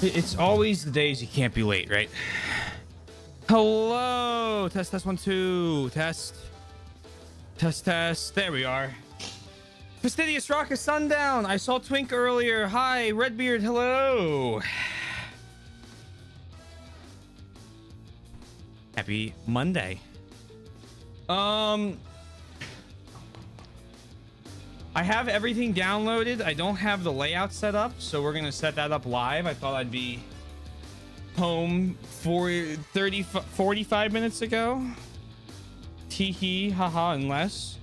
It's always the days you can't be late, right? Hello, test 1 2 test. There we are. Fastidious Rock is sundown. I saw Twink earlier. Hi, Redbeard. Hello. Happy Monday. I have everything downloaded. I don't have the layout set up, so we're gonna set that up live. I thought I'd be home for 45 minutes ago. Tee hee, haha, unless.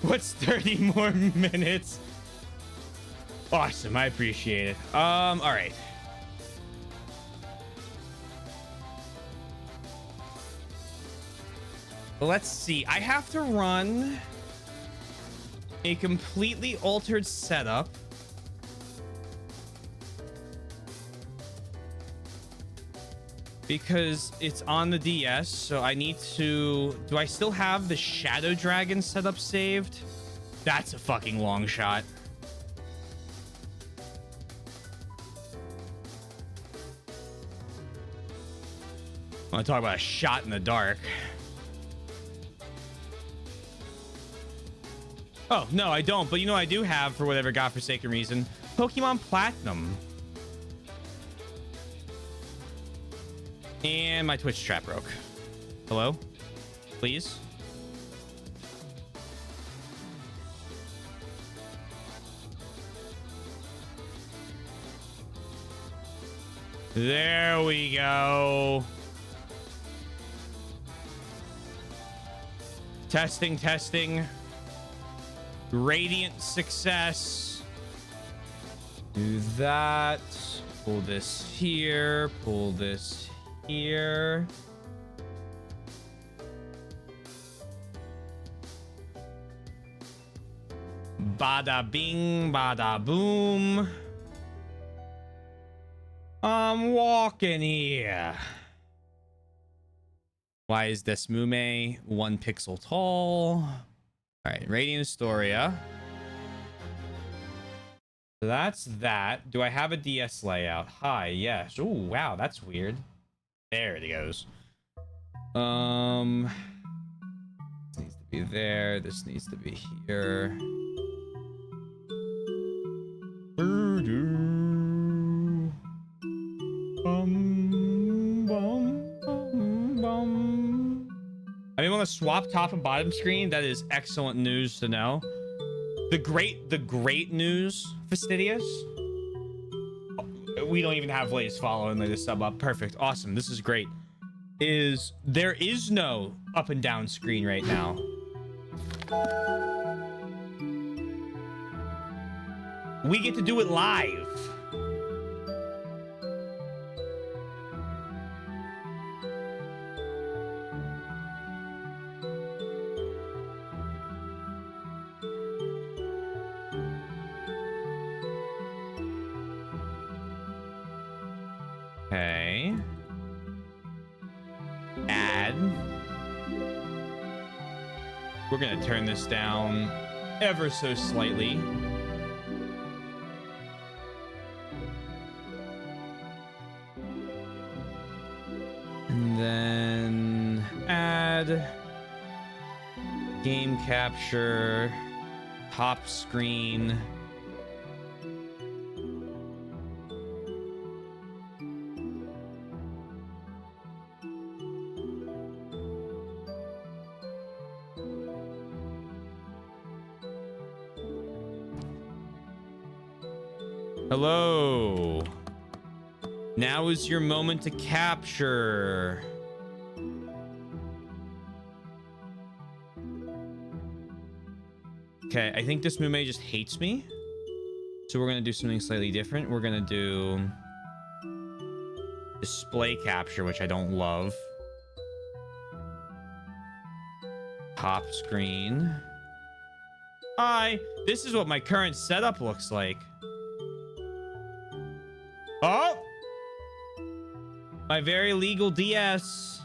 What's 30 more minutes? Awesome, I appreciate it. All right. Let's see. I have to run a completely altered setup. Because it's on the DS, so I need to... Do I still have the Shadow Dragon setup saved? That's a fucking long shot. I want to talk about a shot in the dark. Oh, no, I don't. But you know I do have, for whatever godforsaken reason, Pokemon Platinum. And my Twitch chat broke. Hello? Please? There we go. Testing. Radiant success. Do that. Pull this here. Pull this here. Bada bing, bada boom. I'm walking here. Why is this Mume 1 pixel tall? All right, Radiant Historia. So that's that. Do I have a DS layout? Hi, yes. Oh, wow, that's weird. There it goes. This needs to be there. This needs to be here. I mean, want to swap top and bottom screen. That is excellent news to know. The great news, Fastidious. We don't even have Blaze follow and let us sub up. Perfect. Awesome. This is great. There is no up and down screen right now. We get to do it live. Okay. Add. We're gonna turn this down ever so slightly. And then add game capture, top screen. Hello. Now is your moment to capture. Okay, I think this Mume just hates me. So we're going to do something slightly different. We're going to do display capture, which I don't love. Top screen. Hi, this is what my current setup looks like. Oh! My very legal DS.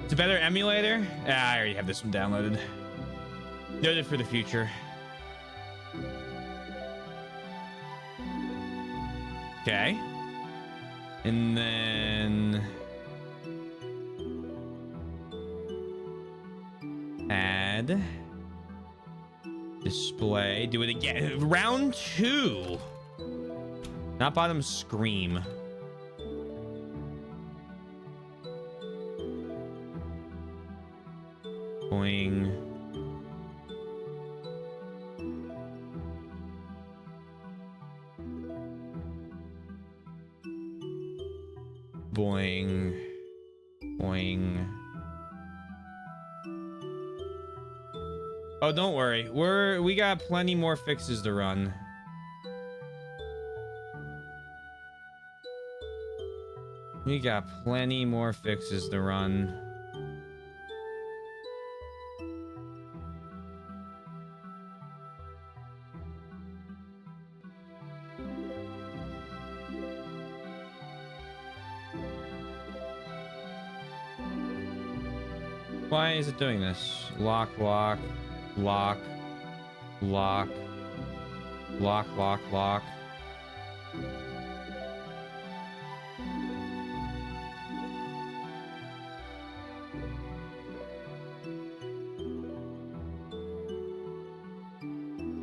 It's a better emulator. Ah, I already have this one downloaded. Noted for the future. Okay. And then add display. Do it again. Round 2. Not bottom scream. Boing. Boing. Boing. Oh, don't worry. We got plenty more fixes to run. We got plenty more fixes to run. Why is it doing this? Lock, lock, lock, lock, lock, lock, lock.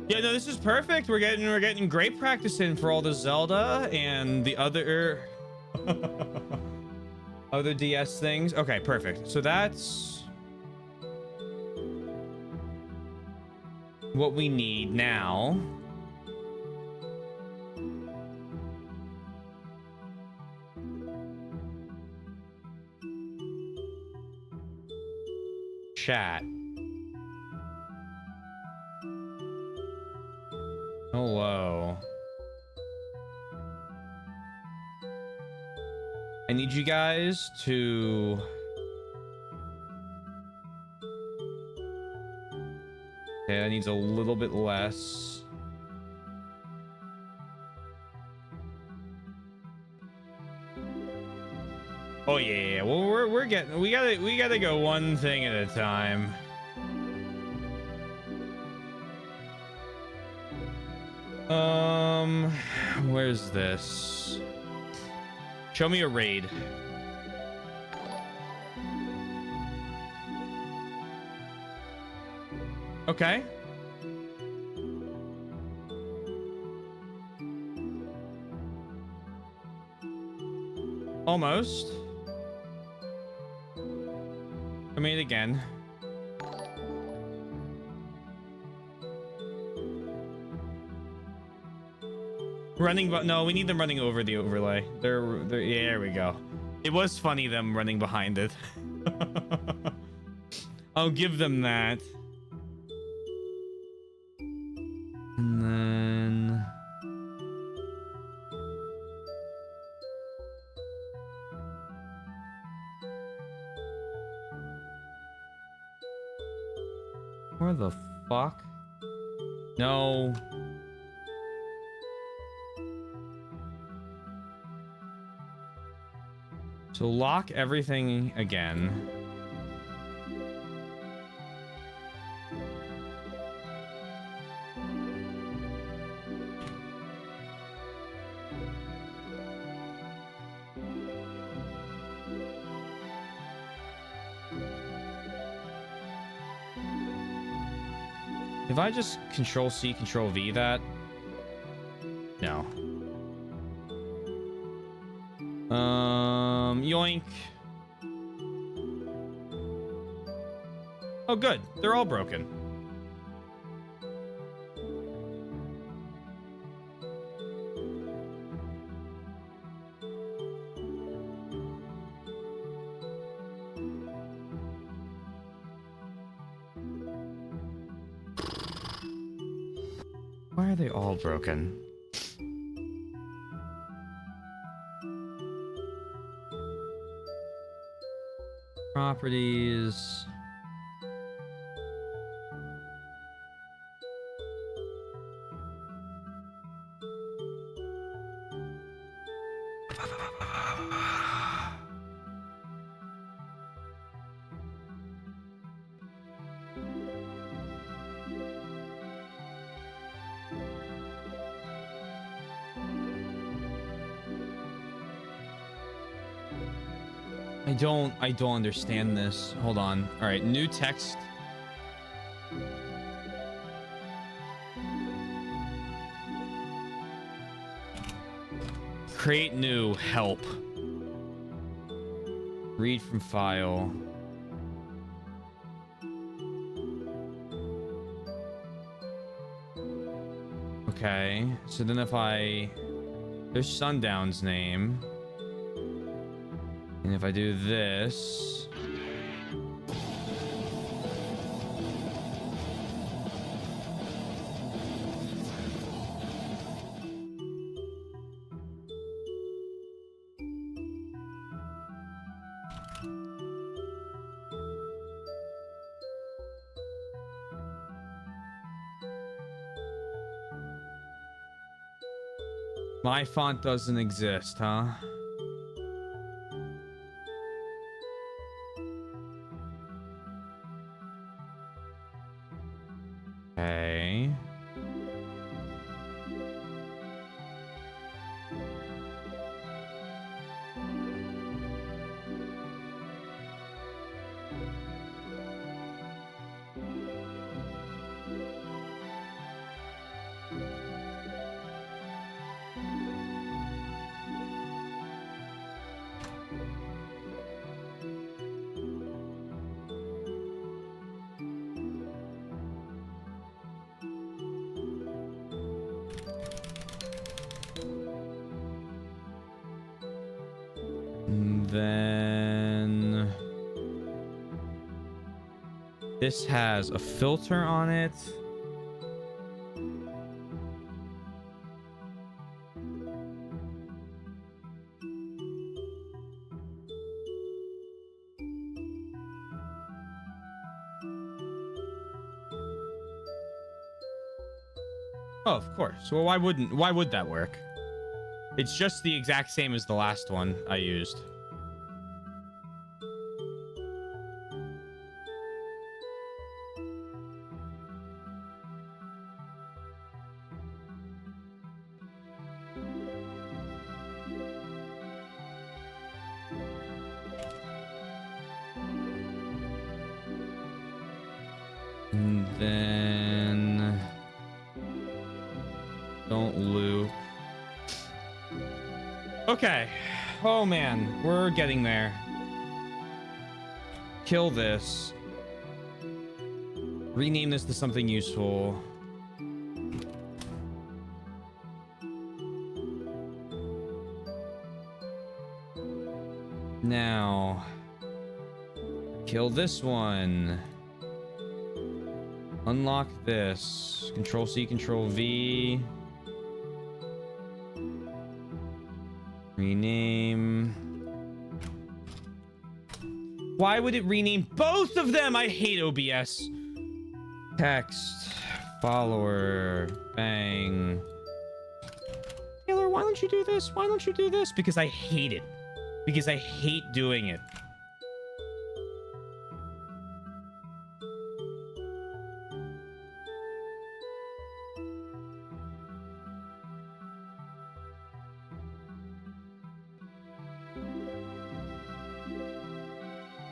Yeah, no, this is perfect. We're getting great practice in for all the Zelda and the other other DS things. Okay, perfect. So that's what we need now. Chat. Hello. I need you guys to okay, that needs a little bit less. Oh yeah. Well, we're getting we gotta go one thing at a time. Where's this? Show me a raid. Okay. Almost. I made it again. Running, but no, we need them running over the overlay. They're yeah, there we go. It was funny them running behind it. I'll give them that. And then where the fuck? No. So lock everything again. If I just Control C, Control V that? No. Yoink. Oh, good. They're all broken. Why are they all broken? Properties. I don't understand this. Hold on. All right, new text. Create new, help. Read from file. Okay, so then if there's Sundown's name. And if I do this, my font doesn't exist, huh? Okay. And then this has a filter on it. Oh, of course. Well, why would that work? It's just the exact same as the last one I used. And then don't loop. Okay. Oh man, we're getting there. Kill this. Rename this to something useful. Now, kill this one. Unlock this. Control C, Control V. Rename. Why would it rename both of them? I hate OBS. Text. Follower. Bang. Taylor, why don't you do this? Why don't you do this? Because I hate it. Because I hate doing it.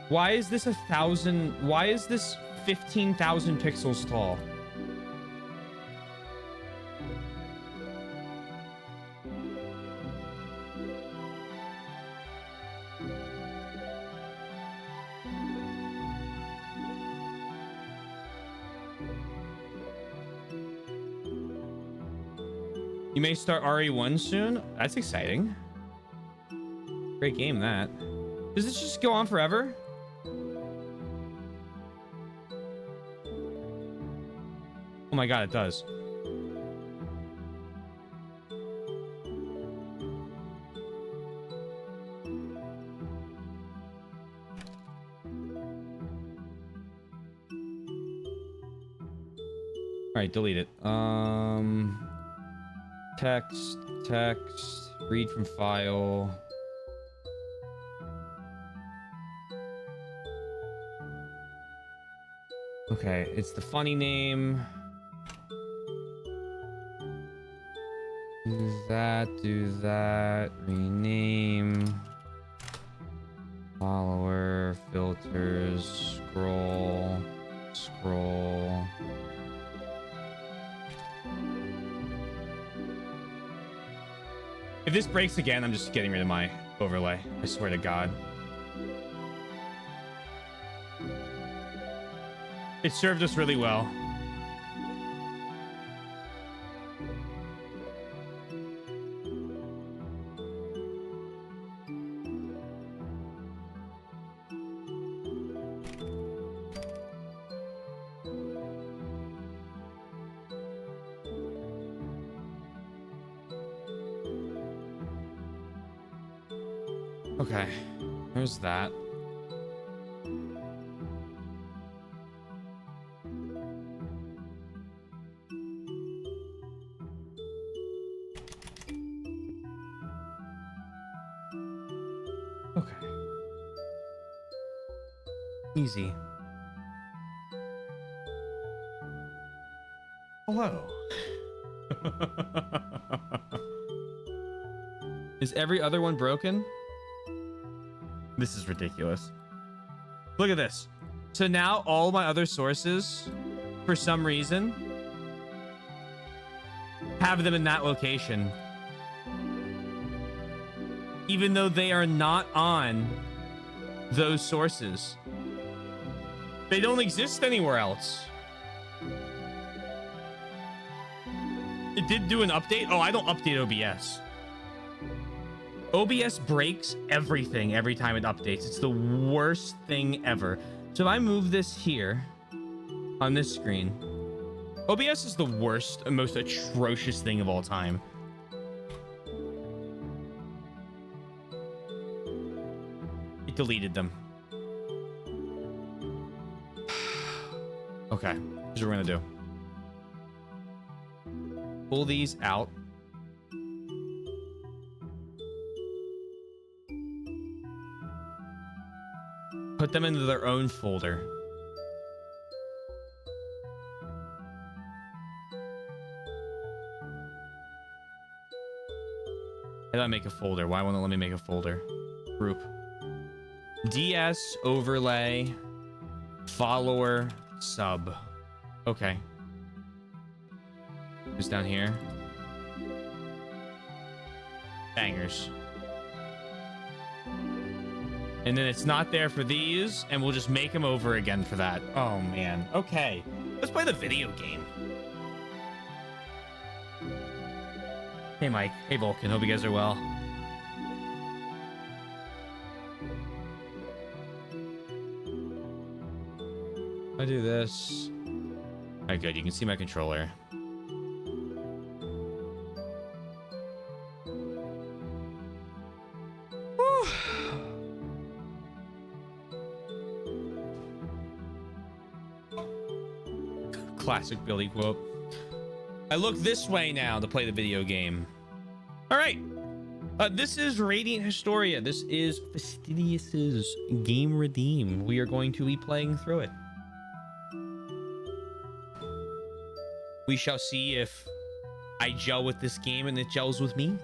Why is this 1,000? Why is this 15,000 pixels tall? You may start RE1 soon. That's exciting. Great game, that. Does this just go on forever? Oh my god, it does. All right, delete it. Text, read from file. Okay, it's the funny name. Do that, rename. Follower, filters, scroll, scroll. If this breaks again, I'm just getting rid of my overlay. I swear to God. It served us really well. Okay, there's that. Okay. Easy. Hello. Is every other one broken? This is ridiculous. Look at this. So now all my other sources, for some reason, have them in that location. Even though they are not on those sources. They don't exist anywhere else. It did do an update. Oh, I don't update OBS. OBS breaks everything every time it updates. It's the worst thing ever. So if I move this here on this screen, OBS is the worst and most atrocious thing of all time. It deleted them. Okay, here's what we're gonna do. Pull these out. Put them into their own folder. How do I make a folder? Why won't it let me make a folder? Group. DS overlay follower sub. Okay. Who's down here? Bangers. And then it's not there for these, and we'll just make them over again for that. Oh, man. Okay. Let's play the video game. Hey, Mike. Hey, Vulcan. Hope you guys are well. I do this. All right, good. You can see my controller. Classic Billy quote. I look this way now to play the video game. All right. This is Radiant Historia. This is Fastidious's Game Redeem. We are going to be playing through it. We shall see if I gel with this game and it gels with me.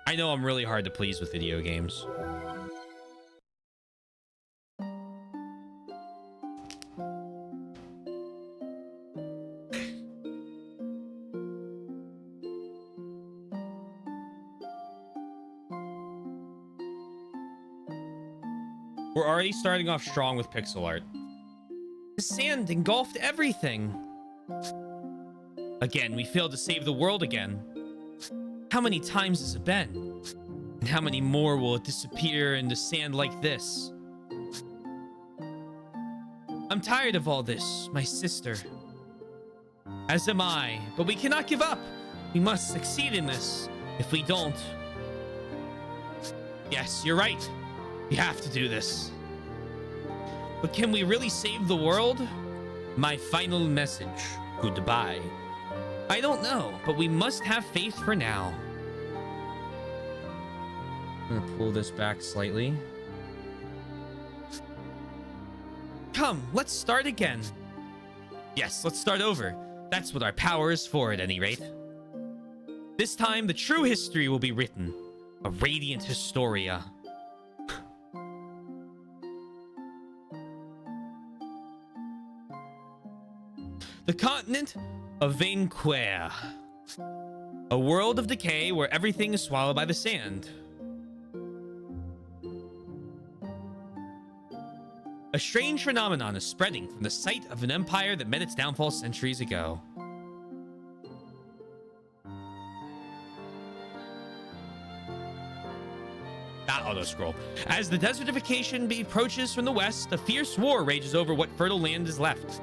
I know I'm really hard to please with video games. We're already starting off strong with pixel art. The sand engulfed everything. Again, we failed to save the world again. How many times has it been? And how many more will it disappear into sand like this? I'm tired of all this, my sister. As am I, but we cannot give up. We must succeed in this. If we don't... Yes, you're right. We have to do this. But can we really save the world? My final message. Goodbye. I don't know, but we must have faith for now. I'm gonna pull this back slightly. Come, let's start again. Yes, let's start over. That's what our power is for, at any rate. This time, the true history will be written. A Radiant Historia. The continent of Vainqueur. A world of decay where everything is swallowed by the sand. A strange phenomenon is spreading from the site of an empire that met its downfall centuries ago. That auto-scroll. As the desertification approaches from the west, a fierce war rages over what fertile land is left.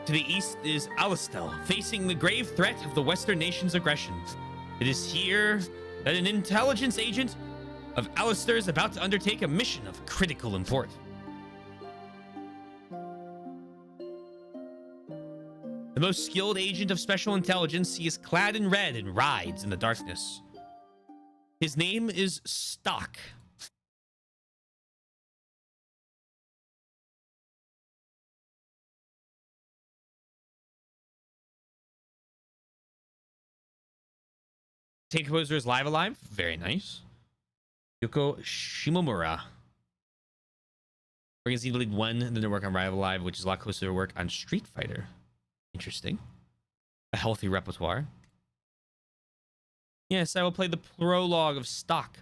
To the east is Alistel, facing the grave threat of the Western nation's aggression. It is here that an intelligence agent of Alistair is about to undertake a mission of critical import. The most skilled agent of special intelligence, he is clad in red and rides in the darkness. His name is Stock. Take Composer is live alive. Very nice. Yoko Shimomura. We're going to see lead 1 and then work on Rival Live, which is a lot closer to work on Street Fighter. Interesting. A healthy repertoire. Yes, I will play the prologue of Stock.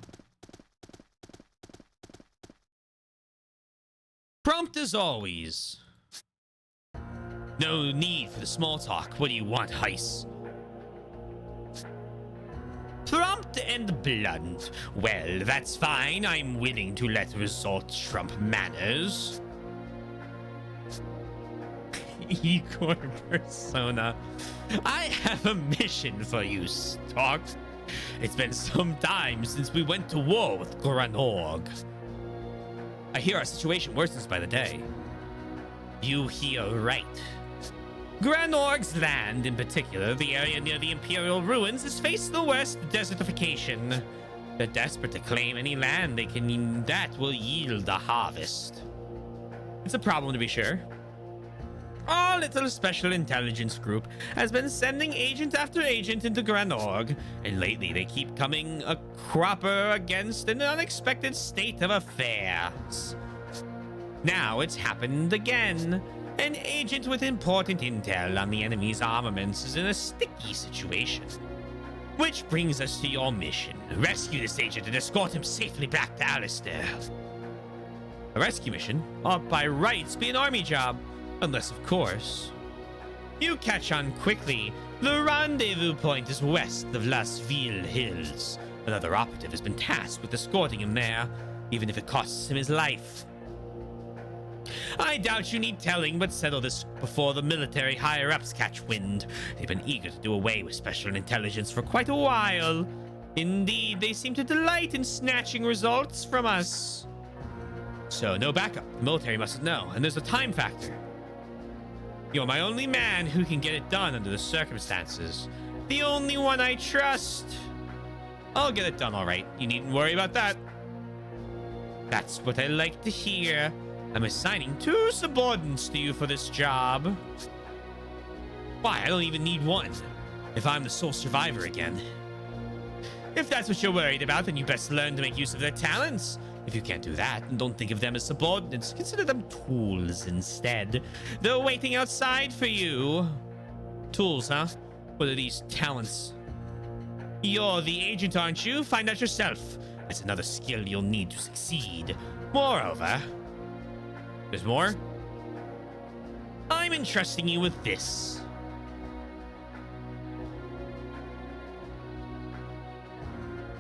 Prompt as always. No need for the small talk. What do you want, Heiss? Prompt and blunt. Well, that's fine. I'm willing to let results trump manners. Igor Persona. I have a mission for you, Stock. It's been some time since we went to war with Granorg. I hear our situation worsens by the day. You hear right. Granorg's land, in particular, the area near the Imperial ruins, has faced the worst desertification. They're desperate to claim any land they can that will yield a harvest. It's a problem, to be sure. Our little special intelligence group has been sending agent after agent into Granorg, and lately they keep coming a cropper against an unexpected state of affairs. Now it's happened again. An agent with important intel on the enemy's armaments is in a sticky situation. Which brings us to your mission. Rescue this agent and escort him safely back to Alistair. A rescue mission ought by rights be an army job. Unless, of course, you catch on quickly. The rendezvous point is west of Las Ville Hills. Another operative has been tasked with escorting him there, even if it costs him his life. I doubt you need telling, but settle this before the military higher-ups catch wind. They've been eager to do away with special intelligence for quite a while. Indeed, they seem to delight in snatching results from us. So, no backup. The military mustn't know, and there's a time factor. You're my only man who can get it done under the circumstances. The only one I trust. I'll get it done all right. You needn't worry about that. That's what I like to hear. I'm assigning 2 subordinates to you for this job. Why, I don't even need 1. If I'm the sole survivor again. If that's what you're worried about, then you best learn to make use of their talents. If you can't do that, and don't think of them as subordinates, consider them tools instead. They're waiting outside for you. Tools, huh? What are these talents? You're the agent, aren't you? Find out yourself. That's another skill you'll need to succeed. Moreover... There's more? I'm entrusting you with this.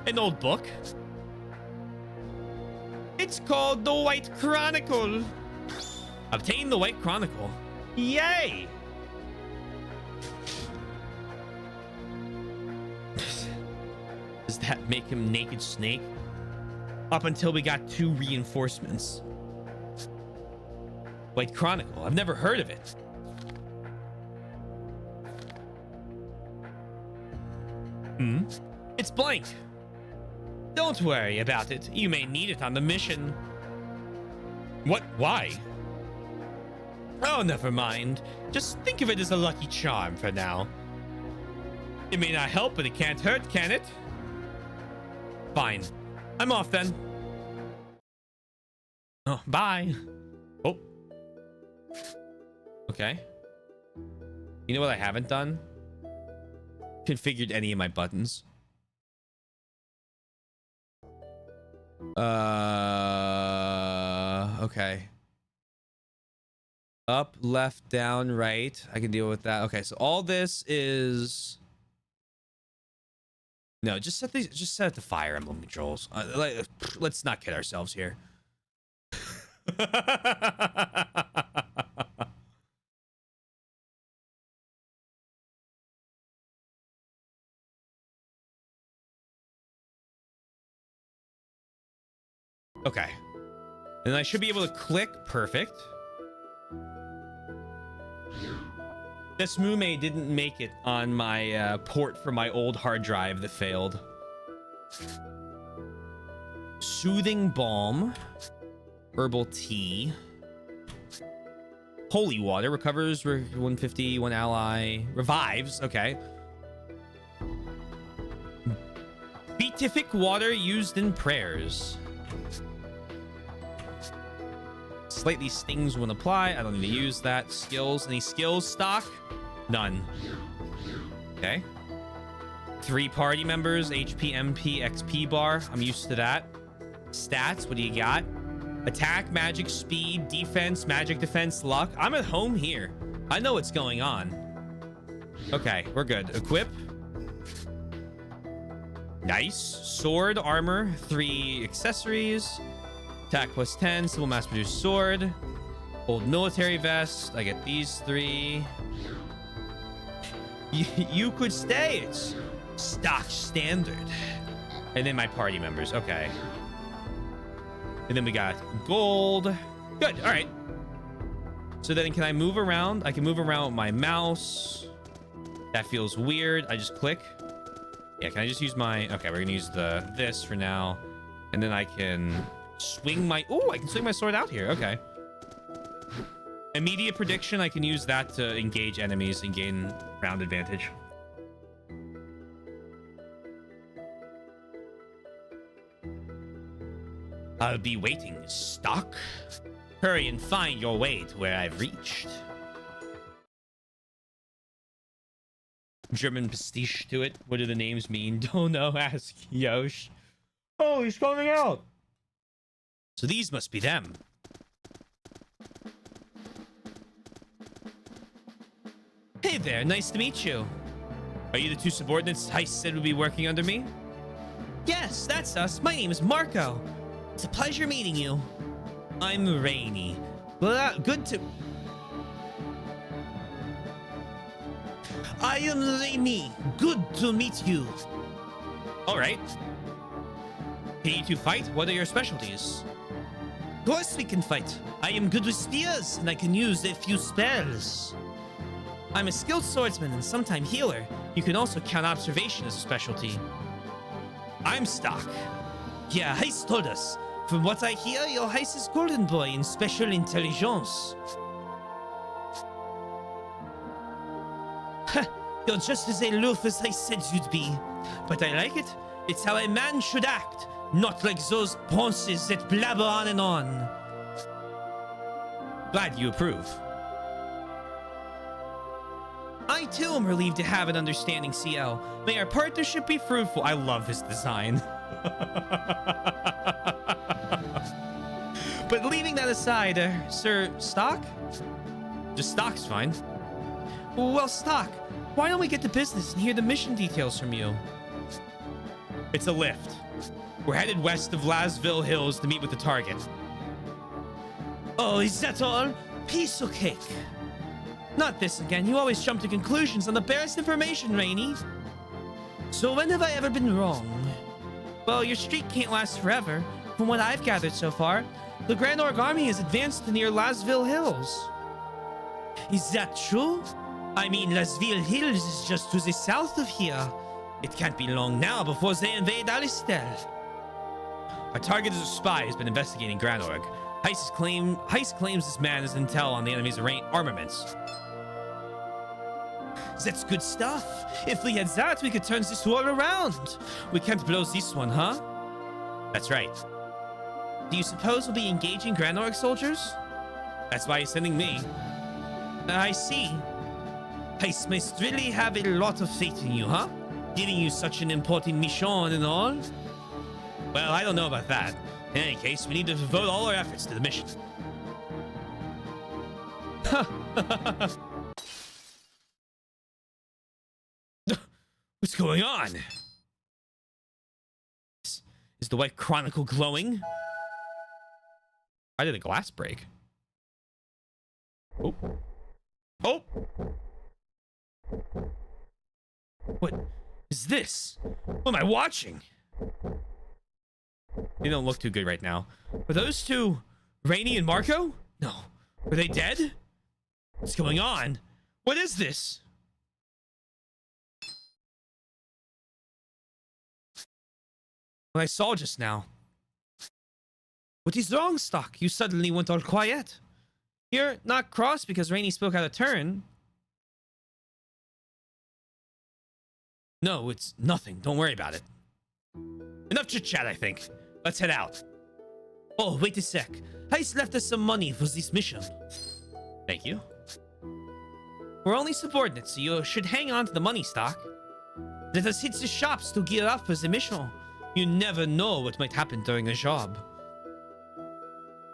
An old book. It's called The White Chronicle. Obtain the White Chronicle. Yay! Does that make him Naked Snake? Up until we got 2 reinforcements. White Chronicle. I've never heard of it. It's blank. Don't worry about it. You may need it on the mission. What? Why? Oh, never mind. Just think of it as a lucky charm for now. It may not help, but it can't hurt, can it? Fine. I'm off then. Oh, bye. Oh. Okay. You know what I haven't done? Configured any of my buttons. Okay. Up, left, down, right. I can deal with that. Okay, so all this is... No, just set these. Just set it to Fire Emblem controls. Let's not kid ourselves here. Okay. And I should be able to click. Perfect. This Mume didn't make it on my port for my old hard drive that failed. Soothing Balm. Herbal Tea. Holy Water. Recovers 150, one ally. Revives. Okay. Beatific Water used in prayers. Slightly stings when applied. I don't need to use that. Skills. Any skills stock? None. Okay. 3 party members. HP, MP, XP bar. I'm used to that. Stats. What do you got? Attack, magic, speed, defense, magic, defense, luck. I'm at home here. I know what's going on. Okay, we're good. Equip. Nice. Sword, armor, 3 accessories. Attack plus 10, simple mass produced sword. Old military vest. I get these 3. You could stay. It's stock standard. And then my party members. Okay. And then we got gold. Good. All right. So then can I move around? I can move around with my mouse. That feels weird. I just click. Yeah, can I just use my... Okay, we're going to use this for now. And then I can swing my... Oh, I can swing my sword out here. Okay. Immediate prediction. I can use that to engage enemies and gain round advantage. I'll be waiting, stock. Hurry and find your way to where I've reached. German pastiche to it. What do the names mean? Don't know. Ask Yosh. Oh, he's coming out. So these must be them. Hey there, nice to meet you. Are you the 2 subordinates Heist said would be working under me? Yes, that's us. My name is Marco. It's a pleasure meeting you. I'm Rainy. Good to... I am Rainy. Good to meet you. All right. Can you 2 fight? What are your specialties? Of course we can fight. I am good with spears, and I can use a few spells. I'm a skilled swordsman and sometime healer. You can also count observation as a specialty. I'm Stock. Yeah, Heist told us. From what I hear, your Heist is golden boy in special intelligence. You're just as aloof as I said you'd be. But I like it. It's how a man should act, not like those ponces that blabber on and on. Glad you approve. I too am relieved to have an understanding, CL. May our partnership be fruitful. I love this design. But leaving that aside, Sir Stock? Just Stock's fine. Well, Stock, why don't we get to business and hear the mission details from you? It's a lift. We're headed west of Lasville Hills to meet with the target. Oh, is that all? Piece of cake. Not this again. You always jump to conclusions on the barest information, Rainy. So when have I ever been wrong? Well, your streak can't last forever. From what I've gathered so far, the Grand Org Army has advanced to near Lasville Hills. Is that true? I mean, Lasville Hills is just to the south of here. It can't be long now before they invade Alistel. Our target is a spy who's been investigating Grand Org. Heist claims this man has intel on the enemy's armaments. That's good stuff. If we had that, we could turn this war around. We can't blow this one, huh? That's right. Do you suppose we'll be engaging Grand Orc soldiers? That's why he's sending me. I see. Heist must really have a lot of faith in you, huh? Giving you such an important mission and all. Well, I don't know about that. In any case, we need to devote all our efforts to the mission. What's going on? Is the White Chronicle glowing? I did a glass break. Oh. Oh! What is this? What am I watching? They don't look too good right now. Were those two Rainey and Marco? No. Were they dead? What's going on? What is this? What I saw just now. What is wrong, Stock? You suddenly went all quiet. You're not cross because Rainey spoke out of turn. No, it's nothing. Don't worry about it. Enough chit-chat, I think. Let's head out. Oh, wait a sec. Heist left us some money for this mission. Thank you. We're only subordinates, so you should hang on to the money, Stock. Let us hit the shops to gear up for the mission. You never know what might happen during a job.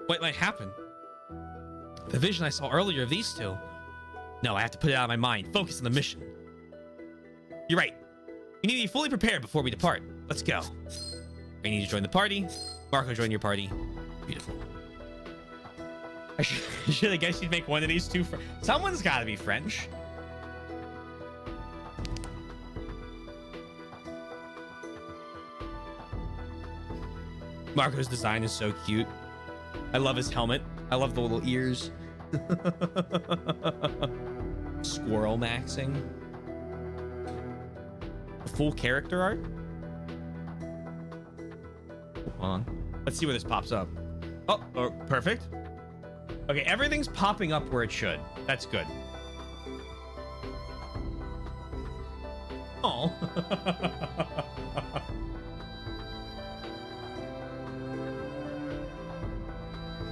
What might happen? The vision I saw earlier of these two. No, I have to put it out of my mind. Focus on the mission. You're right. We need to be fully prepared before we depart. Let's go. I need to join the party. Marco, join your party. Beautiful. I guess you'd make one of these two. Someone's got to be French. Marco's design is so cute. I love his helmet. I love the little ears. Squirrel maxing. Full character art. Hold on. Let's see where this pops up. Oh, perfect. Okay, everything's popping up where it should. That's good. Oh.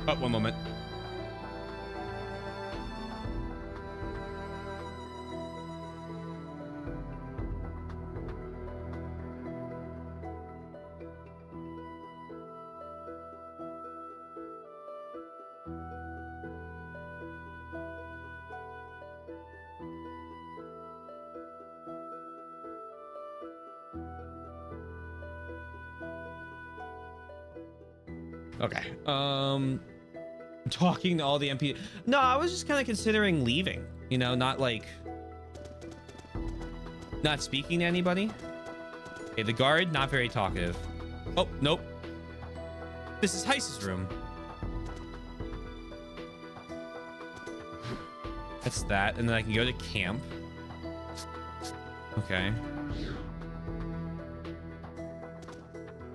Oh, one moment. Okay. Talking to all the MP. No, I was just kind of considering leaving. You know, not speaking to anybody. Okay, the guard, not very talkative. Oh, nope. This is Heist's room. That's that, and then I can go to camp. Okay.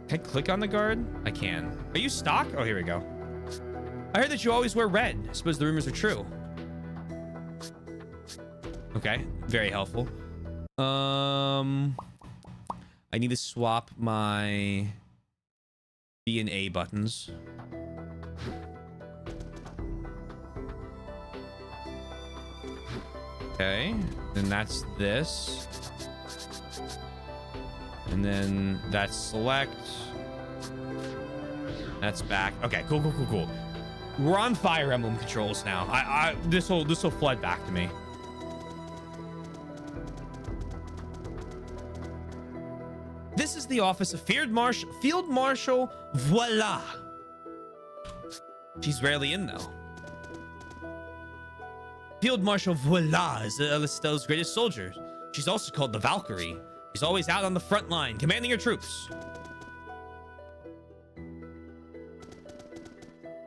Can I click on the guard? I can. Are you Stock? Oh, here we go. I heard that you always wear red. I suppose the rumors are true. Okay, very helpful. I need to swap my B and A buttons. Okay, then that's this. And then that's select. That's back. Okay, cool. We're on Fire Emblem controls now. This will flood back to me. This is the office of Field Marshal Voila. She's rarely in though. Field Marshal Voila is Elistel's greatest soldier. She's also called the Valkyrie. She's always out on the front line, commanding her troops.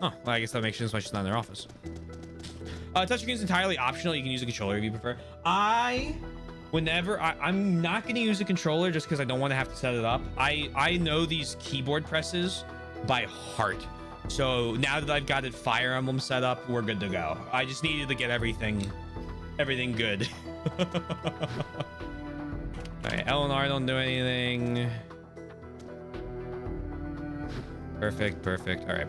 Oh, well, I guess that makes sense why she's not in their office. Touchscreen is entirely optional. You can use a controller if you prefer. I'm not going to use a controller just because I don't want to have to set it up. I know these keyboard presses by heart. So now that I've got it Fire Emblem set up, we're good to go. I just needed to get everything good. All right, Eleanor, don't do anything. Perfect, perfect. All right.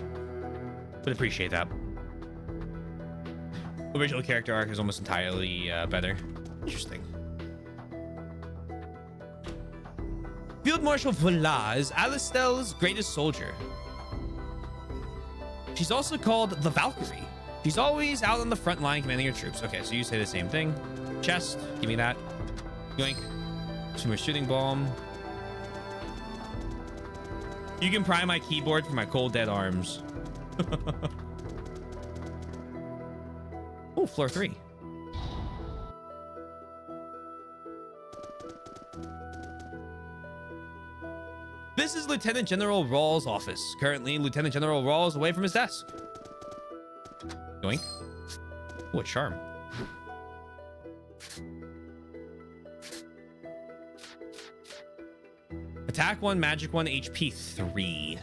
Would appreciate that. Original character arc is almost entirely better. Interesting. Field Marshal Vola is Alistel's greatest soldier. She's also called the Valkyrie. She's always out on the front line commanding her troops. Okay, so you say the same thing. Chest, give me that. Yoink. Some more shooting bomb. You can pry my keyboard for my cold dead arms. Oh, floor 3. This is Lieutenant General Rawls' office. Currently, Lieutenant General Rawls is away from his desk. Yoink. Oh, a charm. Attack 1, magic 1, HP 3.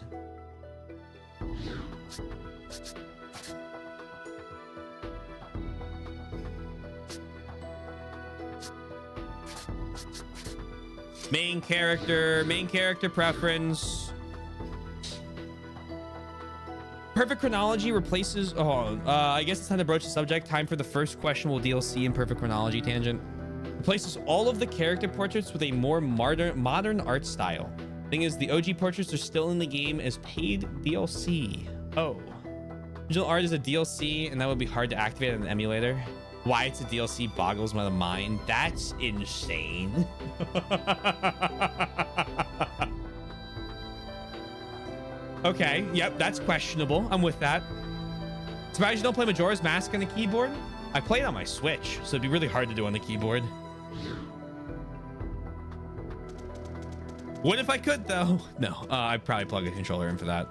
Main character preference. Perfect chronology replaces. I guess it's time to broach the subject. Time for the first questionable DLC in perfect chronology tangent. Replaces all of the character portraits with a more modern art style. Thing is, the OG portraits are still in the game as paid DLC. Oh, original art is a DLC, and that would be hard to activate on an emulator. Why it's a DLC boggles my mind. That's insane. Okay, yep, that's questionable. I'm with that. Surprised you don't play Majora's Mask on the keyboard? I played on my Switch, so it'd be really hard to do on the keyboard. What if I could, though? No, I'd probably plug a controller in for that.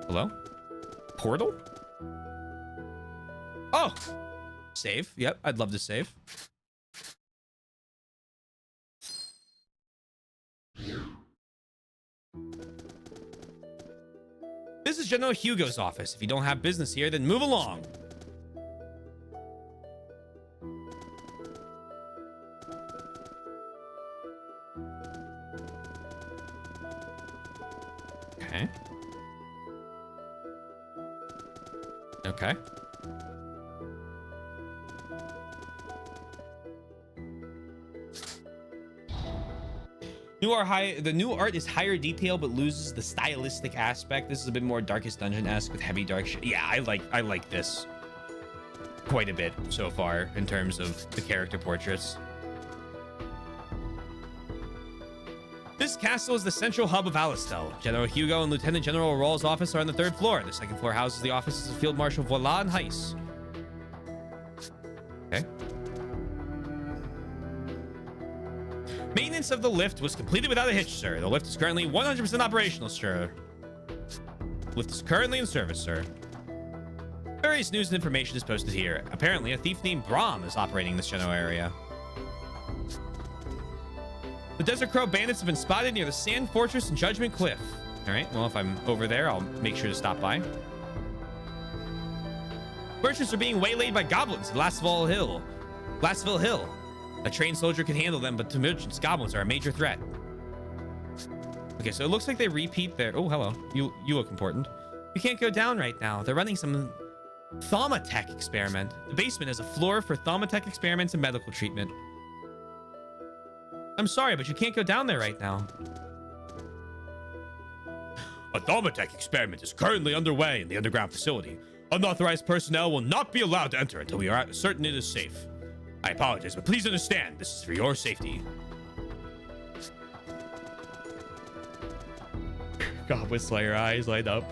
Hello? Portal? Oh! Save. Yep, I'd love to save. This is General Hugo's office. If you don't have business here, then move along. Okay. Okay. The new art is higher detail but loses the stylistic aspect. This is a bit more Darkest Dungeon-esque with heavy dark shit. Yeah, I like this quite a bit so far in terms of the character portraits. This castle is the central hub of Alistel. General Hugo and Lieutenant General Rawls' office are on the 3rd floor. The 2nd floor houses the offices of Field Marshal Voila and Heiss. Okay. Maintenance of the lift was completed without a hitch, sir. The lift is currently 100% operational, sir. Lift is currently in service, sir. Various news and information is posted here. Apparently, a thief named Brahm is operating this general area. The Desert Crow bandits have been spotted near the Sand Fortress and Judgment Cliff. All right, well, if I'm over there, I'll make sure to stop by. Merchants are being waylaid by goblins at Glassville Hill. A trained soldier can handle them, but to merchants, goblins are a major threat. Okay, so it looks like they repeat their... Oh, hello. You look important. You can't go down right now. They're running some Thaumatech experiment. The basement is a floor for Thaumatech experiments and medical treatment. I'm sorry, but you can't go down there right now. A Thaumatech experiment is currently underway in the underground facility. Unauthorized personnel will not be allowed to enter until we are certain it is safe. I apologize, but please understand, this is for your safety. Goblin Slayer eyes light up.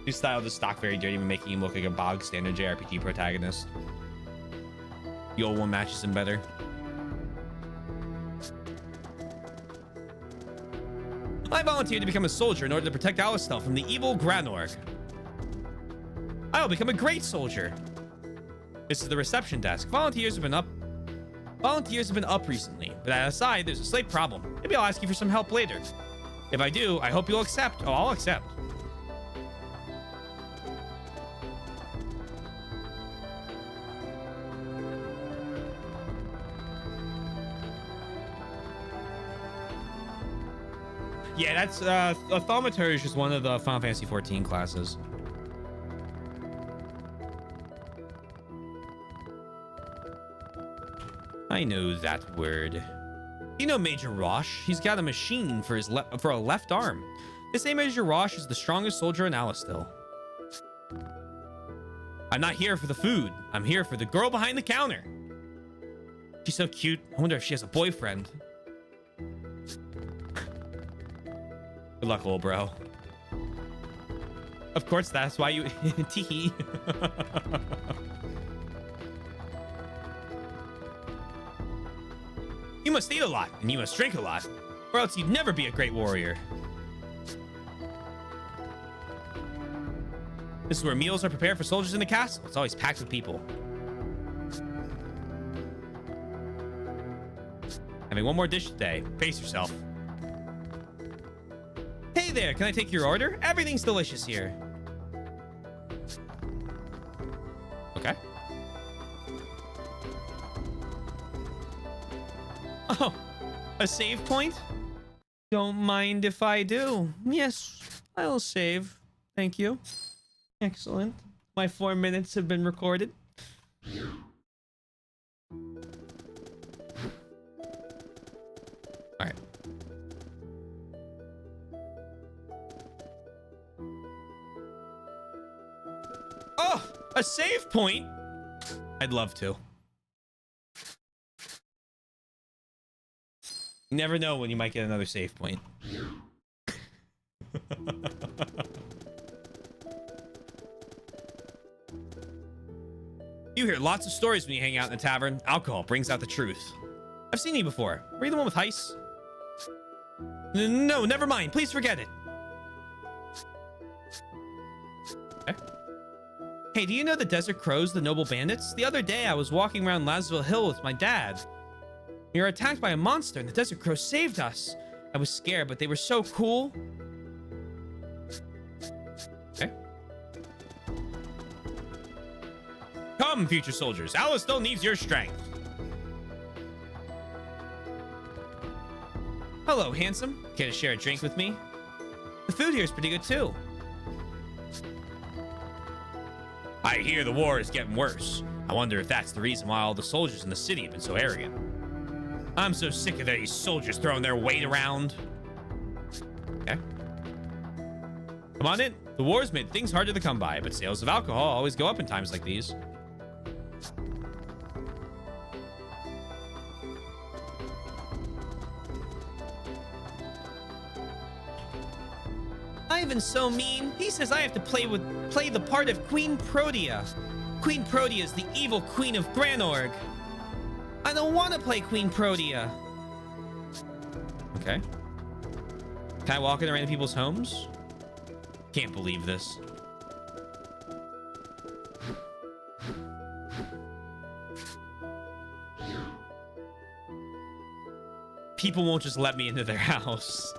His style just stock very dirty, making him look like a bog standard JRPG protagonist. The old one matches him better. I volunteered to become a soldier in order to protect Alistel from the evil Granorg. I will become a great soldier. This is the reception desk. Volunteers have been up recently, but at aside, there's a slight problem. Maybe I'll ask you for some help later. If I do, I hope you'll accept. Oh, I'll accept. Yeah, that's a thaumaturge is one of the Final Fantasy 14 classes. I know that word. You know Major Rosh? He's got a machine for his for a left arm. This same Major Rosh is the strongest soldier in Alistil. I'm not here for the food. I'm here for the girl behind the counter. She's so cute. I wonder if she has a boyfriend. Good luck, little bro. Of course, that's why you... Teehee. You must eat a lot, and you must drink a lot, or else you'd never be a great warrior. This is where meals are prepared for soldiers in the castle. It's always packed with people. Having one more dish today. Pace yourself. Hey there, can I take your order? Everything's delicious here. Okay. Oh, a save point? Don't mind if I do. Yes, I'll save. Thank you. Excellent. My 4 minutes have been recorded. All right. Oh, a save point? I'd love to. You never know when you might get another save point. You hear lots of stories when you hang out in the tavern. Alcohol brings out the truth. I've seen you before. Were you the one with Heist? No, never mind. Please forget it. Okay. Hey, do you know the Desert Crows, the noble bandits? The other day, I was walking around Lasville Hill with my dad. We were attacked by a monster, and the Desert Crows saved us. I was scared, but they were so cool. Okay. Come, future soldiers. Alice still needs your strength. Hello, handsome. Care to share a drink with me? The food here is pretty good, too. I hear the war is getting worse. I wonder if that's the reason why all the soldiers in the city have been so arrogant. I'm so sick of these soldiers throwing their weight around. Okay. Come on in. The war's made things harder to come by, but sales of alcohol always go up in times like these. Ivan's so mean. He says I have to play the part of Queen Protea. Queen Protea is the evil queen of Granorg. I don't want to play Queen Protea. Okay. Can I walk in around people's homes? Can't believe this. People won't just let me into their house.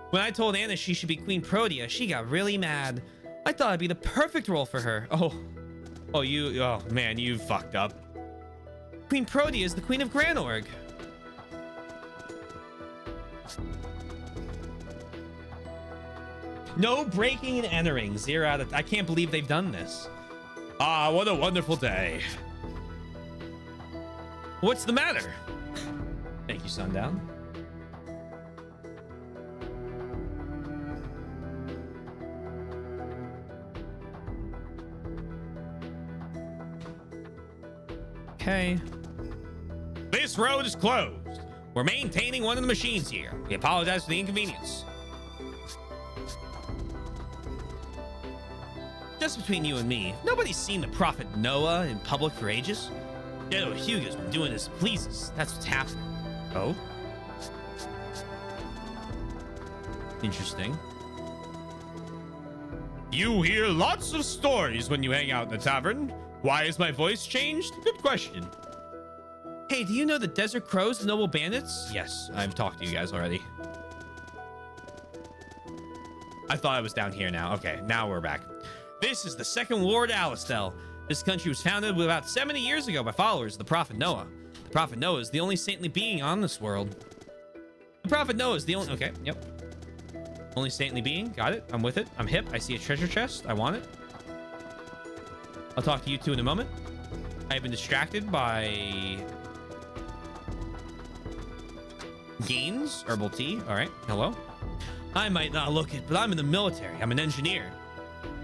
When I told Anna she should be Queen Protea, she got really mad. I thought I'd be the perfect role for her. Oh, man, you fucked up. Queen Protea is the Queen of Granorg. No breaking and entering. 0 out of... I can't believe they've done this. Ah, what a wonderful day. What's the matter? Thank you, Sundown. Okay. This road is closed. We're maintaining one of the machines here. We apologize for the inconvenience. Just between you and me, nobody's seen the prophet Noah in public for ages. General Hugo's been doing as he pleases. That's what's happening. Oh? Interesting. You hear lots of stories when you hang out in the tavern. Why has my voice changed? Good question. Hey, do you know the Desert Crows, the noble bandits? Yes, I've talked to you guys already. I thought I was down here now. Okay, now we're back. This is the second war to Alistel. This country was founded about 70 years ago by followers of the prophet Noah. The prophet Noah is the only saintly being on this world. The prophet knows the only... Okay, yep. Only saintly being. Got it. I'm with it. I'm hip. I see a treasure chest. I want it. I'll talk to you two in a moment. I've been distracted by... Gaines. Herbal tea. All right. Hello. I might not look it, but I'm in the military. I'm an engineer.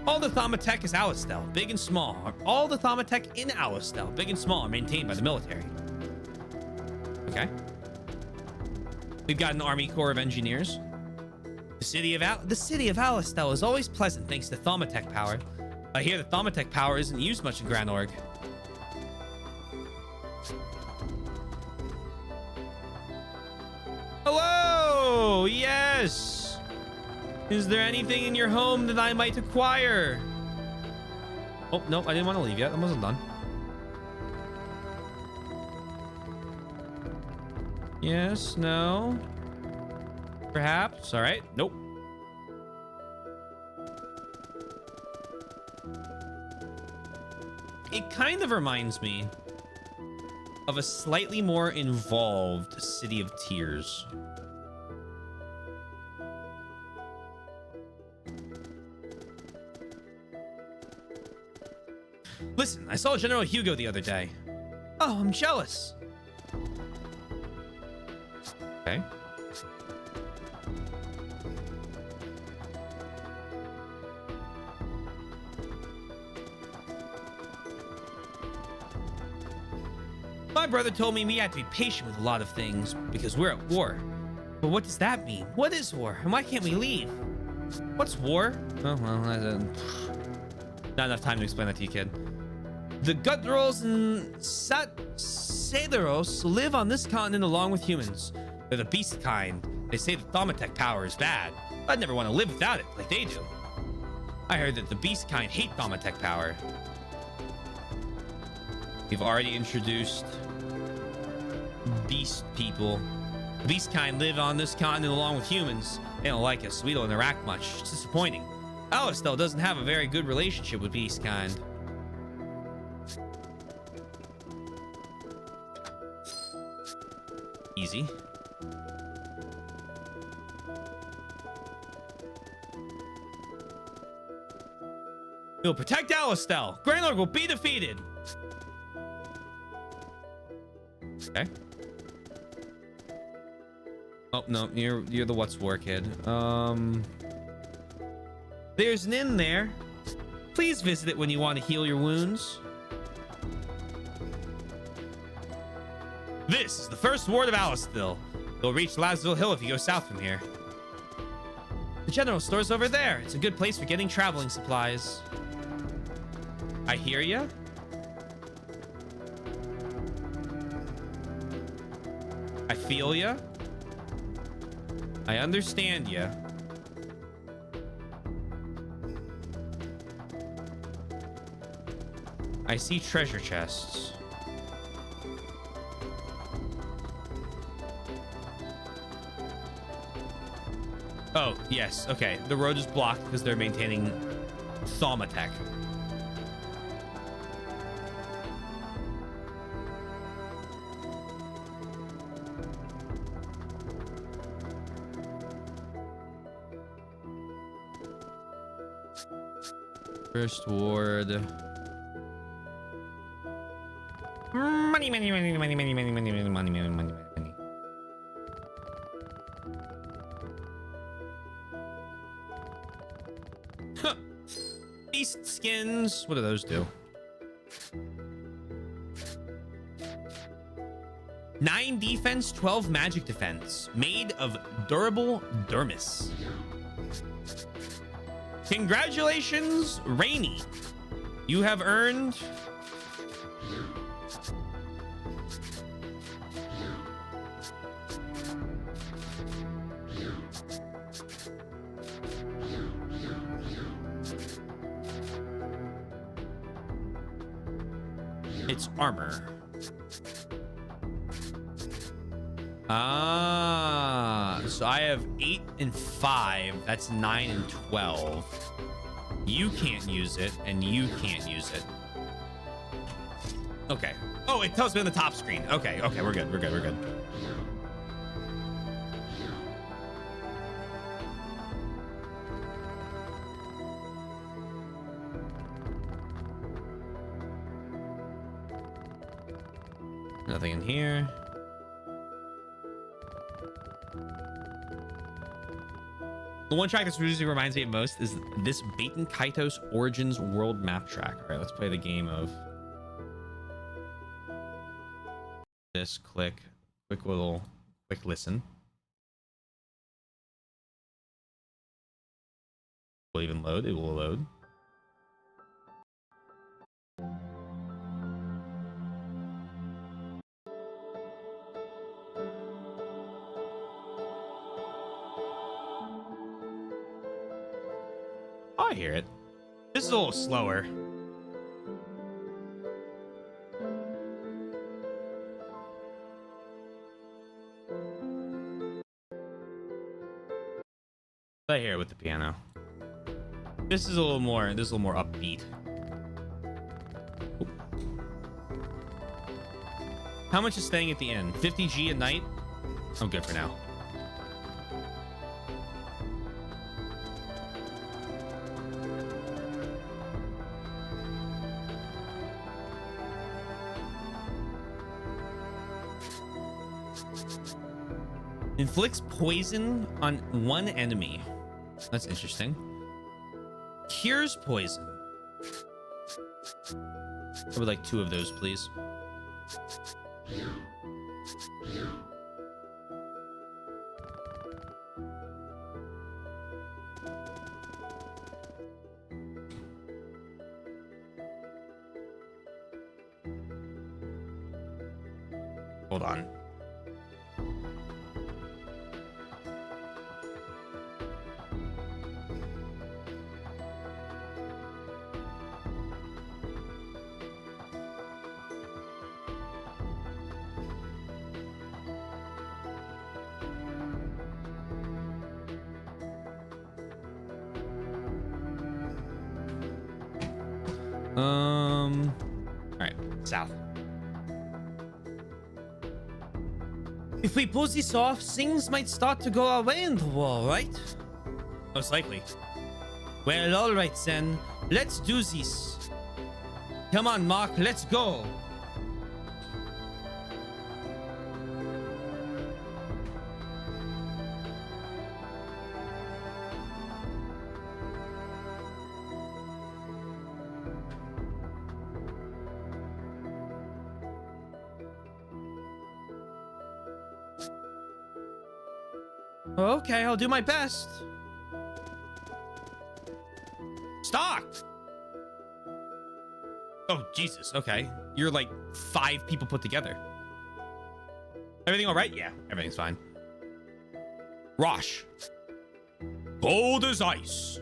All the Thaumatech is Alistel, big and small. All the Thaumatech in Alistel, big and small, are maintained by the military. Okay. We've got an Army Corps of Engineers. The city of Alistel is always pleasant thanks to Thaumatech power. I hear the Thaumatech power isn't used much in Grand Org. Hello! Yes! Is there anything in your home that I might acquire? Oh, no, I didn't want to leave yet. I wasn't done. Yes, no. Perhaps. All right. Nope. It kind of reminds me of a slightly more involved City of Tears. Listen, I saw General Hugo the other day. Oh, I'm jealous. Okay. My brother told me we had to be patient with a lot of things because we're at war. But what does that mean? What is war? And why can't we leave? What's war? Oh, well, not enough time to explain that to you, kid. The Gutturals and Saderos live on this continent along with humans. They're the beast kind. They say the Thaumatech power is bad. I'd never want to live without it like they do. I heard that the beast kind hate Thaumatech power. We've already introduced beast people. The beast kind live on this continent along with humans. They don't like us, so we don't interact much. It's disappointing. Alistel doesn't have a very good relationship with beast kind. Easy. We'll protect Alistel. Grand Org will be defeated. Okay. Oh no, you're the what's war kid. There's an inn there. Please visit it when you want to heal your wounds. This is the first ward of Alistel. You'll reach Lasville Hill if you go south from here. The general store's over there. It's a good place for getting traveling supplies. I hear ya. I feel ya. I understand ya. I see treasure chests. Oh, yes. Okay. The road is blocked because they're maintaining Thaumatech. First ward. Money, money, money, money, money, money, money, money, money, money, money, money. Huh. Beast skins. What do those do? 9 defense, 12 magic defense. Made of durable dermis. Congratulations, Rainy. You have earned... It's armor. Ah, so I have 8 and 5. That's 9 and 12. You can't use it, and you can't use it. Okay. Oh, it tells me on the top screen. Okay, okay, we're good. We're good. We're good. Nothing in here. The one track this usually reminds me of most is this Baten Kaitos Origins World Map track. All right, let's play the game of this. Quick listen. Will even load. It will load. I hear it. This is a little slower. I hear it with the piano. This is a little more. This is a little more upbeat. Oop. How much is staying at the inn? 50G a night. I'm good for now. Inflicts poison on one enemy. That's interesting. Cures poison. I would like 2 of those, please. Hold on. All right, south. If we pull this off, things might start to go away in the war, right? Most likely. Well, all right then. Let's do this. Come on, Mark, let's go. Okay, I'll do my best. Stock! Oh, Jesus. Okay. You're like 5 people put together. Everything all right? Yeah, everything's fine. Rosh. Cold as ice.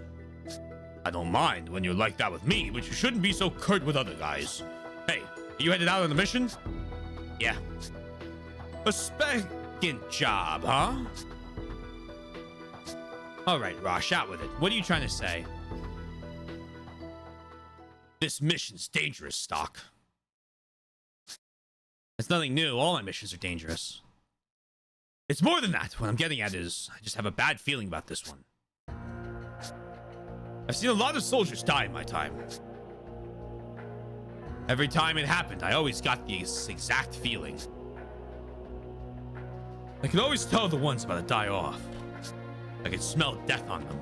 I don't mind when you're like that with me, but you shouldn't be so curt with other guys. Hey, are you headed out on a mission? Yeah. A second job, huh? All right, Rosh, out with it. What are you trying to say? This mission's dangerous, Stock. It's nothing new. All my missions are dangerous. It's more than that. What I'm getting at is I just have a bad feeling about this one. I've seen a lot of soldiers die in my time. Every time it happened, I always got this exact feeling. I can always tell the ones about to die off. I can smell death on them.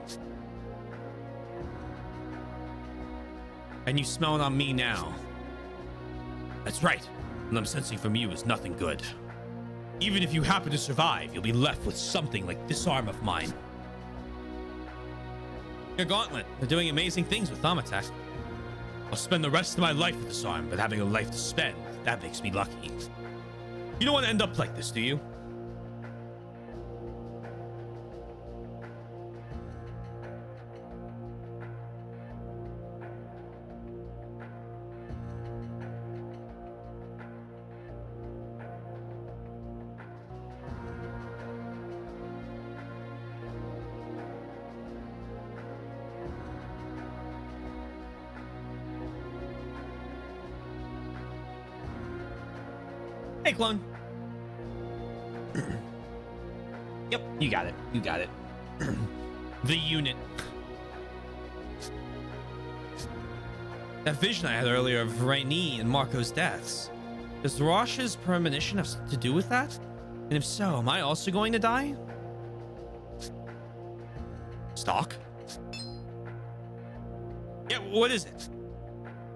And you smell it on me now. That's right. What I'm sensing from you is nothing good. Even if you happen to survive, you'll be left with something like this arm of mine. Your gauntlet. They're doing amazing things with Thaumatek. I'll spend the rest of my life with this arm, but having a life to spend, that makes me lucky. You don't want to end up like this, do you? Hey, clone. Yep, you got it. You got it. The unit. That vision I had earlier of Rainy and Marco's deaths. Does Rosh's premonition have to do with that? And if so, am I also going to die? Stock? Yeah, what is it?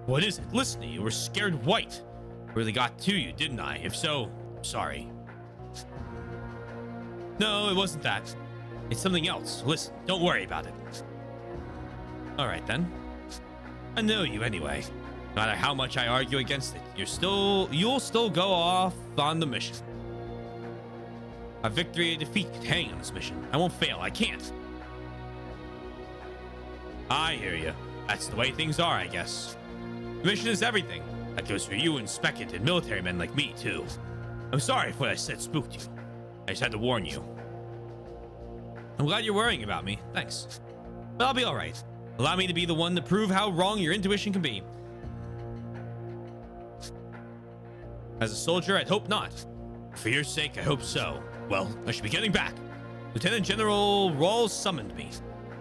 What is it? Listen to you. Were scared white. Really got to you, didn't I? If so, sorry. No, it wasn't that. It's something else. Listen, don't worry about it. All right, then. I know you anyway. No matter how much I argue against it, you'll still go off on the mission. A victory or defeat could hang on this mission. I won't fail. I can't. I hear you. That's the way things are, I guess. The mission is everything. That goes for you and Speckett and military men like me, too. I'm sorry if what I said spooked you. I just had to warn you. I'm glad you're worrying about me. Thanks. But I'll be all right. Allow me to be the one to prove how wrong your intuition can be. As a soldier, I'd hope not. For your sake, I hope so. Well, I should be getting back. Lieutenant General Rawls summoned me.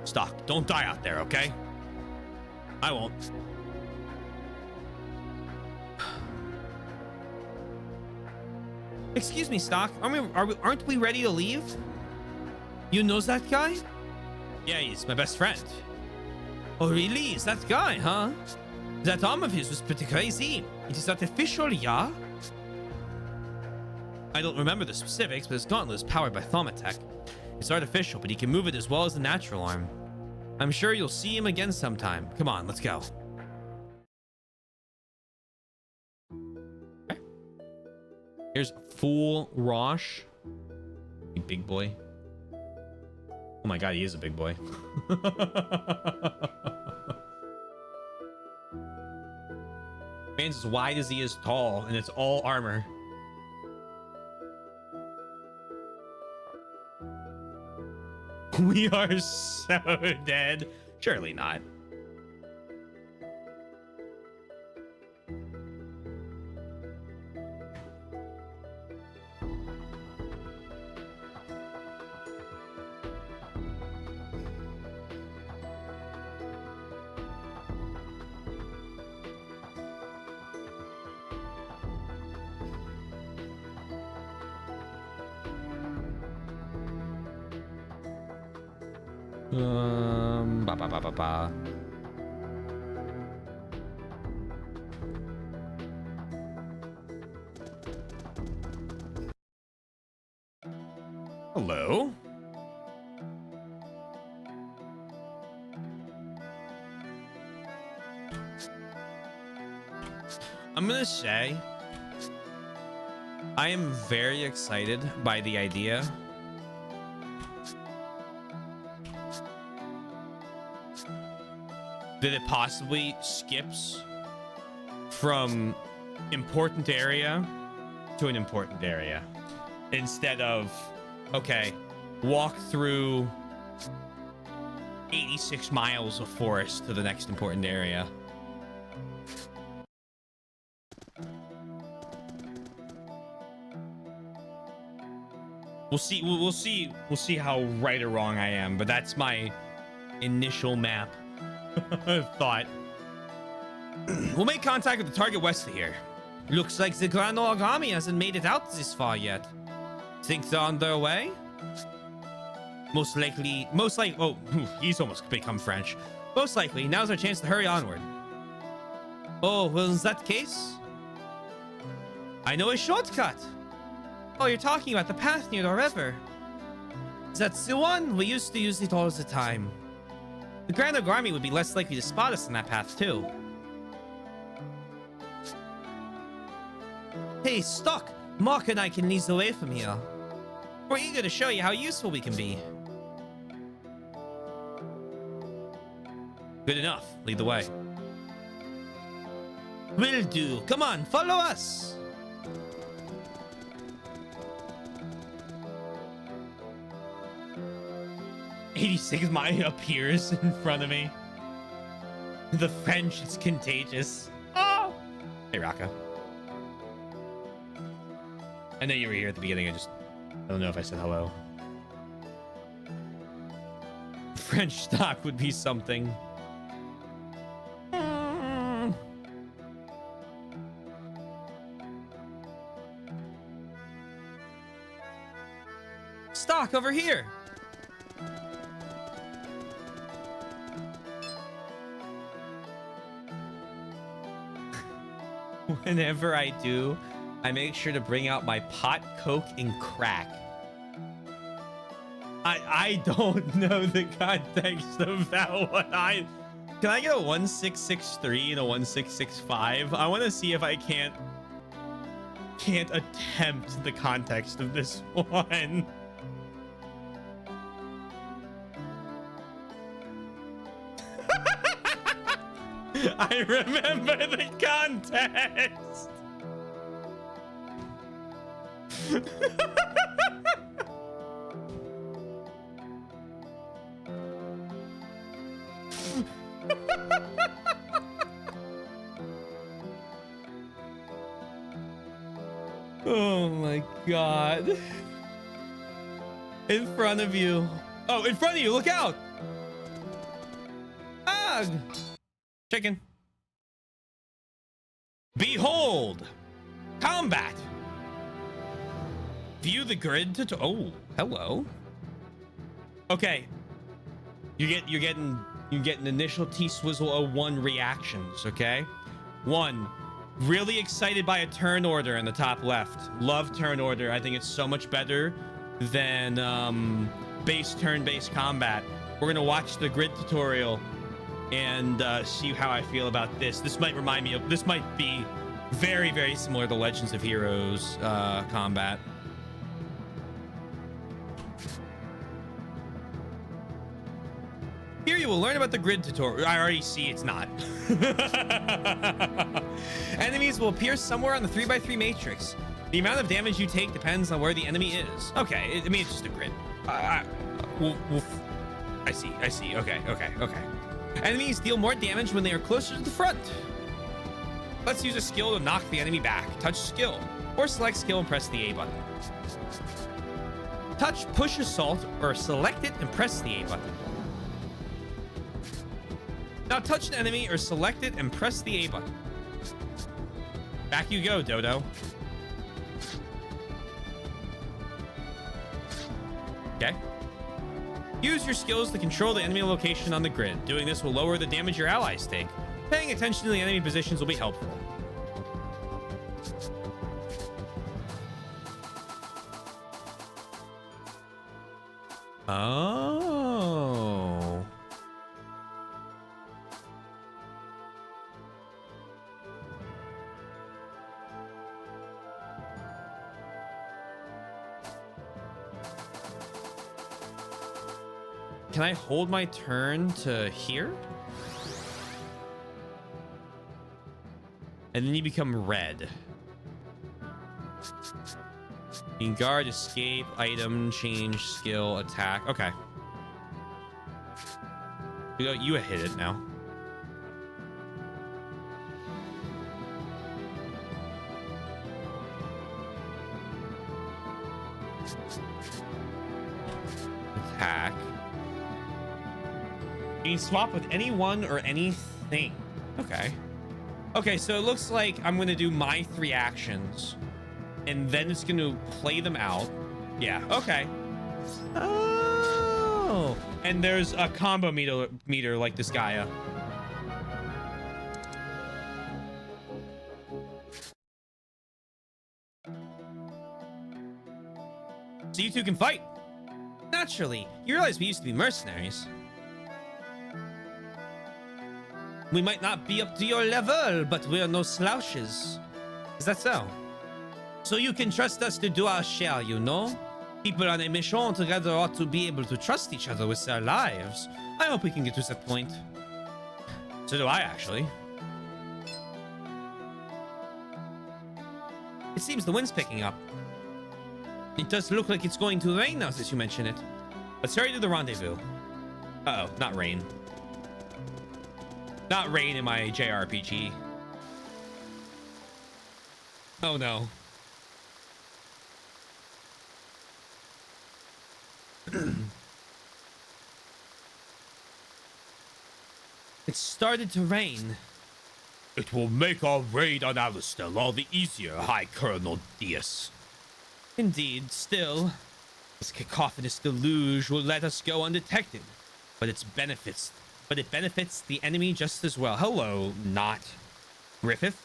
Stock, don't die out there, okay? I won't. Excuse me, Stock. Aren't we ready to leave? You knows that guy? Yeah, he's my best friend. Oh, really? Is that guy, huh? That arm of his was pretty crazy. It is artificial, yeah? I don't remember the specifics, but his gauntlet is powered by Thaumatech. It's artificial, but he can move it as well as the natural arm. I'm sure you'll see him again sometime. Come on, let's go. Okay. Here's Fool Rosh. Big boy. Oh my god, he is a big boy. Man's as wide as he is tall, and it's all armor. We are so dead. Surely not. Ba ba ba ba ba. Hello. I'm gonna say I am very excited by the idea that it possibly skips from important area to an important area instead of, okay, walk through 86 miles of forest to the next important area. We'll see how right or wrong I am, but that's my initial map thought. We'll make contact with the target west of here. Looks like the Grand Origami hasn't made it out this far yet. Think they're on their way? Most likely, oh, he's almost become French. Most likely, now's our chance to hurry onward. Oh, well, is that the case? I know a shortcut. Oh, you're talking about the path near the river. That's the one. We used to use it all the time. The Grand Origami would be less likely to spot us on that path, too. Hey, Stock! Mark and I can lead the way from here. We're eager to show you how useful we can be. Good enough. Lead the way. Will do. Come on, follow us! 86 Maya appears in front of me. The French is contagious. Oh! Hey, Raka. I know you were here at the beginning. I don't know if I said hello. French stock would be something. Stock over here. Whenever I do, I make sure to bring out my pot, Coke, and crack. I don't know the context of that one. Can I get a 1663 and a 1665? I want to see if I can't attempt the context of this one. I remember the context. Oh my god. In front of you. Oh, in front of you. Look out. Ah. Chicken. Behold. Combat. View the grid to... Oh, hello. Okay. You're getting initial T-Swizzle 01 reactions, okay? 1. Really excited by a turn order in the top left. Love turn order. I think it's so much better than base turn-based combat. We're gonna watch the grid tutorial and see how I feel about this. This might remind me of... This might be very, very similar to Legends of Heroes combat. Here you will learn about the grid tutorial. I already see it's not. Enemies will appear somewhere on the 3x3 matrix. The amount of damage you take depends on where the enemy is. Okay, I mean, it's just a grid. I see. Okay. Enemies deal more damage when they are closer to the front. Let's use a skill to knock the enemy back. Touch skill, or select skill and press the A button. Touch push assault, or select it and press the A button. Now touch an enemy or select it and press the A button. Back you go, Dodo. Okay. Use your skills to control the enemy location on the grid. Doing this will lower the damage your allies take. Paying attention to the enemy positions will be helpful. Oh. Can I hold my turn to here? And then you become red. You can guard, escape, item, change, skill, attack. Okay. You hit it now. Attack. You can swap with anyone or anything. Okay. Okay, so it looks like I'm going to do my 3 actions. And then it's going to play them out. Yeah, okay. Oh. And there's a combo meter like this Gaia. So you two can fight. Naturally. You realize we used to be mercenaries. We might not be up to your level, but we're no slouches. Is that so? So you can trust us to do our share, you know? People on a mission together ought to be able to trust each other with their lives. I hope we can get to that point. So do I, actually. It seems the wind's picking up. It does look like it's going to rain now since you mention it. Let's hurry to the rendezvous. Uh-oh, not rain. Not rain in my JRPG. Oh no. It started to rain. It will make our raid on Alistair all the easier, High Colonel Diaz. Indeed, still. This cacophonous deluge will let us go undetected, but it benefits the enemy just as well. Hello, not Griffith.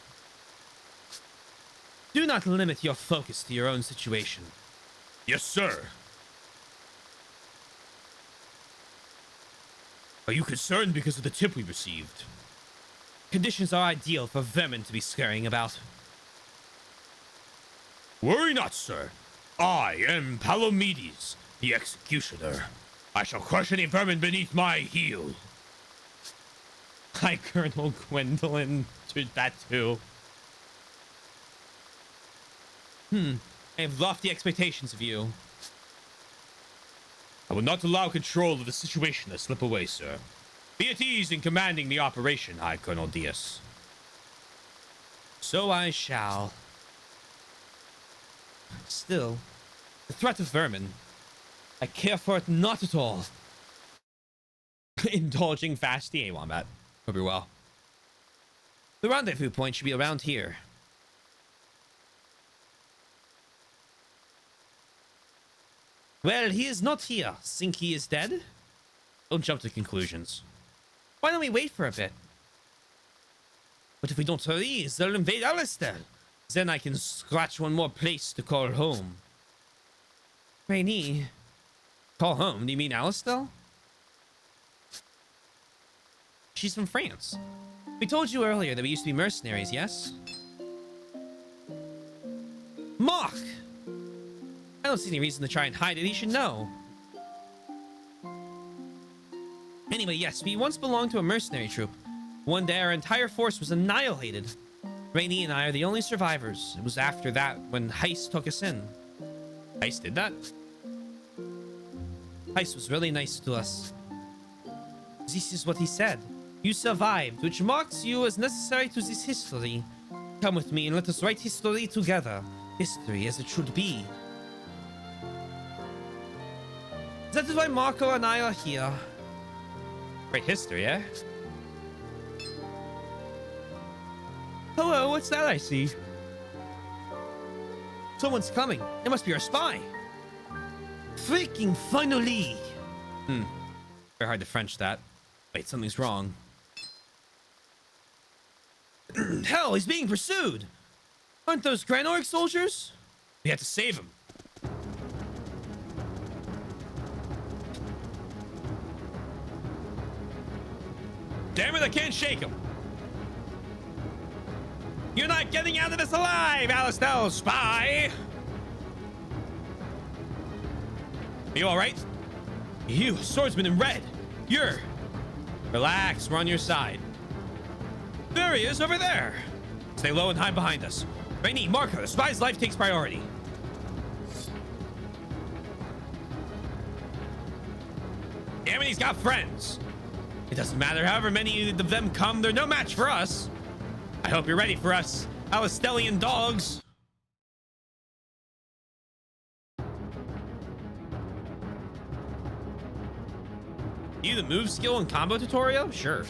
Do not limit your focus to your own situation. Yes, sir. Are you concerned because of the tip we received? Conditions are ideal for vermin to be scurrying about. Worry not, sir. I am Palomedes, the executioner. I shall crush any vermin beneath my heel. Hi, Colonel Gwendolyn. Dude, that too. I have lofty expectations of you. I will not allow control of the situation to slip away, sir. Be at ease in commanding the operation, High Colonel Diaz. So I shall. Still, the threat of vermin, I care for it not at all. Indulging fast the A-Wombat. Hope you're well. The rendezvous point should be around here. Well, he is not here. Think he is dead? Don't jump to conclusions. Why don't we wait for a bit? But if we don't hurry, they'll invade Alistair. Then I can scratch one more place to call home. Rainy. Call home? Do you mean Alistair? She's from France. We told you earlier that we used to be mercenaries, yes? Mark! I don't see any reason to try and hide it. He should know. Anyway, yes, we once belonged to a mercenary troop. One day, our entire force was annihilated. Rainy and I are the only survivors. It was after that when Heist took us in. Heist did that? Heist was really nice to us. This is what he said. You survived, which marks you as necessary to this history. Come with me and let us write history together. History as it should be. That is why Marco and I are here. Great history, eh? Hello, what's that I see? Someone's coming. It must be our spy. Freaking finally! Very hard to French that. Wait, something's wrong. Hell, he's being pursued! Aren't those Granorg soldiers? We have to save him. Damn it, I can't shake him. You're not getting out of this alive, Alistair, spy! Are you alright? You, swordsman in red. You're... Relax, we're on your side. There he is, over there. Stay low and hide behind us. Rainy, Marco, the spy's life takes priority. Damn it, he's got friends. It doesn't matter however many of them come, they're no match for us. I hope you're ready for us, Alistelian dogs. You the move skill and combo tutorial? Sure.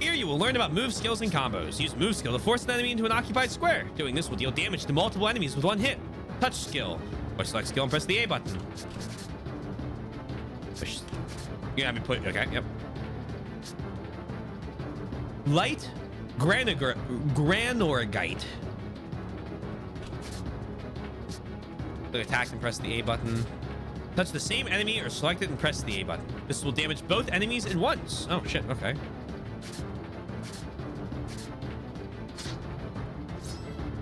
Here you will learn about move skills and combos. Use move skill to force an enemy into an occupied square. Doing this will deal damage to multiple enemies with one hit. Touch skill. Or select skill and press the A button. Push. You have me put... Okay, yep. Light Granorgite. Attack and press the A button. Touch the same enemy or select it and press the A button. This will damage both enemies at once. Oh, shit. Okay.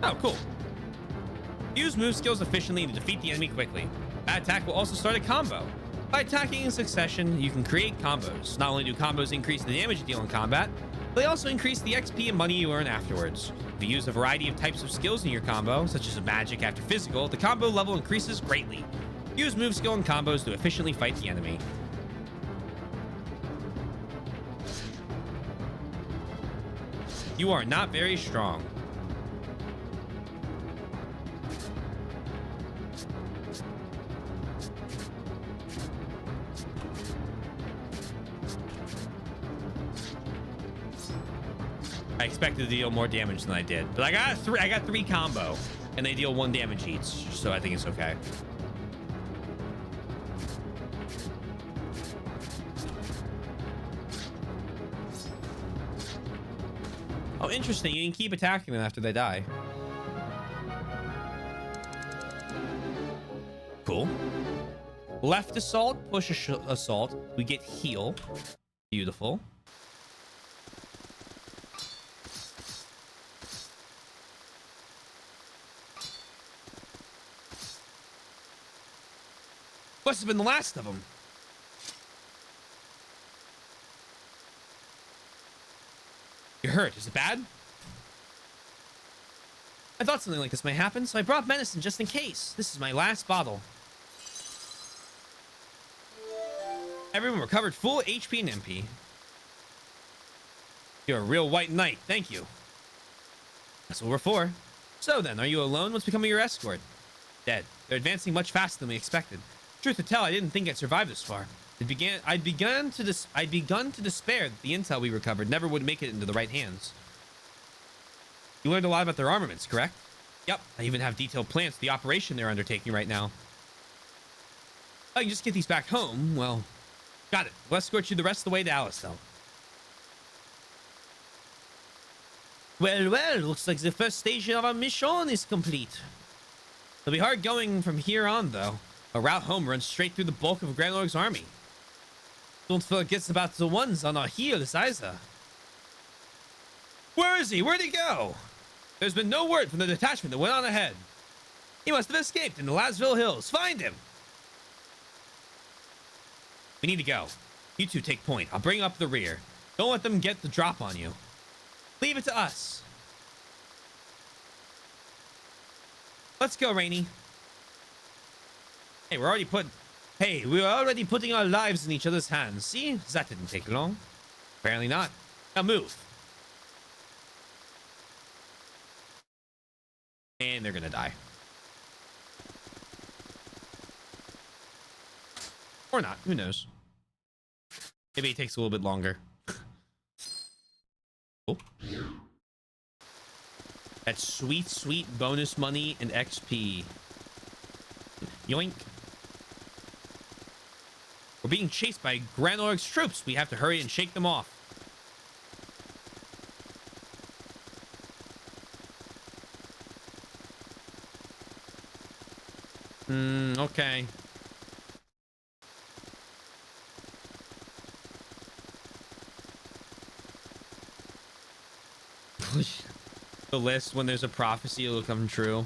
Oh, cool. Use move skills efficiently to defeat the enemy quickly. That attack will also start a combo. By attacking in succession, you can create combos. Not only do combos increase the damage you deal in combat, they also increase the XP and money you earn afterwards. If you use a variety of types of skills in your combo, such as magic after physical, the combo level increases greatly. Use move skill and combos to efficiently fight the enemy. You are not very strong. I expected to deal more damage than I did, but I got three combo. And they deal 1 damage each, so I think it's okay. Oh, interesting. You can keep attacking them after they die. Cool. Left assault, push assault. We get heal. Beautiful. Must have been the last of them. You're hurt. Is it bad? I thought something like this might happen, so I brought medicine just in case. This is my last bottle. Everyone recovered full HP and MP. You're a real white knight. Thank you. That's what we're for. So then, are you alone? What's becoming your escort? Dead. They're advancing much faster than we expected. Truth to tell, I didn't think I'd survive this far. I'd begun to despair that the intel we recovered never would make it into the right hands. You learned a lot about their armaments, correct? Yep. I even have detailed plans for the operation they're undertaking right now. I can just get these back home. Well, got it. We'll escort you the rest of the way to Alice, though. Well, looks like the first station of our mission is complete. It'll be hard going from here on, though. A route home runs straight through the bulk of Granorg's army. Don't forget about the ones on our heels, either. Where is he? Where'd he go? There's been no word from the detachment that went on ahead. He must have escaped in the Lasville Hills. Find him! We need to go. You two take point. I'll bring up the rear. Don't let them get the drop on you. Leave it to us. Let's go, Rainy. Hey, we're already putting our lives in each other's hands. See? That didn't take long. Apparently not. Now move. And they're gonna die. Or not. Who knows? Maybe it takes a little bit longer. Cool. That's sweet, sweet bonus money and XP. Yoink. We're being chased by Granorg's troops. We have to hurry and shake them off. Okay. The list, when there's a prophecy, it'll come true.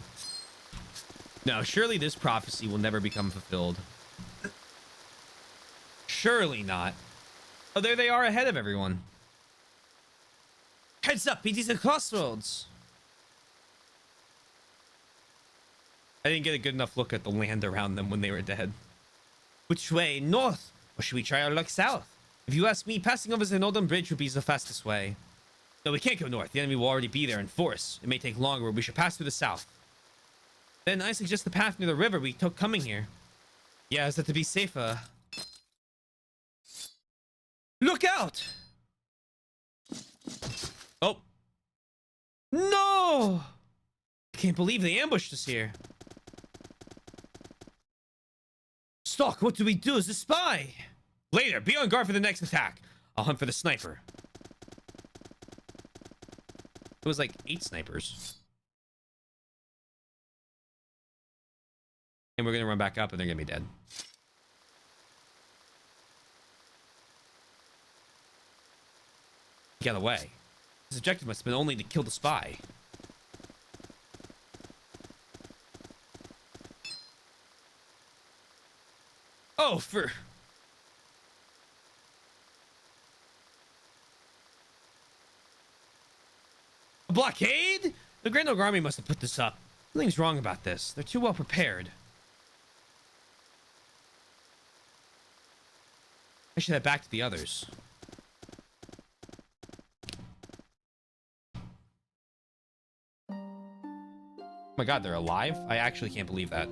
No, surely this prophecy will never become fulfilled. Surely not. Oh, there they are ahead of everyone. Heads up, it is a crossroads. I didn't get a good enough look at the land around them when they were dead. Which way? North? Or should we try our luck south? If you ask me, passing over the northern bridge would be the fastest way. No, we can't go north. The enemy will already be there in force. It may take longer, but we should pass through the south. Then I suggest the path near the river we took coming here. Yeah, is that to be safer? Look out! Oh. No! I can't believe they ambushed us here. Stalk, what do we do as a spy? Later, be on guard for the next attack. I'll hunt for the sniper. It was like 8 snipers. And we're gonna run back up and they're gonna be dead. Get away. His objective must have been only to kill the spy. Oh, for... a blockade? The Granorg army must have put this up. Something's wrong about this. They're too well prepared. I should head back to the others. Oh my god, they're alive? I actually can't believe that.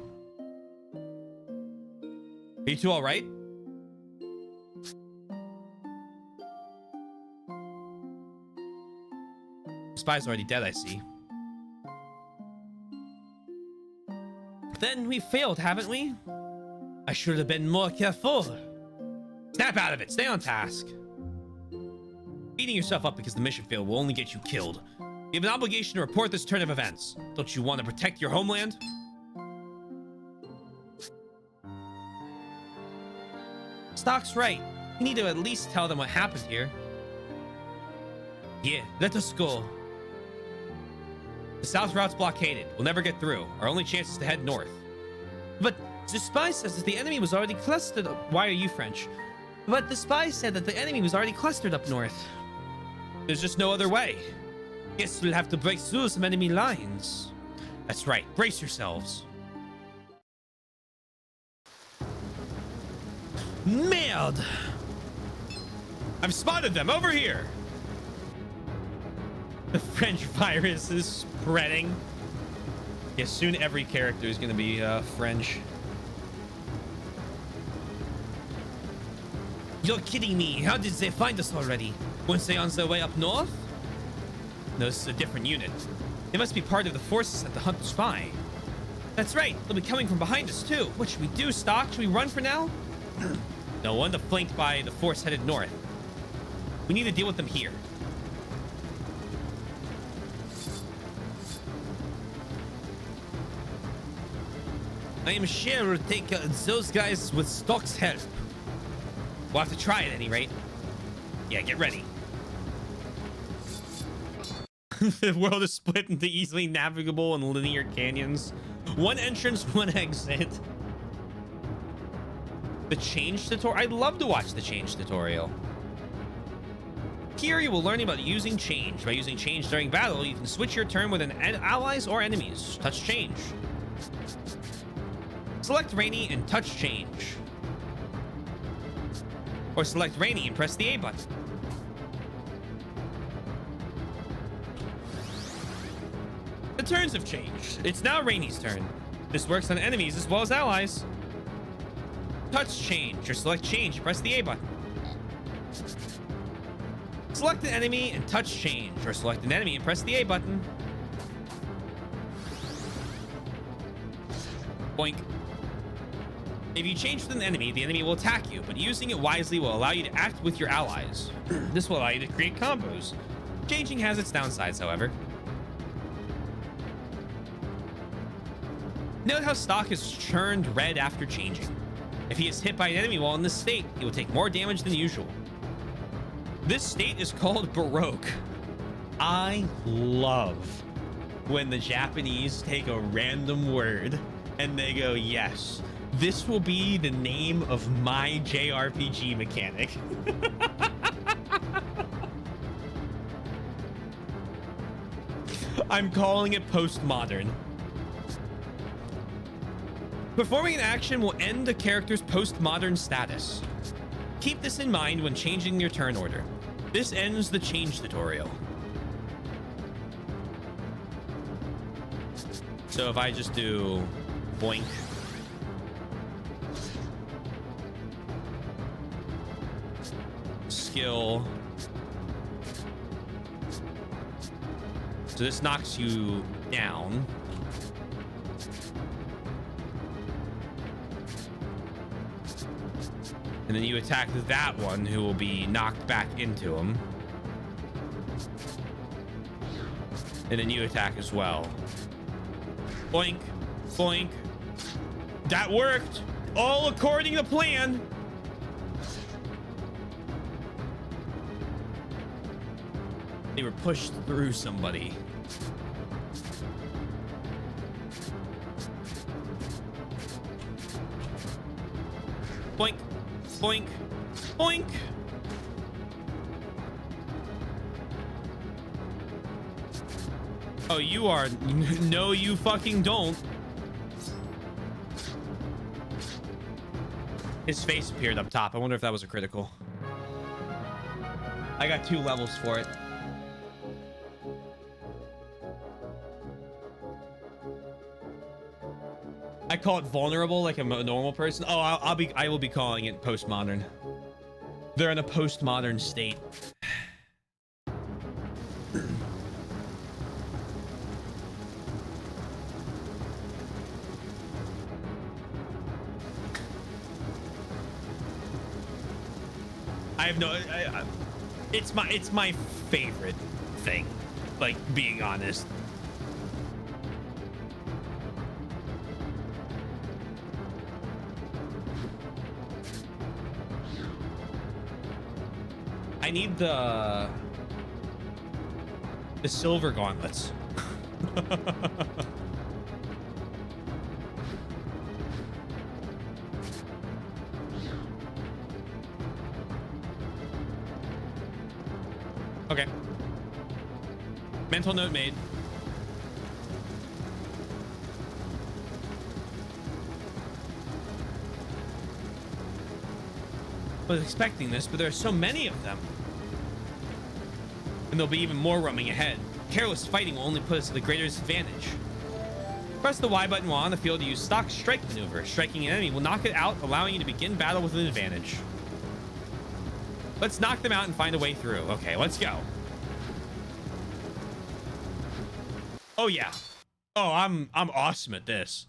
Are you two all right? Spy's already dead, I see. Then we failed, haven't we? I should have been more careful. Snap out of it. Stay on task. Beating yourself up because the mission failed will only get you killed. You have an obligation to report this turn of events. Don't you want to protect your homeland? Stock's right. You need to at least tell them what happened here. Yeah, let us go. The south route's blockaded. We'll never get through. Our only chance is to head north. But the spy says that the enemy was already clustered up. Why are you French? But the spy said that the enemy was already clustered up north. There's just no other way. Guess we'll have to break through some enemy lines. That's right. Brace yourselves. Merde! I've spotted them over here. The French virus is spreading. Yeah, soon every character is going to be French. You're kidding me. How did they find us already? Weren't they on their way up north? No, this is a different unit. They must be part of the forces that the hunt the spy. That's right. They'll be coming from behind us, too. What should we do, Stock? Should we run for now? No, one to flanked by the force headed north. We need to deal with them here. I am sure we'll take those guys with Stock's help. We'll have to try at any rate. Yeah, get ready. The world is split into easily navigable and linear canyons. One entrance, one exit. The change tutorial. I'd love to watch the change tutorial. Here you will learn about using change. By using change during battle, you can switch your turn with allies or enemies. Touch change. Select Rainy and touch change. Or select Rainy and press the A button. The turns have changed. It's now Rainy's turn. This works on enemies as well as allies. Touch change or select change. Press the A button. Select an enemy and touch change or select an enemy and press the A button. Boink. If you change with an enemy, the enemy will attack you, but using it wisely will allow you to act with your allies. This will allow you to create combos. Changing has its downsides, however. Note how Stock is turned red after changing. If he is hit by an enemy while in this state, he will take more damage than usual. This state is called Baroque. I love when the Japanese take a random word and they go, yes, this will be the name of my JRPG mechanic. I'm calling it postmodern. Performing an action will end the character's postmodern status. Keep this in mind when changing your turn order. This ends the change tutorial. So if I just do boink, skill, so this knocks you down. And then you attack that one who will be knocked back into him. And then you attack as well. Boink, boink. That worked. All according to plan. They were pushed through somebody. Boink. Boink. Boink. Oh, you are... No, you fucking don't. His face appeared up top. I wonder if that was a critical. I got 2 levels for it. I call it vulnerable like a normal person. Oh, I will be calling it postmodern. They're in a postmodern state. I have no. It's my favorite thing. Like, being honest. I need the silver gauntlets. Okay. Mental note made. I was expecting this, but there are so many of them. And there'll be even more roaming ahead. Careless fighting will only put us at the greatest advantage. Press the Y button while on the field to use stock strike maneuver. Striking an enemy will knock it out, allowing you to begin battle with an advantage. Let's knock them out and find a way through. Okay, let's go. Oh yeah. Oh, I'm awesome at this.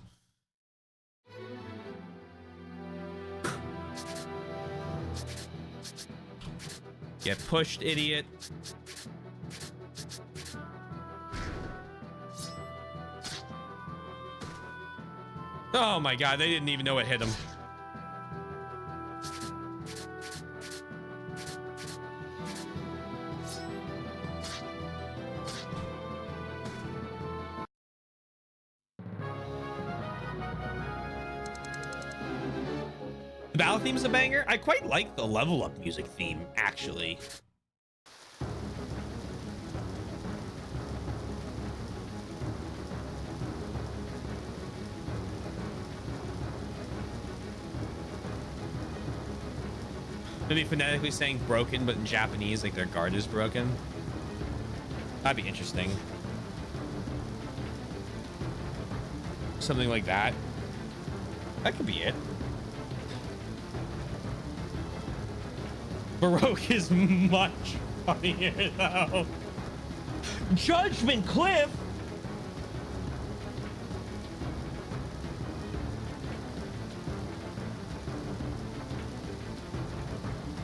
Get pushed, idiot. Oh my god, they didn't even know it hit him. The battle theme is a banger. I quite like the level up music theme, actually. Maybe phonetically saying broken, but in Japanese, like their guard is broken. That'd be interesting. Something like that. That could be it. Baroque is much funnier, though. Judgment Cliff?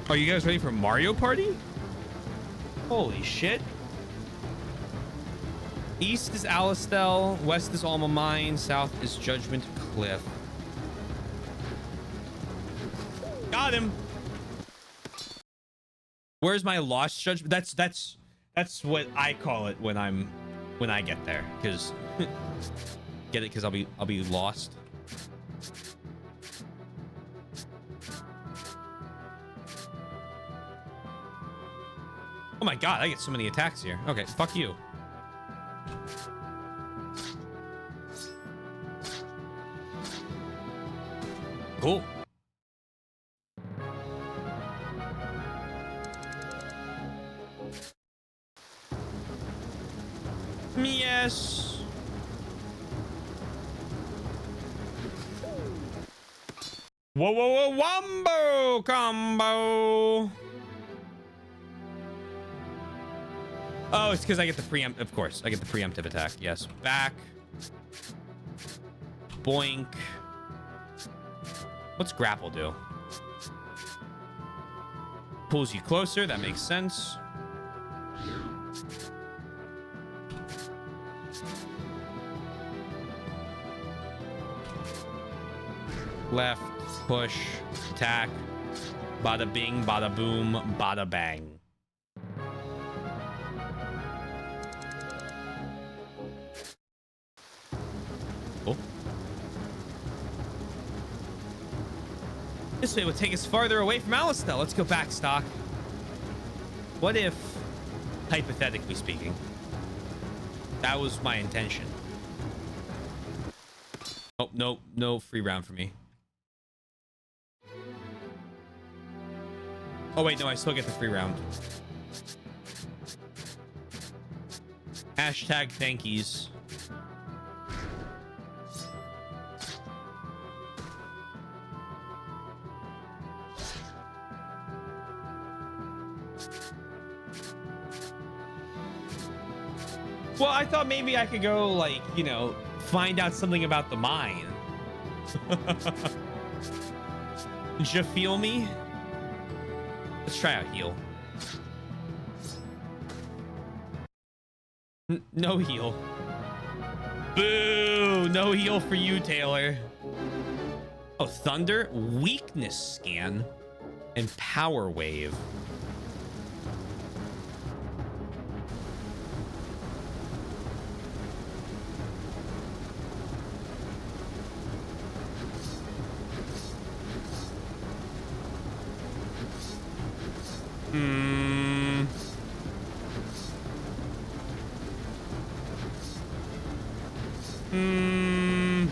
Are you guys ready for Mario Party? Holy shit. East is Alistel, west is Alma Mine, south is Judgment Cliff. Got him. Where's my lost judgment? That's what I call it when I get there, because get it, because I'll be lost. Oh my god, I get so many attacks here. Okay, fuck you. Cool. Yes. Whoa, whoa, whoa, wombo combo. Oh, it's because I get the preempt. Of course, I get the preemptive attack. Yes. Back. Boink. What's grapple do? Pulls you closer. That makes sense. Left, push, attack. Bada bing, bada boom, bada bang. Cool. This way would take us farther away from Alistel. Let's go back, Stock. What if, hypothetically speaking, that was my intention? Oh, no, no free round for me. Oh, wait, no, I still get the free round. Hashtag thankies. Well, I thought maybe I could go, like, you know, find out something about the mine. You feel me? Let's try out heal. No heal. Boo! No heal for you, Taylor. Oh, thunder, weakness scan, and power wave. Hmm. Hmm.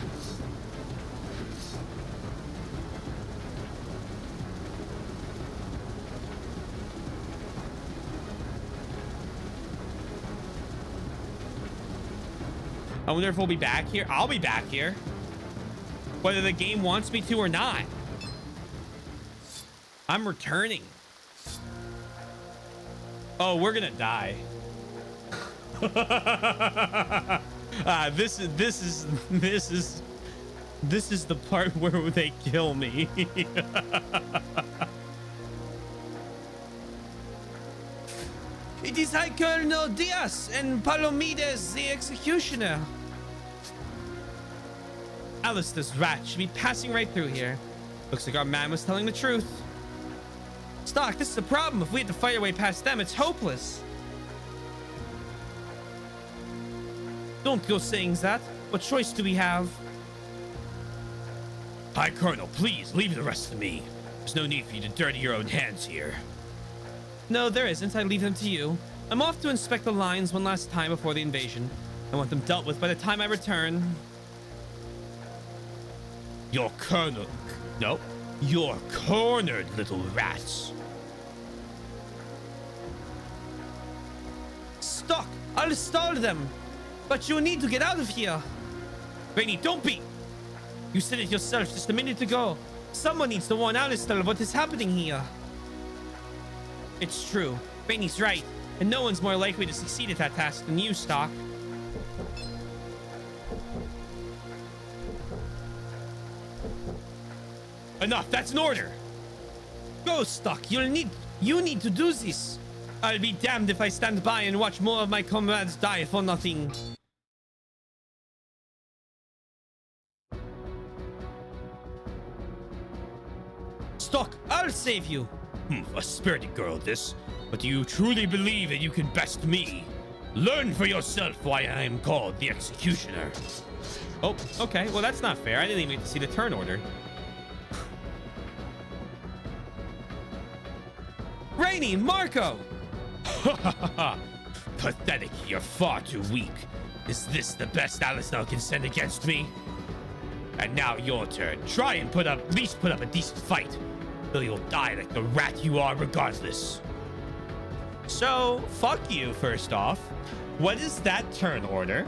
I wonder if we'll be back here. I'll be back here. Whether the game wants me to or not. I'm returning. Oh, we're gonna die. This is the part where they kill me. It is High Colonel Diaz and Palomides, the executioner. Alistair's rat should be passing right through here. Looks like our man was telling the truth. Stock, this is a problem. If we had to fight our way past them, it's hopeless. Don't go saying that. What choice do we have? High Colonel, please leave the rest to me. There's no need for you to dirty your own hands here. No, there isn't. I leave them to you. I'm off to inspect the lines one last time before the invasion. I want them dealt with by the time I return. You're Colonel. No, you're cornered, little rats. Stock! I'll stall them. But you need to get out of here. Rainy, don't be. You said it yourself just a minute ago. Someone needs to warn Alistair of what is happening here. It's true. Rainy's right. And no one's more likely to succeed at that task than you, Stock. Enough. That's an order. Go, Stock. You need to do this. I'll be damned if I stand by and watch more of my comrades die for nothing. Stock, I'll save you. A spirited girl, this. But do you truly believe that you can best me? Learn for yourself why I am called the Executioner. Oh, okay. Well, that's not fair. I didn't even get to see the turn order. Rainy, Marco! Pathetic. You're far too weak. Is this the best Alistair can send against me? And now your turn. Try and at least put up a decent fight. Though you'll die like the rat you are regardless. So, fuck you, first off. What is that turn order?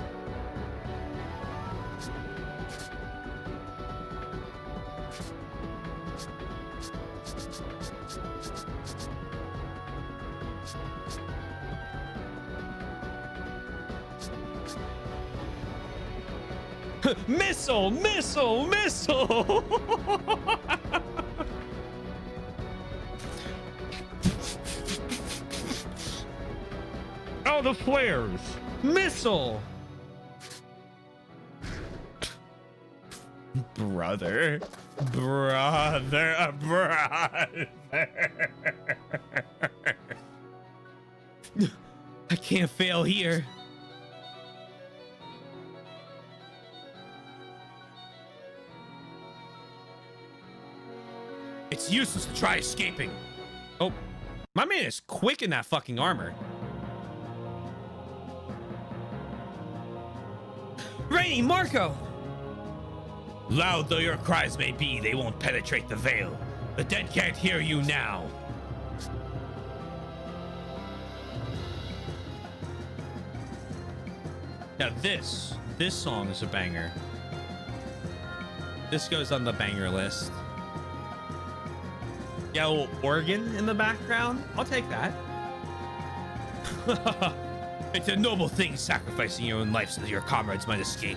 Missile! Missile! Missile! Oh, the flares! Missile! Brother. Brother. Brother. I can't fail here. It's useless to try escaping. Oh, my man is quick in that fucking armor. Rainy, Marco! Loud though your cries may be, they won't penetrate the veil. The dead can't hear you now. Now this song is a banger. This goes on the banger list. Yeah, a little organ in the background. I'll take that. It's a noble thing sacrificing your own life so that your comrades might escape.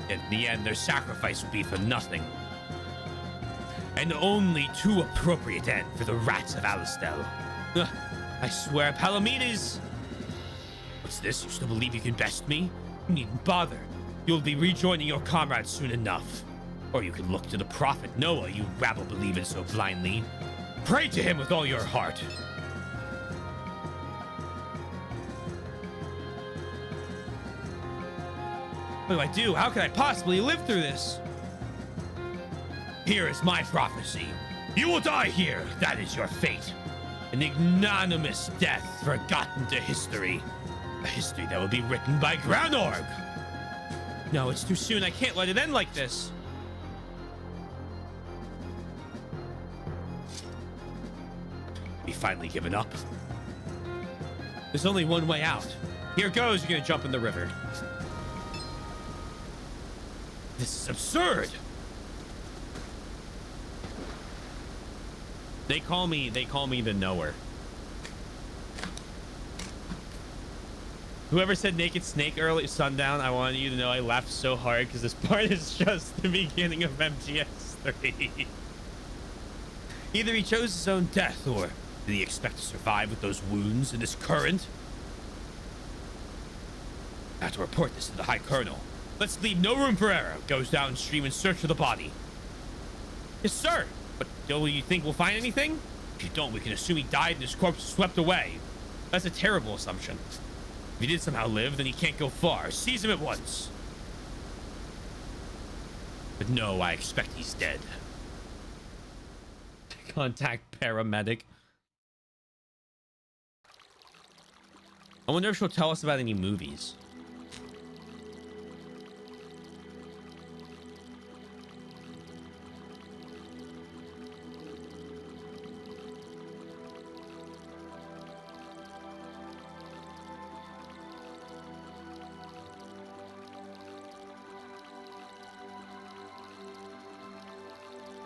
In the end, their sacrifice will be for nothing. And only too appropriate end for the rats of Alistair. Ugh, I swear, Palamedes! What's this? You still believe you can best me? You needn't bother. You'll be rejoining your comrades soon enough. Or you can look to the prophet Noah, you rabble believers so blindly. Pray to him with all your heart. What do I do? How can I possibly live through this? Here is my prophecy. You will die here. That is your fate. An ignominious death forgotten to history. A history that will be written by Granorg. No, it's too soon. I can't let it end like this. We finally given up. There's only one way out. Here goes. You're gonna jump in the river. This is absurd. They call me the knower. Whoever said naked snake early sundown, I wanted you to know I laughed so hard because this part is just the beginning of MGS3. Either he chose his own death, or did he expect to survive with those wounds in this current? I have to report this to the High Colonel. Let's leave no room for error. Goes downstream in search of the body. Yes, sir. But do you think we'll find anything? If you don't, we can assume he died and his corpse was swept away. That's a terrible assumption. If he did somehow live, then he can't go far. Seize him at once. But no, I expect he's dead. Contact paramedic. I wonder if she'll tell us about any movies.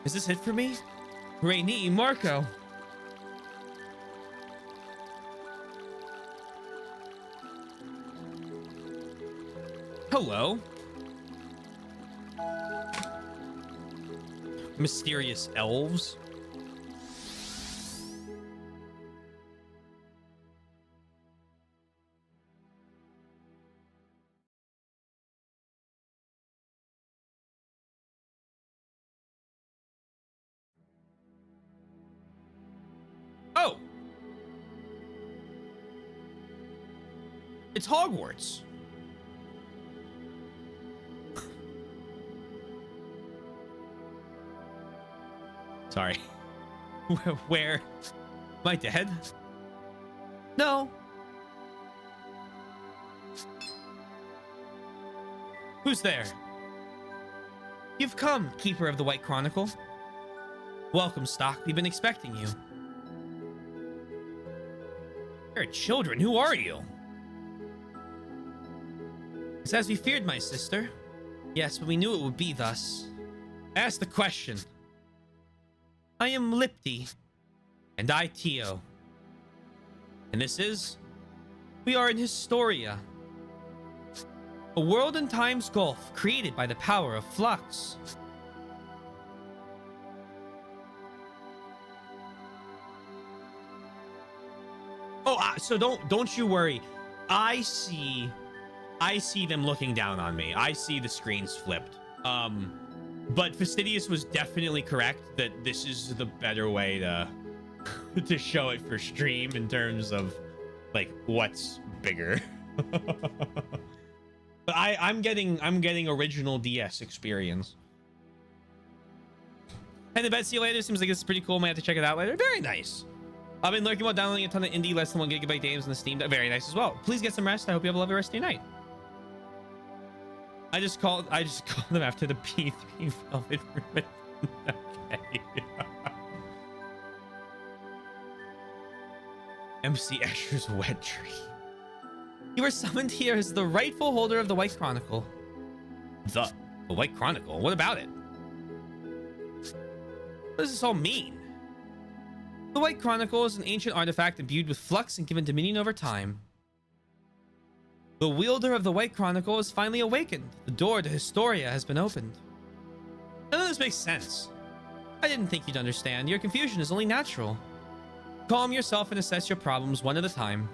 Is this it for me? Rainy, Marco. Hello. Mysterious elves. Oh. It's Hogwarts. Sorry. Where? Am I dead? No. Who's there? You've come, Keeper of the White Chronicle. Welcome, Stock. We've been expecting you. You're children. Who are you? It's as we feared, my sister. Yes, but we knew it would be thus. Ask the question. I am Lipti. And I, Tio. And this is... We are in Historia. A world and time's gulf created by the power of flux. Oh, so don't you worry. I see them looking down on me. I see the screens flipped. But Fastidious was definitely correct that this is the better way to to show it for stream in terms of like what's bigger. But I'm getting original DS experience. And the bet, see you later. Seems like it's pretty cool. Might have to check it out later. Very nice. I've been lurking while downloading a ton of indie less than 1 GB games on the Steam. Very nice as well. Please get some rest. I hope you have a lovely rest of your night. I just called them after the P3 Velvet Ribbon. Okay. MC Escher's Wet Tree. You were summoned here as the rightful holder of the White Chronicle. The White Chronicle? What about it? What does this all mean? The White Chronicle is an ancient artifact imbued with flux and given dominion over time. The wielder of the White Chronicle is finally awakened. The door to Historia has been opened. None of this makes sense. I didn't think you'd understand. Your confusion is only natural. Calm yourself and assess your problems one at a time.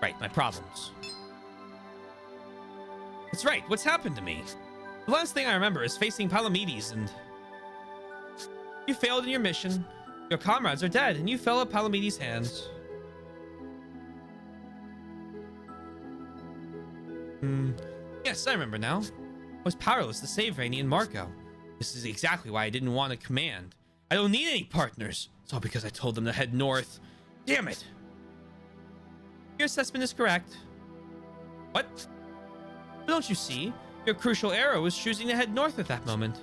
Right, my problems. That's right, what's happened to me? The last thing I remember is facing Palamedes, and you failed in your mission. Your comrades are dead, and you fell at Palamedes' hands. Yes, I remember now. I was powerless to save Rainey and Marco. This is exactly why I didn't want a command. I don't need any partners. It's all because I told them to head north. Damn it. Your assessment is correct. What? But don't you see? Your crucial error was choosing to head north at that moment.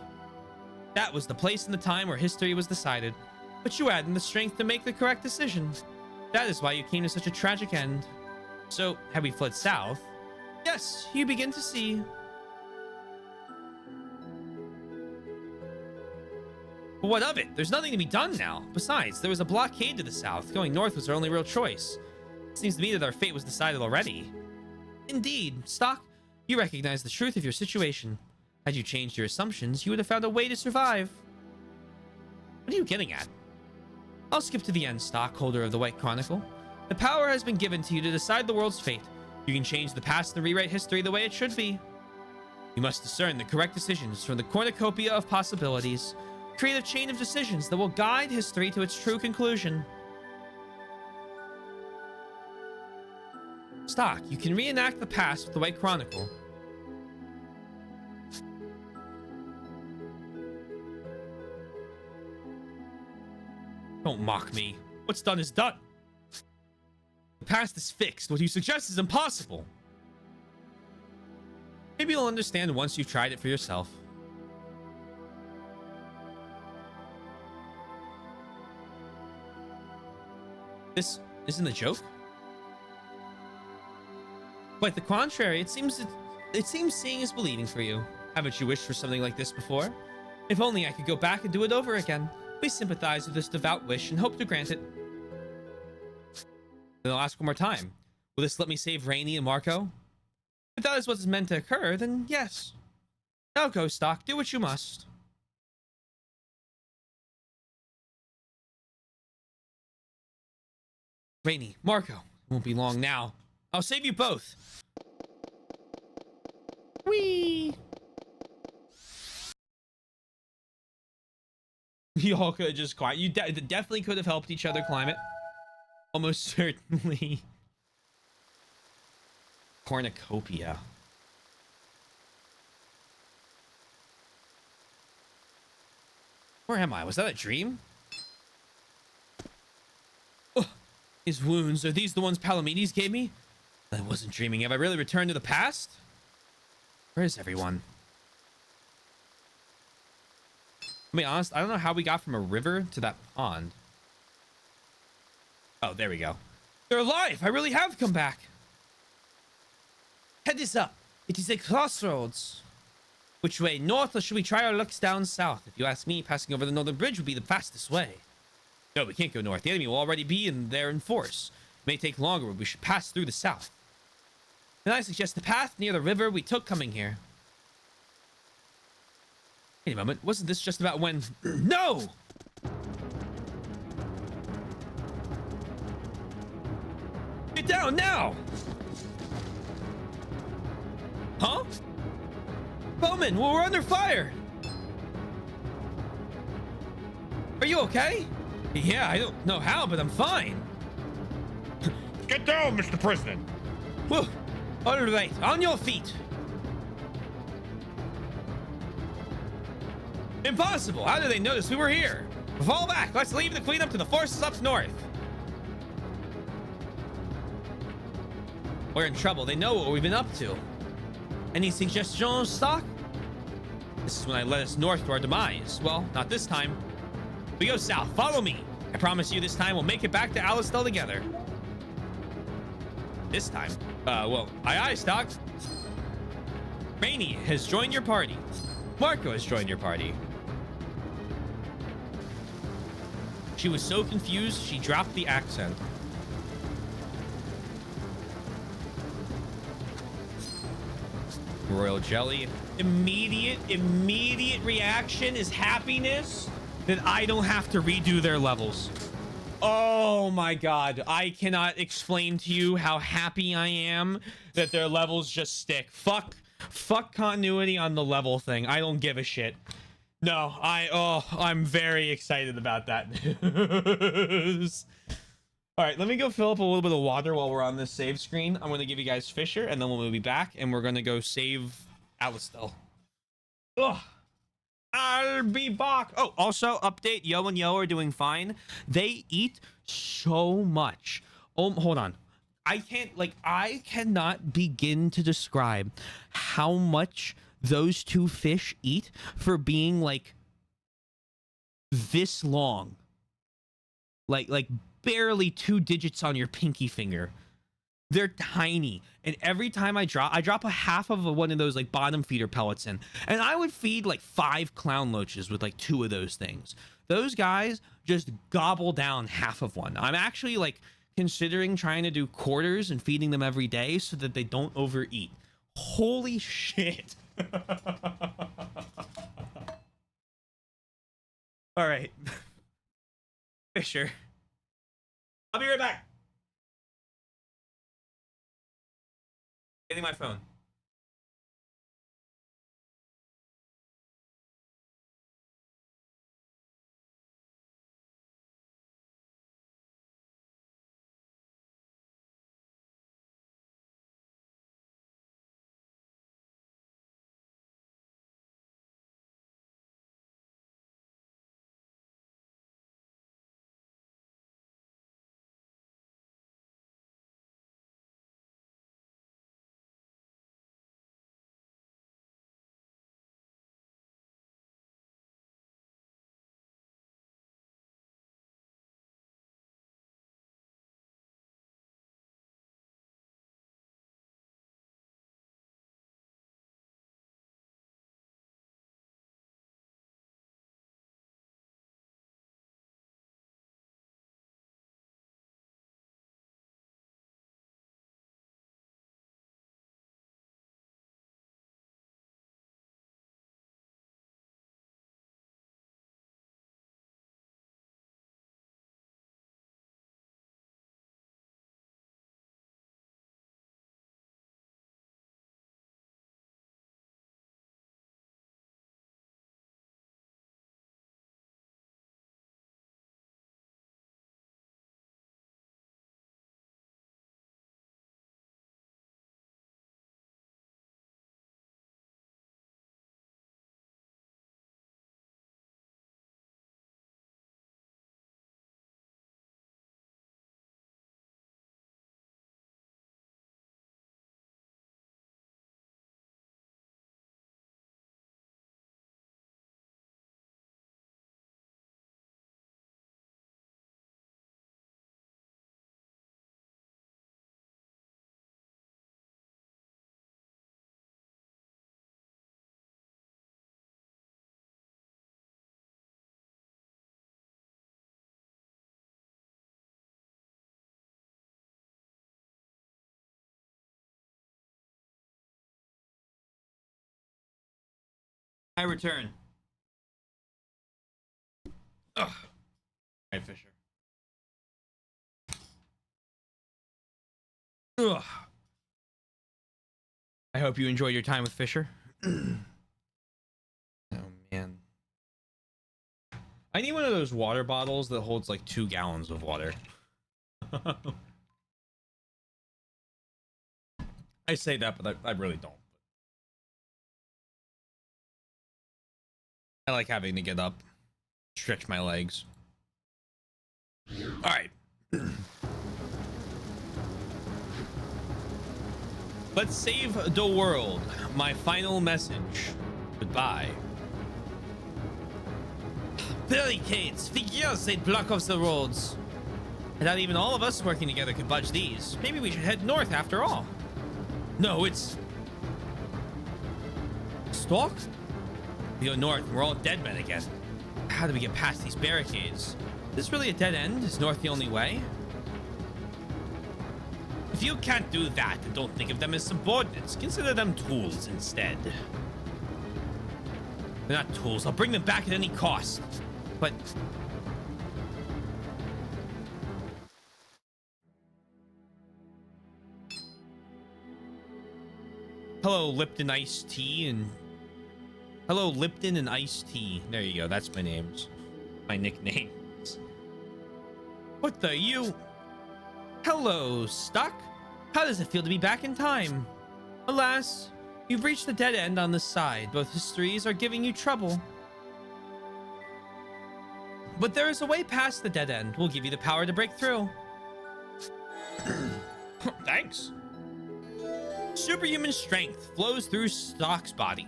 That was the place and the time where history was decided. But you had the strength to make the correct decision. That is why you came to such a tragic end. So, had we fled south? Yes, you begin to see. But what of it? There's nothing to be done now. Besides, there was a blockade to the south. Going north was our only real choice. It seems to me that our fate was decided already. Indeed, Stock, you recognize the truth of your situation. Had you changed your assumptions, you would have found a way to survive. What are you getting at? I'll skip to the end, Stock, holder of the White Chronicle. The power has been given to you to decide the world's fate. You can change the past and rewrite history the way it should be. You must discern the correct decisions from the cornucopia of possibilities. Create a chain of decisions that will guide history to its true conclusion. Stock, you can reenact the past with the White Chronicle. Don't mock me. What's done is done. The past is fixed. What you suggest is impossible. Maybe you'll understand once you've tried it for yourself. This isn't a joke? Quite the contrary. It seems seeing is believing for you. Haven't you wished for something like this before? If only I could go back and do it over again. We sympathize with this devout wish and hope to grant it. Then I'll ask one more time. Will this let me save Rainey and Marco? If that is what is meant to occur, then yes. Now go, Stock. Do what you must. Rainey, Marco. It won't be long now. I'll save you both. Whee! Y'all could have just quiet. You definitely could have helped each other climb it. Almost certainly. Cornucopia. Where am I? Was that a dream? Oh, his wounds. Are these the ones Palamedes gave me? I wasn't dreaming. Have I really returned to the past? Where is everyone? To be honest, I don't know how we got from a river to that pond. Oh, there we go. They're alive! I really have come back! Head is up. It is a crossroads. Which way, north, or should we try our lucks down south? If you ask me, passing over the northern bridge would be the fastest way. No, we can't go north. The enemy will already be there in force. It may take longer, but we should pass through the south. Then I suggest the path near the river we took coming here. Wait a moment. Wasn't this just about when... No! Get down now! Huh? Bowman, well, we're under fire! Are you okay? Yeah, I don't know how, but I'm fine. Get down, Mr. President! Whew. All right, on your feet. Impossible! How did they notice we were here? Fall back! Let's leave the cleanup to the forces up north. We're in trouble. They know what we've been up to. Any suggestions, Stock? This is when I led us north to our demise. Well, not this time. We go south. Follow me. I promise you this time we'll make it back to Alistel together. This time? Well, aye, Stock. Rainey has joined your party. Marco has joined your party. She was so confused, she dropped the accent. Royal jelly. Immediate reaction is happiness that I don't have to redo their levels. Oh my god, I cannot explain to you how happy I am that their levels just stick. Fuck continuity on the level thing. I don't give a shit. No, I'm very excited about that news. All right, let me go fill up a little bit of water while we're on this save screen. I'm going to give you guys Fisher, and then we'll be back, and we're going to go save Alistel. Ugh. I'll be back. Oh, also update. Yo and Yo are doing fine. They eat so much. Oh, hold on. I cannot begin to describe how much those two fish eat for being like this long. Like barely 2 digits on your pinky finger. They're tiny, and every time I drop a half of one of those like bottom feeder pellets in, and I would feed like 5 clown loaches with like 2 of those things. Those guys just gobble down half of one. I'm actually like considering trying to do quarters and feeding them every day so that they don't overeat. Holy shit. All right. Fisher. I'll be right back. Getting my phone. I return. Ugh. All right, Fisher. Ugh. I hope you enjoyed your time with Fisher. Oh, man. I need one of those water bottles that holds like 2 gallons of water. I say that, but I really don't. I like having to get up, stretch my legs. All right. Let's save the world. My final message. Goodbye. Barricades. For years they'd block off the roads. And not even all of us working together could budge these. Maybe we should head north after all. No, it's... Stalk? We go north and we're all dead men again. How do we get past these barricades? Is this really a dead end? Is north the only way? If you can't do that, then don't think of them as subordinates. Consider them tools instead. They're not tools. I'll bring them back at any cost. But Hello, Lipton iced tea and hello, Lipton and iced tea. There you go. That's my names, my nicknames. What the you? Hello, Stuck. How does it feel to be back in time? Alas, you've reached the dead end on this side. Both histories are giving you trouble. But there is a way past the dead end. We'll give you the power to break through. Thanks. Superhuman strength flows through Stock's body.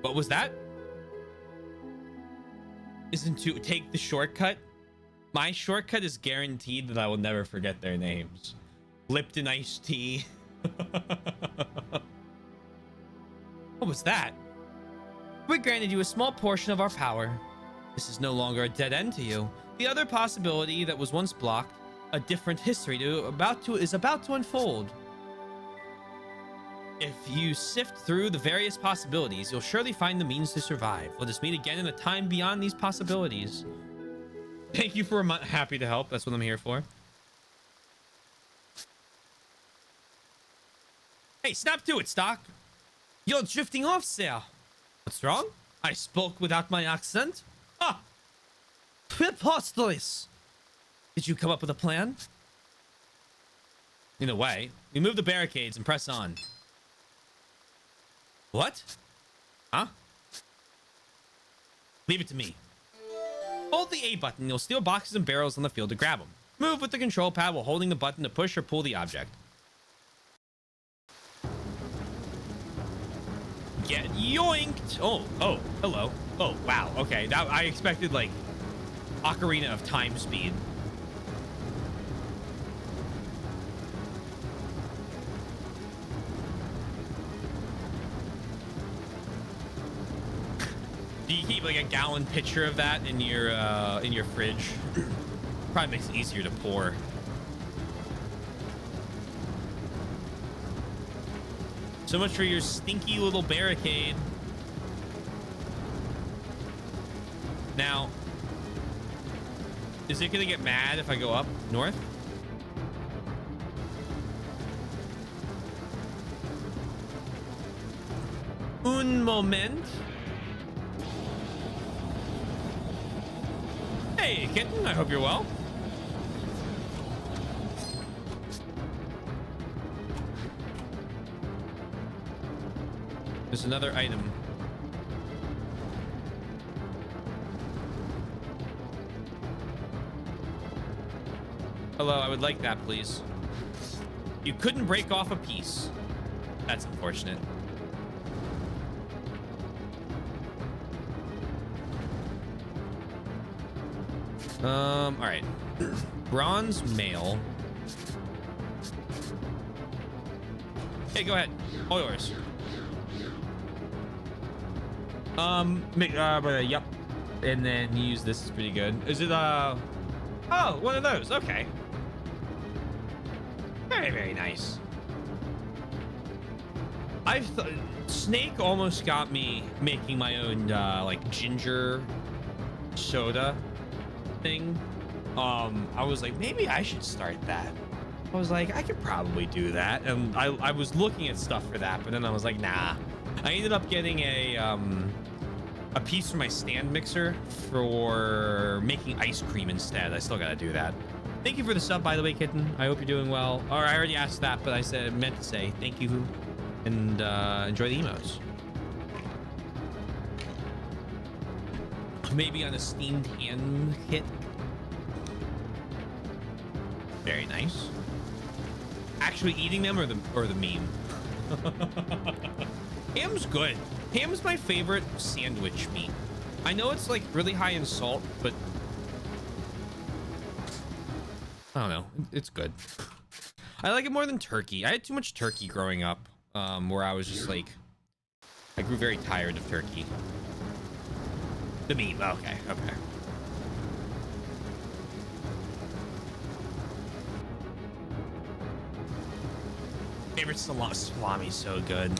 What was that? Isn't to take the shortcut? My shortcut is guaranteed that I will never forget their names. Lipton iced tea. What was that? We granted you a small portion of our power. This is no longer a dead end to you. The other possibility that was once blocked, a different history is about to unfold. If you sift through the various possibilities, you'll surely find the means to survive. Let us meet again in a time beyond these possibilities. Thank you for happy to help. That's what I'm here for. Hey, snap to it, Stock. You're drifting off, sir. What's wrong? I spoke without my accent? Ah! Preposterous! Did you come up with a plan? In a way. We move the barricades and press on. What? Huh? Leave it to me. Hold the A button. You'll steal boxes and barrels on the field to grab them. Move with the control pad while holding the button to push or pull the object. Get yoinked! Oh, hello. Oh, wow. Okay, that I expected like Ocarina of Time speed. Do you keep like a gallon pitcher of that in your fridge? Probably makes it easier to pour. So much for your stinky little barricade. Now, is it gonna get mad if I go up north? Un moment. Hey, kitten, I hope you're well. There's another item. Hello, I would like that, please. You couldn't break off a piece. That's unfortunate. All right. Bronze mail. Hey, go ahead. All yours. Yep. And then use this is pretty good. Is it oh, one of those. Okay. Very, very nice. Snake almost got me making my own like ginger soda thing. I was like, maybe I should start that. I was like, I could probably do that. And I was looking at stuff for that, but then I was like, nah. I ended up getting a piece for my stand mixer for making ice cream instead. I still gotta do that. Thank you for the sub, by the way, kitten. I hope you're doing well. Or I already asked that, but I meant to say thank you and enjoy the emotes. Maybe on a steamed ham kit. Very nice. Actually eating them or the meme? Ham's good. Ham's my favorite sandwich meat. I know it's like really high in salt, but I don't know. It's good. I like it more than turkey. I had too much turkey growing up, where I was just like, I grew very tired of turkey. The meat. Okay. Okay. Favorite salami's so good.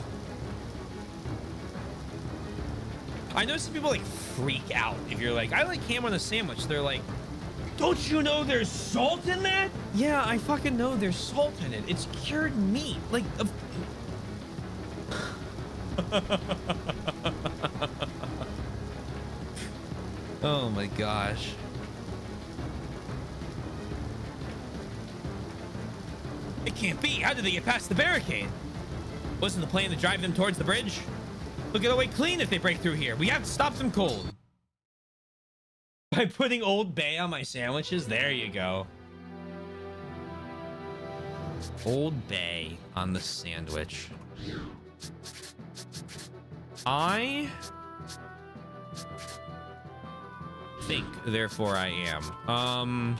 I know some people like freak out if you're like, I like ham on a sandwich. They're like, Don't you know there's salt in that? Yeah, I fucking know there's salt in it. It's cured meat. Like, oh my gosh. It can't be. How did they get past the barricade? Wasn't the plan to drive them towards the bridge? They'll get away clean if they break through here. We have to stop them cold. By putting Old Bay on my sandwiches? There you go. Old Bay on the sandwich. I think, therefore I am.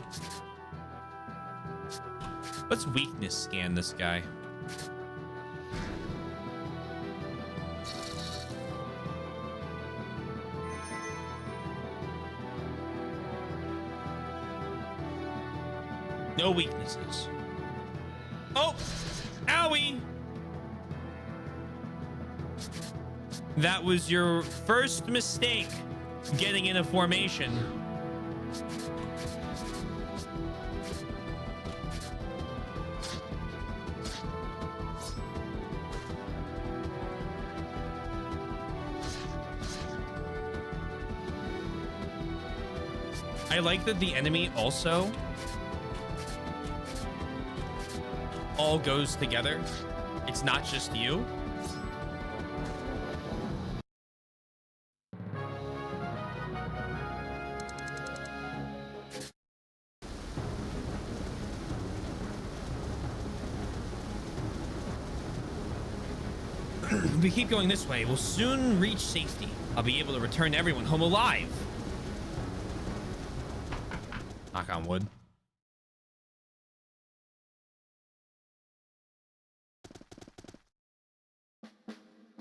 Let's weakness scan this guy. No weaknesses. Oh, owie. That was your first mistake getting in a formation. I like that the enemy also all goes together. It's not just you. If we keep going this way, we'll soon reach safety. I'll be able to return everyone home alive. Knock on wood.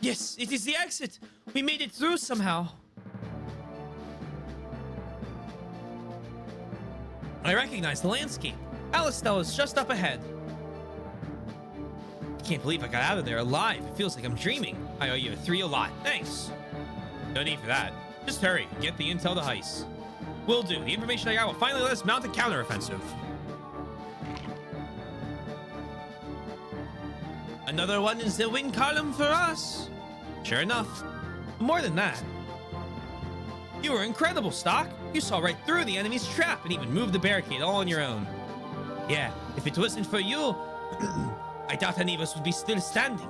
Yes, it is the exit. We made it through somehow. I recognize the landscape. Alistel is just up ahead. I can't believe I got out of there alive. It feels like I'm dreaming. I owe you a 3 a lot. Thanks. No need for that. Just hurry and get the intel to Heist. Will do. The information I got will finally let us mount a counteroffensive. Another one in the win column for us. Sure enough. More than that. You were incredible, Stock. You saw right through the enemy's trap and even moved the barricade all on your own. Yeah, if it wasn't for you, I doubt any of us would be still standing.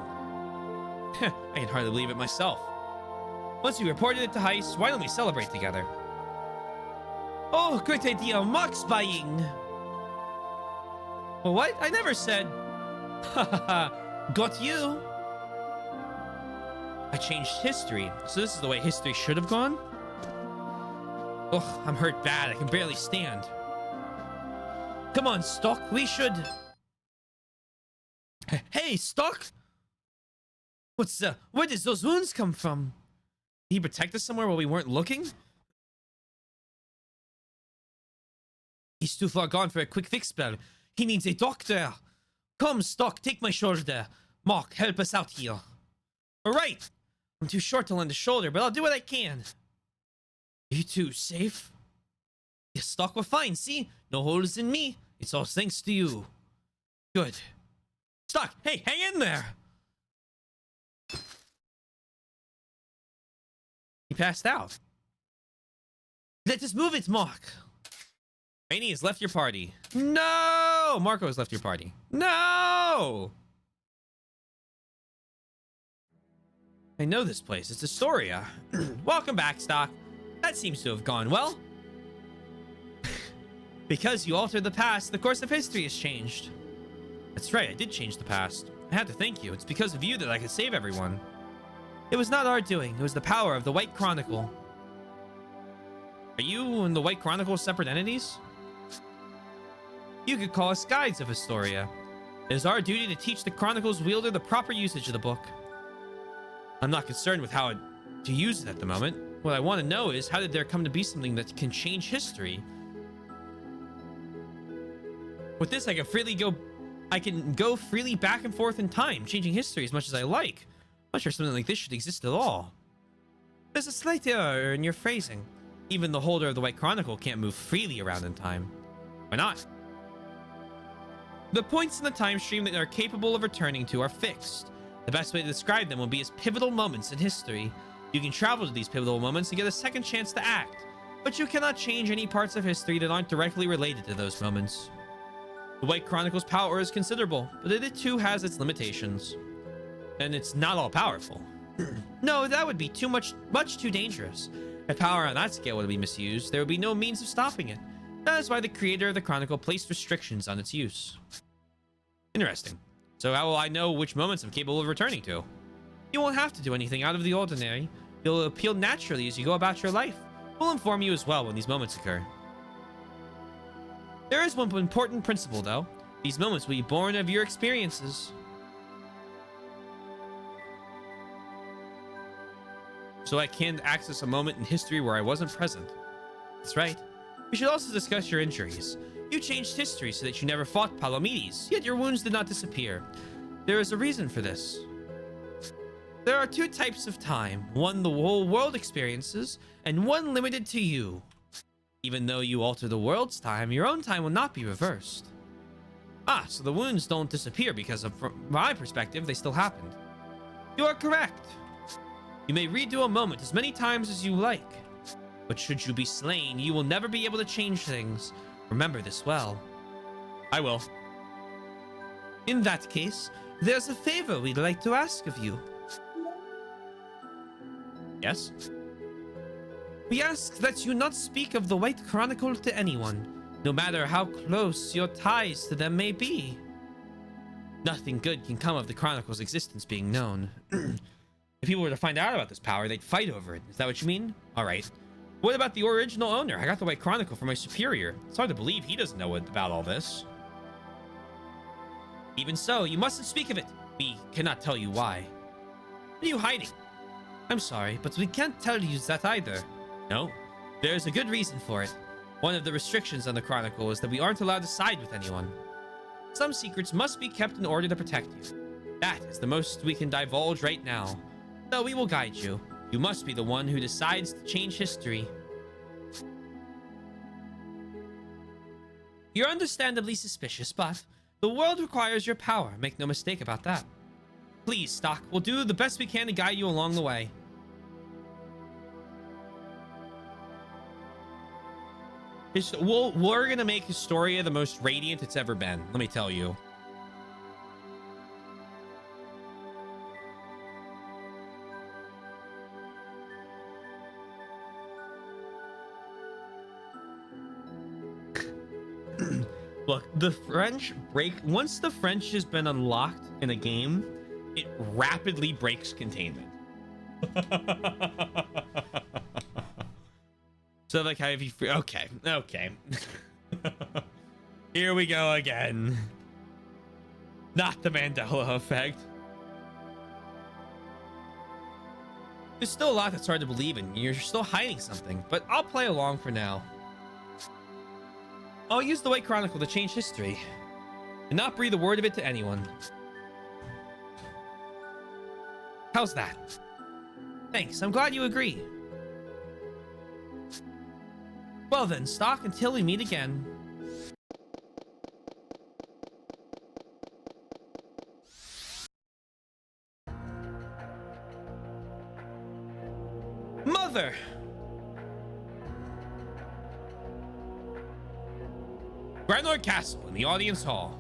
I can hardly believe it myself. Once you reported it to Heist, why don't we celebrate together? Oh, great idea. Mox buying. Well, what? I never said. Got you. I changed history. So this is the way history should have gone? Ugh, I'm hurt bad. I can barely stand. Come on, Stock. We should... Hey, Stock! Where did those wounds come from? Did he protect us somewhere while we weren't looking? He's too far gone for a quick fix spell. He needs a doctor. Come, Stock, take my shoulder. Mark, help us out here. All right. I'm too short to lend a shoulder, but I'll do what I can. You two safe? Yes, Stock, we're fine. See? No holes in me. It's all thanks to you. Good. Stock, hey, hang in there. He passed out. Let us move it, Mark. Rainey has left your party. No! Marco has left your party. No! I know this place. It's Historia. Welcome back, Stock. That seems to have gone well. Because you altered the past, the course of history has changed. That's right, I did change the past. I had to thank you. It's because of you that I could save everyone. It was not our doing. It was the power of the White Chronicle. Are you and the White Chronicle separate entities? You could call us guides of Historia. It is our duty to teach the Chronicle's wielder the proper usage of the book. I'm not concerned with how to use it at the moment. What I want to know is, how did there come to be something that can change history? With this, I can go freely back and forth in time, changing history as much as I like. I'm not sure something like this should exist at all. There's a slight error in your phrasing. Even the holder of the White Chronicle can't move freely around in time. Why not? The points in the time stream that are capable of returning to are fixed. The best way to describe them will be as pivotal moments in history. You can travel to these pivotal moments and get a second chance to act, but you cannot change any parts of history that aren't directly related to those moments. The White Chronicle's power is considerable, but it too has its limitations. And it's not all powerful. No, that would be much too dangerous. If power on that scale would be misused, there would be no means of stopping it. That is why the creator of the Chronicle placed restrictions on its use. Interesting. So how will I know which moments I'm capable of returning to? You won't have to do anything out of the ordinary. You'll appeal naturally as you go about your life. We'll inform you as well when these moments occur. There is one important principle, though. These moments will be born of your experiences. So I can't access a moment in history where I wasn't present. That's right. We should also discuss your injuries. You changed history so that you never fought Palomedes, yet your wounds did not disappear. There is a reason for this. There are two types of time, one the whole world experiences, and one limited to you. Even though you alter the world's time, your own time will not be reversed. Ah, so the wounds don't disappear because from my perspective, they still happened. You are correct. You may redo a moment as many times as you like. But should you be slain, you will never be able to change things. Remember this well. I will. In that case, there's a favor we'd like to ask of you. Yes? We ask that you not speak of the White Chronicle to anyone, no matter how close your ties to them may be. Nothing good can come of the Chronicle's existence being known. If people were to find out about this power, they'd fight over it. Is that what you mean? All right. What about the original owner? I got the White Chronicle from my superior. It's hard to believe he doesn't know about all this. Even so, you mustn't speak of it. We cannot tell you why. What are you hiding? I'm sorry, but we can't tell you that either. No, there's a good reason for it. One of the restrictions on the Chronicle is that we aren't allowed to side with anyone. Some secrets must be kept in order to protect you. That is the most we can divulge right now. Though we will guide you. You must be the one who decides to change history. You're understandably suspicious, but the world requires your power. Make no mistake about that. Please, Stock, we'll do the best we can to guide you along the way. We're gonna make Historia the most radiant it's ever been, let me tell you. Look, the French break, once the French has been unlocked in a game, it rapidly breaks containment. So like how if you okay. Here we go again. Not the Mandela effect. There's still a lot that's hard to believe in. You're still hiding something, but I'll play along for now. I'll use the White Chronicle to change history and not breathe a word of it to anyone. How's that? Thanks, I'm glad you agree. Well then, Stock, until we meet again. Mother! Granlord Castle in the audience hall.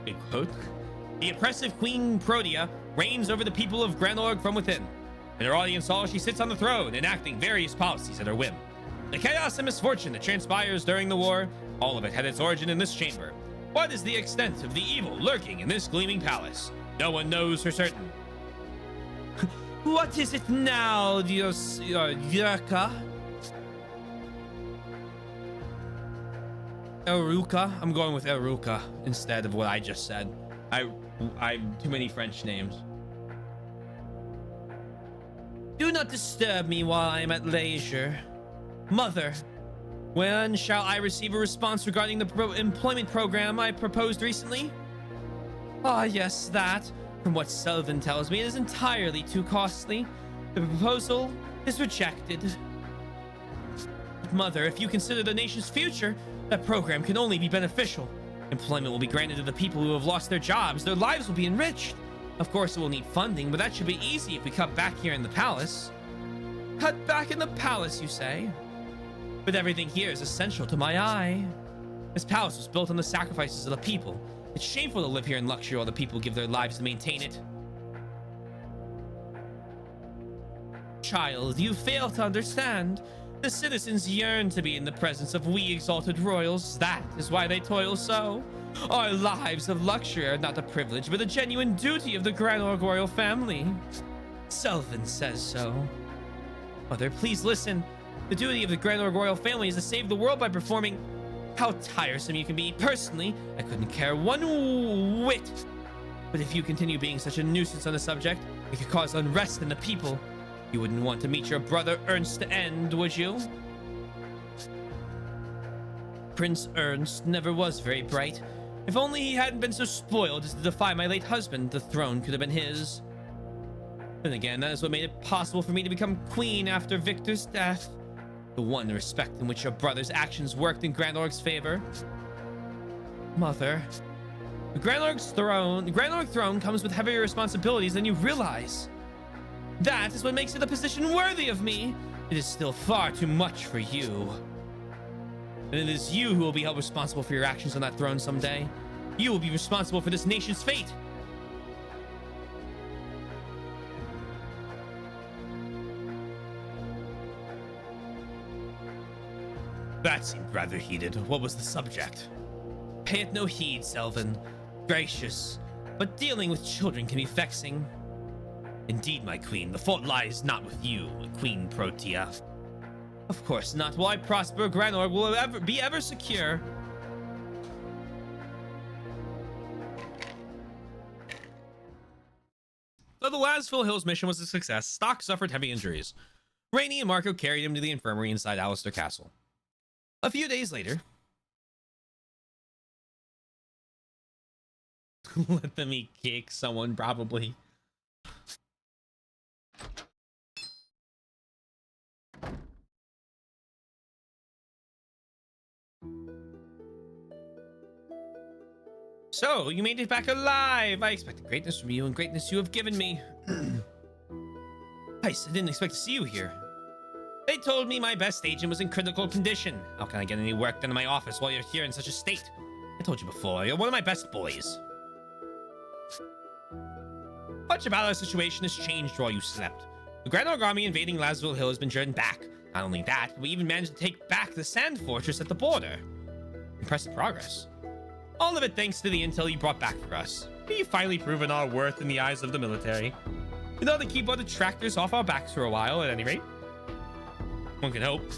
Big quote. The oppressive Queen Protea reigns over the people of Granlord from within. In her audience hall, she sits on the throne, enacting various policies at her whim. The chaos and misfortune that transpires during the war, all of it had its origin in this chamber. What is the extent of the evil lurking in this gleaming palace? No one knows for certain. What is it now, Dios Yurka? Eruka? I'm going with Eruka instead of what I just said. I too many French names. Do not disturb me while I am at leisure. Mother, when shall I receive a response regarding the employment program I proposed recently? Ah, yes, that. From what Sullivan tells me, it is entirely too costly. The proposal is rejected. But Mother, if you consider the nation's future, that program can only be beneficial. Employment will be granted to the people who have lost their jobs. Their lives will be enriched. Of course, it will need funding, but that should be easy if we cut back here in the palace. Cut back in the palace, you say? But everything here is essential to my eye. This palace was built on the sacrifices of the people. It's shameful to live here in luxury while the people give their lives to maintain it. Child, you fail to understand. The citizens yearn to be in the presence of we exalted royals. That is why they toil so. Our lives of luxury are not a privilege, but a genuine duty of the Grand Org royal family. Selvin says so. Mother, please listen. The duty of the Grand Org royal family is to save the world by performing... How tiresome you can be. Personally, I couldn't care one whit. But if you continue being such a nuisance on the subject, it could cause unrest in the people. You wouldn't want to meet your brother Ernst to end, would you? Prince Ernst never was very bright. If only he hadn't been so spoiled as to defy my late husband, the throne could have been his. Then again, that is what made it possible for me to become queen after Victor's death. The one respect in which your brother's actions worked in Grand Org's favor. Mother, the Grand Org throne comes with heavier responsibilities than you realize. That is what makes it a position worthy of me. It is still far too much for you. And it is you who will be held responsible for your actions on that throne someday. You will be responsible for this nation's fate. That seemed rather heated. What was the subject? Pay it no heed, Selvin. Gracious, but dealing with children can be vexing. Indeed, my queen, the fault lies not with you, Queen Protea. Of course not. Will I prosper, Grand Org will be ever secure. Though the Lasville Hills mission was a success, Stock suffered heavy injuries. Rainey and Marco carried him to the infirmary inside Alistair Castle. A few days later... Let them eat cake, someone probably. So, you made it back alive. I expected greatness from you, and greatness you have given me. Nice, I didn't expect to see you here. They told me my best agent was in critical condition. How can I get any work done in my office while you're here in such a state? I told you before, you're one of my best boys. Much about our situation has changed while you slept. The Grand Org army invading Lasville Hill has been driven back. Not only that, we even managed to take back the sand fortress at the border. Impressive progress. All of it thanks to the intel you brought back for us. We've finally proven our worth in the eyes of the military. You know, to keep our detractors off our backs for a while, at any rate. One can hope.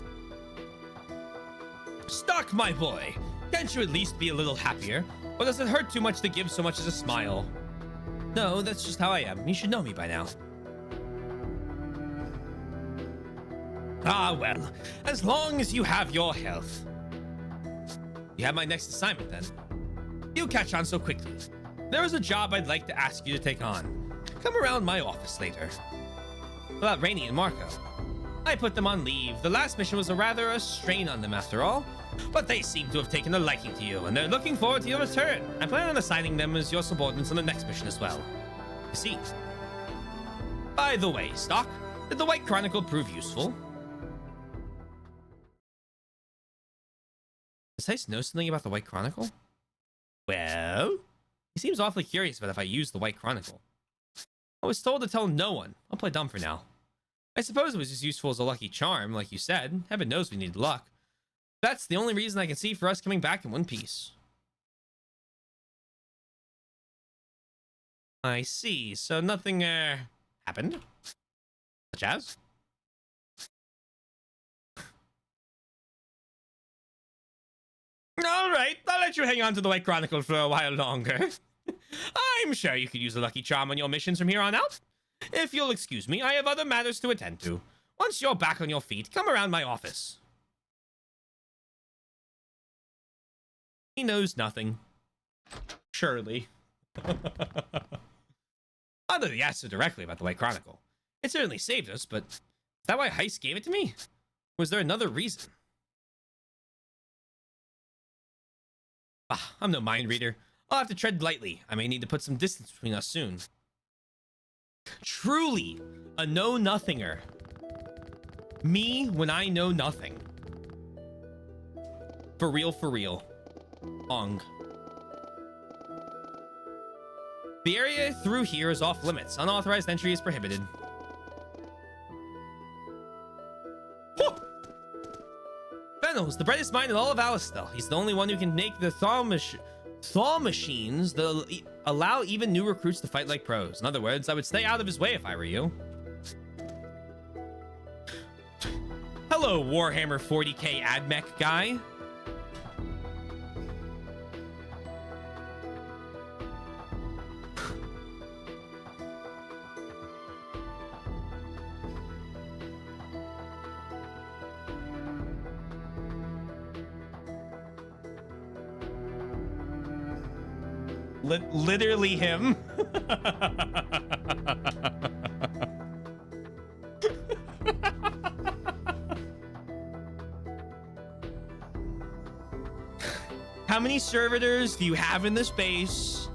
Stock, my boy. Can't you at least be a little happier? Or does it hurt too much to give so much as a smile? No, that's just how I am. You should know me by now. Ah, well, as long as you have your health. You have my next assignment, then. You catch on so quickly. There is a job I'd like to ask you to take on. Come around my office later. About Rainey and Marco. I put them on leave. The last mission was rather a strain on them after all. But they seem to have taken a liking to you, and they're looking forward to your return. I plan on assigning them as your subordinates on the next mission as well. You see. By the way, Stock, did the White Chronicle prove useful? Does Heist know something about the White Chronicle? Well, he seems awfully curious about if I use the White Chronicle. I was told to tell no one. I'll play dumb for now. I suppose it was as useful as a lucky charm, like you said. Heaven knows we need luck. That's the only reason I can see for us coming back in one piece. I see. So nothing, happened? Such as? All right, I'll let you hang on to the White Chronicle for a while longer. I'm sure you could use a lucky charm on your missions from here on out. If you'll excuse me, I have other matters to attend to. Once you're back on your feet, come around my office. He knows nothing. Surely. Not that he asked so directly about the White Chronicle. It certainly saved us, but Is that why Heist gave it to me? Was there another reason? Ah, I'm no mind reader. I'll have to tread lightly. I may need to put some distance between us soon. Truly, a know-nothinger. Me when I know nothing. For real, for real. Ong. The area through here is off limits. Unauthorized entry is prohibited. Fennel's the brightest mind in all of Alistel. He's the only one who can make the thaw machines that allow even new recruits to fight like pros. In other words, I would stay out of his way if I were you. Hello, Warhammer 40k AdMech guy. Literally him. How many servitors do you have in this base?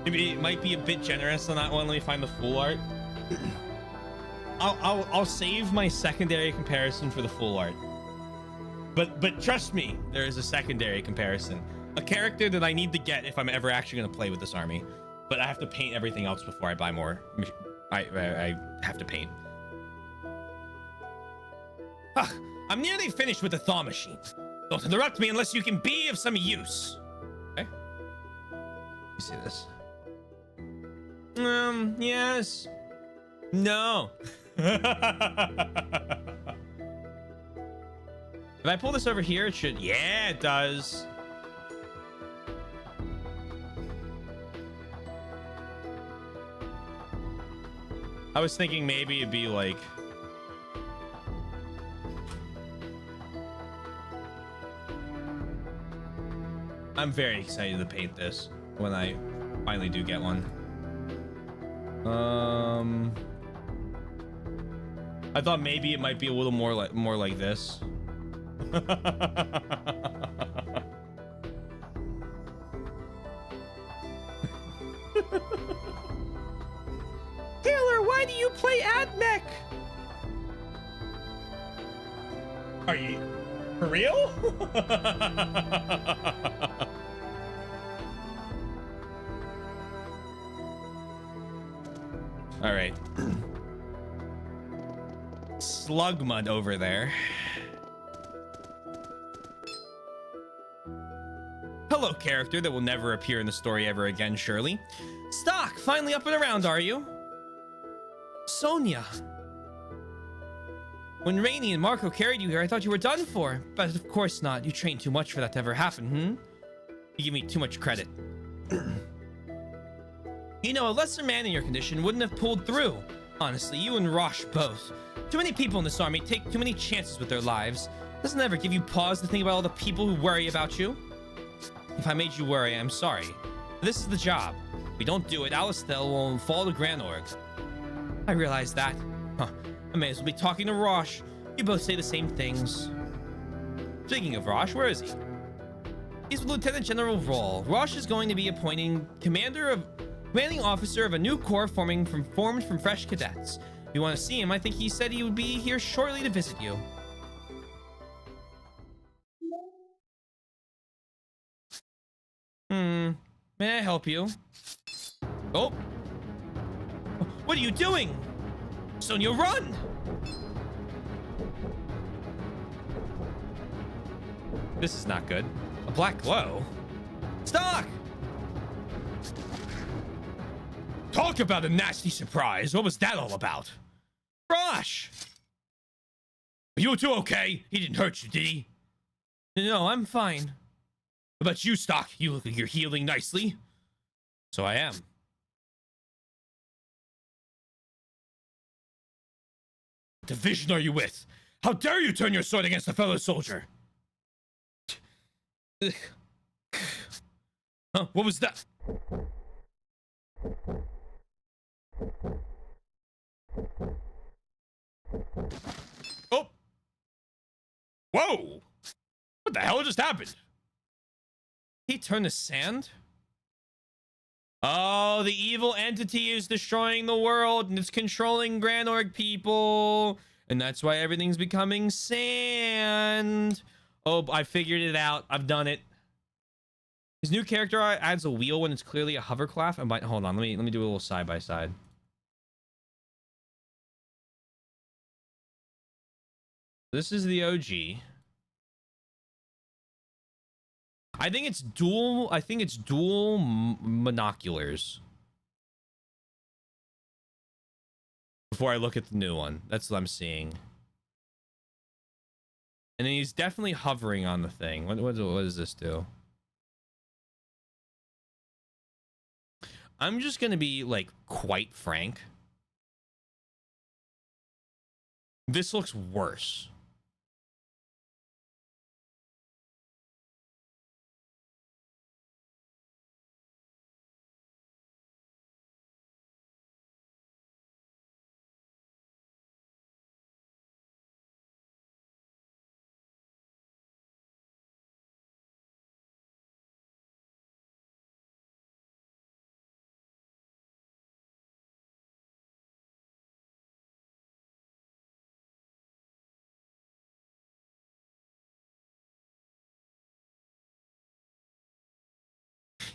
Maybe it might be a bit generous on that one. Let me find the full art. I'll save my secondary comparison for the full art. But trust me, there is a secondary comparison. A character that I need to get if I'm ever actually going to play with this army. But I have to paint everything else before I buy more. I have to paint. Ugh, I'm nearly finished with the thaw machine. Don't interrupt me unless you can be of some use. Okay. You see this? Yes. No. If I pull this over here, it should... Yeah, it does. I was thinking maybe it'd be like... I'm very excited to paint this when I finally do get one. I thought maybe it might be a little more like this. Taylor, why do you play AdMech? Are you for real? All right. Slug mud over there. Hello, character that will never appear in the story ever again, surely. Stock, finally up and around, are you? Sonia. When Rainey and Marco carried you here, I thought you were done for. But of course not. You trained too much for that to ever happen, You give me too much credit. You know, a lesser man in your condition wouldn't have pulled through. Honestly, you and Rosh both. Too many people in this army take too many chances with their lives. Doesn't it ever give you pause to think about all the people who worry about you? If I made you worry, I'm sorry. This is the job. If we don't do it, Alistel will fall to Granorg. I realize that. Huh. I may as well be talking to Rosh. You both say the same things. Speaking of Rosh, where is he? He's with Lieutenant General Roll. Rosh is going to be appointing commanding officer of a new corps formed from fresh cadets. If you want to see him, I think he said he would be here shortly to visit you. May I help you? Oh. What are you doing? Sonia, run! This is not good. A black glow? Stock! Talk about a nasty surprise. What was that all about? Rosh! Are you two okay? He didn't hurt you, did he? No, I'm fine. What about you, Stock? You look like you're healing nicely. So I am. What division are you with? How dare you turn your sword against a fellow soldier? Huh? What was that? Oh! Whoa! What the hell just happened? He turned to sand? Oh, the evil entity is destroying the world and it's controlling Grand Org people. And that's why everything's becoming sand. Oh, I figured it out. I've done it. His new character art adds a wheel when it's clearly a hovercraft. Hold on, let me do a little side by side. This is the OG. I think it's dual monoculars. Before I look at the new one. That's what I'm seeing. And then he's definitely hovering on the thing. What does this do? I'm just gonna be like quite frank. This looks worse.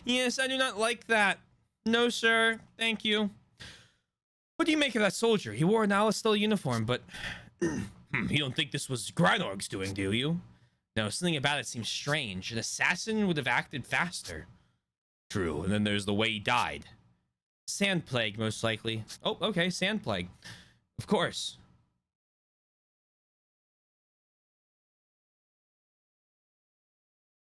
Yes, I do not like that. No, sir. Thank you. What do you make of that soldier? He wore an Alistair uniform, but... You don't think this was Grynorg's doing, do you? No, something about it seems strange. An assassin would have acted faster. True, and then there's the way he died. Sand plague, most likely. Oh, okay, sand plague. Of course.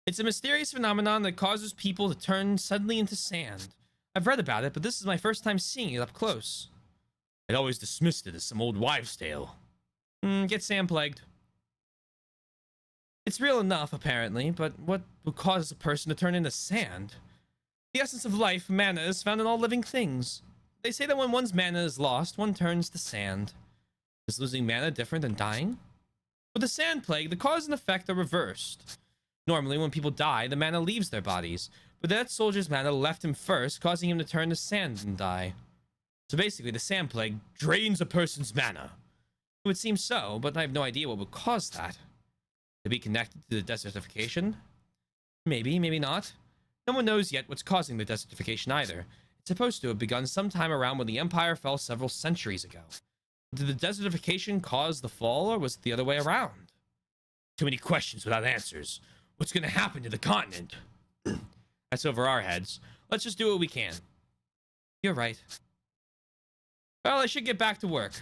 It's a mysterious phenomenon that causes people to turn suddenly into sand. I've read about it, but this is my first time seeing it up close. I'd always dismissed it as some old wives' tale. Get sand plagued. It's real enough, apparently, but what would cause a person to turn into sand? The essence of life, mana, is found in all living things. They say that when one's mana is lost, one turns to sand. Is losing mana different than dying? With the sand plague, the cause and effect are reversed. Normally, when people die, the mana leaves their bodies, but that soldier's mana left him first, causing him to turn to sand and die. So basically, the sand plague drains a person's mana. It would seem so, but I have no idea what would cause that. To be connected to the desertification? Maybe, maybe not. No one knows yet what's causing the desertification either. It's supposed to have begun sometime around when the Empire fell several centuries ago. Did the desertification cause the fall, or was it the other way around? Too many questions without answers. What's going to happen to the continent? That's over our heads. Let's just do what we can. You're right. Well, I should get back to work.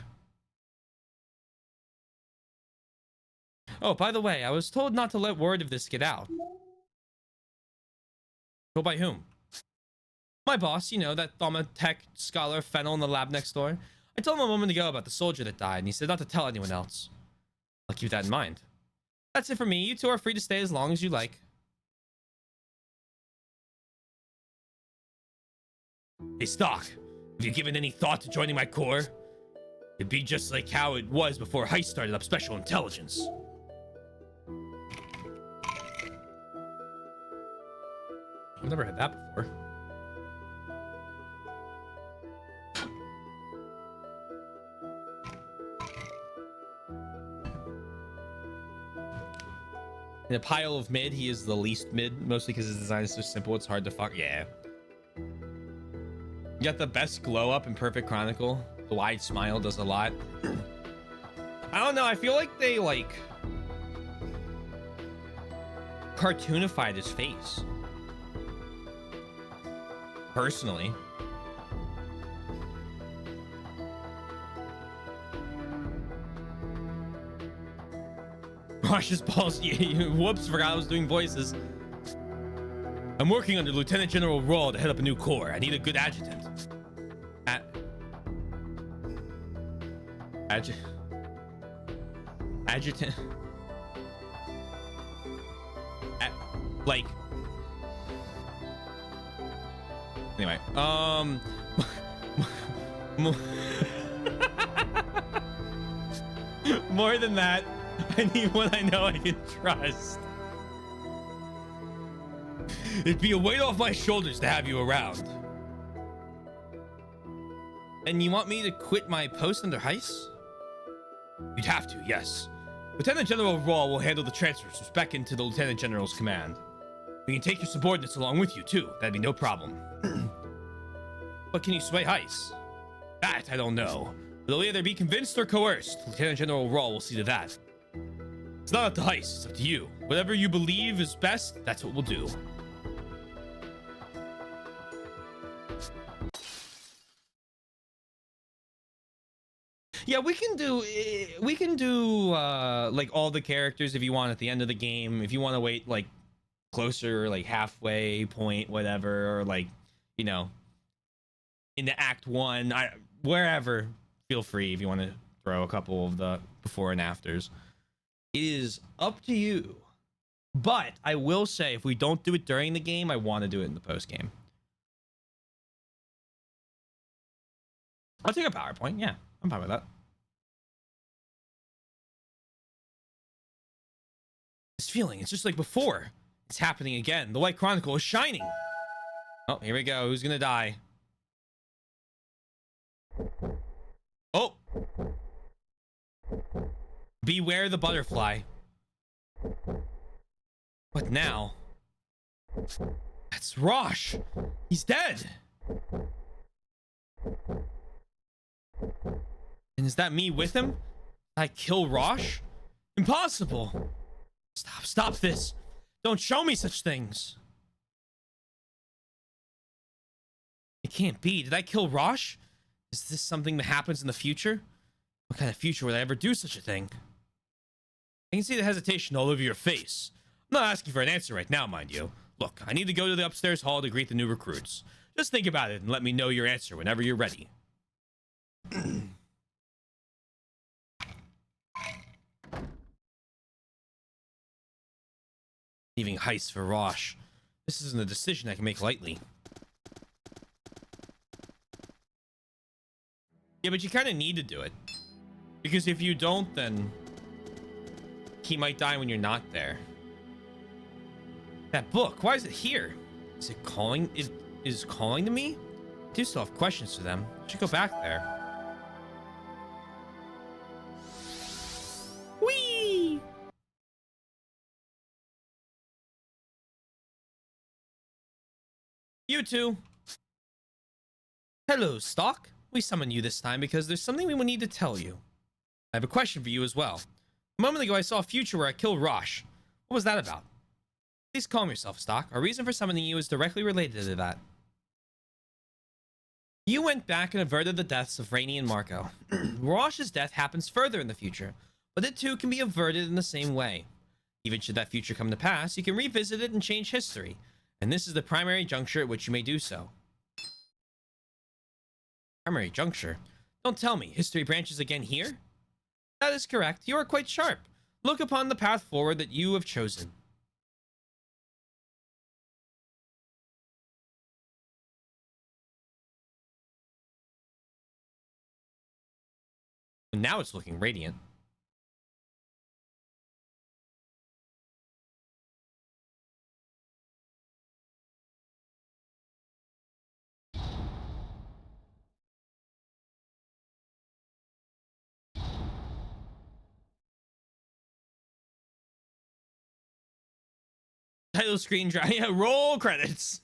Oh, by the way, I was told not to let word of this get out. Told by whom? My boss, you know, that Thoma Tech scholar Fennel in the lab next door. I told him a moment ago about the soldier that died, and he said not to tell anyone else. I'll keep that in mind. That's it for me. You two are free to stay as long as you like. Hey, Stock. Have you given any thought to joining my corps? It'd be just like how it was before Heist started up Special Intelligence. I've never had that before. In a pile of mid, he is the least mid, mostly because his design is so simple it's hard to fuck. Yeah. You got the best glow up in Perfect Chronicle. The wide smile does a lot. I don't know, I feel like they like cartoonified his face. Personally. Wash his balls. Whoops, forgot I was doing voices. I'm working under Lieutenant General Raw to head up a new corps. I need a good adjutant. Adjutant. Anyway, mo- more than that, I need one I know I can trust. It'd be a weight off my shoulders to have you around. And you want me to quit my post under Heiss? You'd have to, yes. Lieutenant General Raw will handle the transfers back into the Lieutenant General's command. We can take your subordinates along with you, too. That'd be no problem. But can you sway Heiss? That I don't know. They'll either be convinced or coerced. Lieutenant General Raw will see to that. It's not up to Heiss, it's up to you. Whatever you believe is best, that's what we'll do. Yeah, we can do like all the characters if you want at the end of the game. If you want to wait like closer, like halfway point, whatever, or like, you know, into Act 1, wherever, feel free if you want to throw a couple of the before and afters. It is up to you. But I will say, if we don't do it during the game, I want to do it in the post game. I'll take a PowerPoint. Yeah, I'm fine with that. This feeling, it's just like before. It's happening again. The White Chronicle is shining. Oh, here we go. Who's gonna die? Oh! Beware the butterfly. What now? That's Rosh. He's dead. And is that me with him? Did I kill Rosh? Impossible. Stop this. Don't show me such things. It can't be. Did I kill Rosh? Is this something that happens in the future? What kind of future would I ever do such a thing? I can see the hesitation all over your face. I'm not asking for an answer right now, mind you. Look, I need to go to the upstairs hall to greet the new recruits. Just think about it and let me know your answer whenever you're ready. Leaving Heiss for Rosh. This isn't a decision I can make lightly. Yeah, but you kind of need to do it. Because if you don't, then he might die when you're not there. That book, why is it here? Is it calling? Is it calling to me? I do still have questions for them. I should go back there. Whee! You two. Hello, Stock. We summoned you this time because there's something we will need to tell you. I have a question for you as well. A moment ago, I saw a future where I killed Rosh. What was that about? Please calm yourself, Stock. Our reason for summoning you is directly related to that. You went back and averted the deaths of Rainey and Marco. Rosh's death happens further in the future, but it too can be averted in the same way. Even should that future come to pass, you can revisit it and change history, and this is the primary juncture at which you may do so. Primary juncture? Don't tell me, history branches again here? That is correct, you are quite sharp. Look upon the path forward that you have chosen. And now it's looking radiant. Title screen drop. Yeah, roll credits.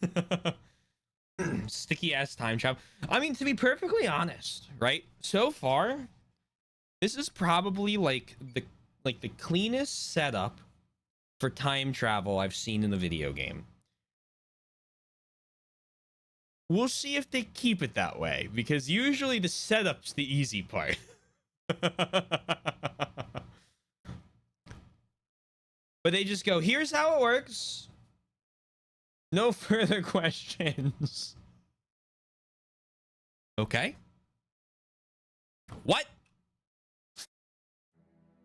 Sticky ass time travel. I mean, to be perfectly honest, right? So far, this is probably like the cleanest setup for time travel I've seen in the video game. We'll see if they keep it that way, because usually the setup's the easy part. But they just go, here's how it works. No further questions. Okay. What?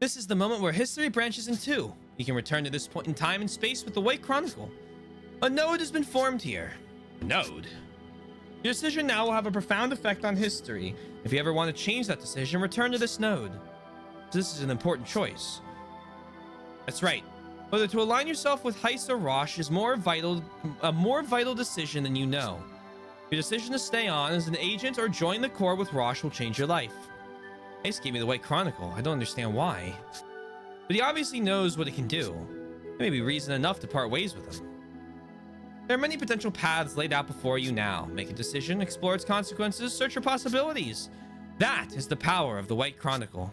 This is the moment where history branches in two. You can return to this point in time and space with the White Chronicle. A node has been formed here. A node? Your decision now will have a profound effect on history. If you ever want to change that decision, return to this node. This is an important choice. That's right. Whether to align yourself with Heist or Rosh is a more vital decision than you know. Your decision to stay on as an agent or join the Corps with Rosh will change your life. Ace gave me the White Chronicle. I don't understand why. But he obviously knows what it can do. It may be reason enough to part ways with him. There are many potential paths laid out before you now. Make a decision, explore its consequences, search for possibilities. That is the power of the White Chronicle.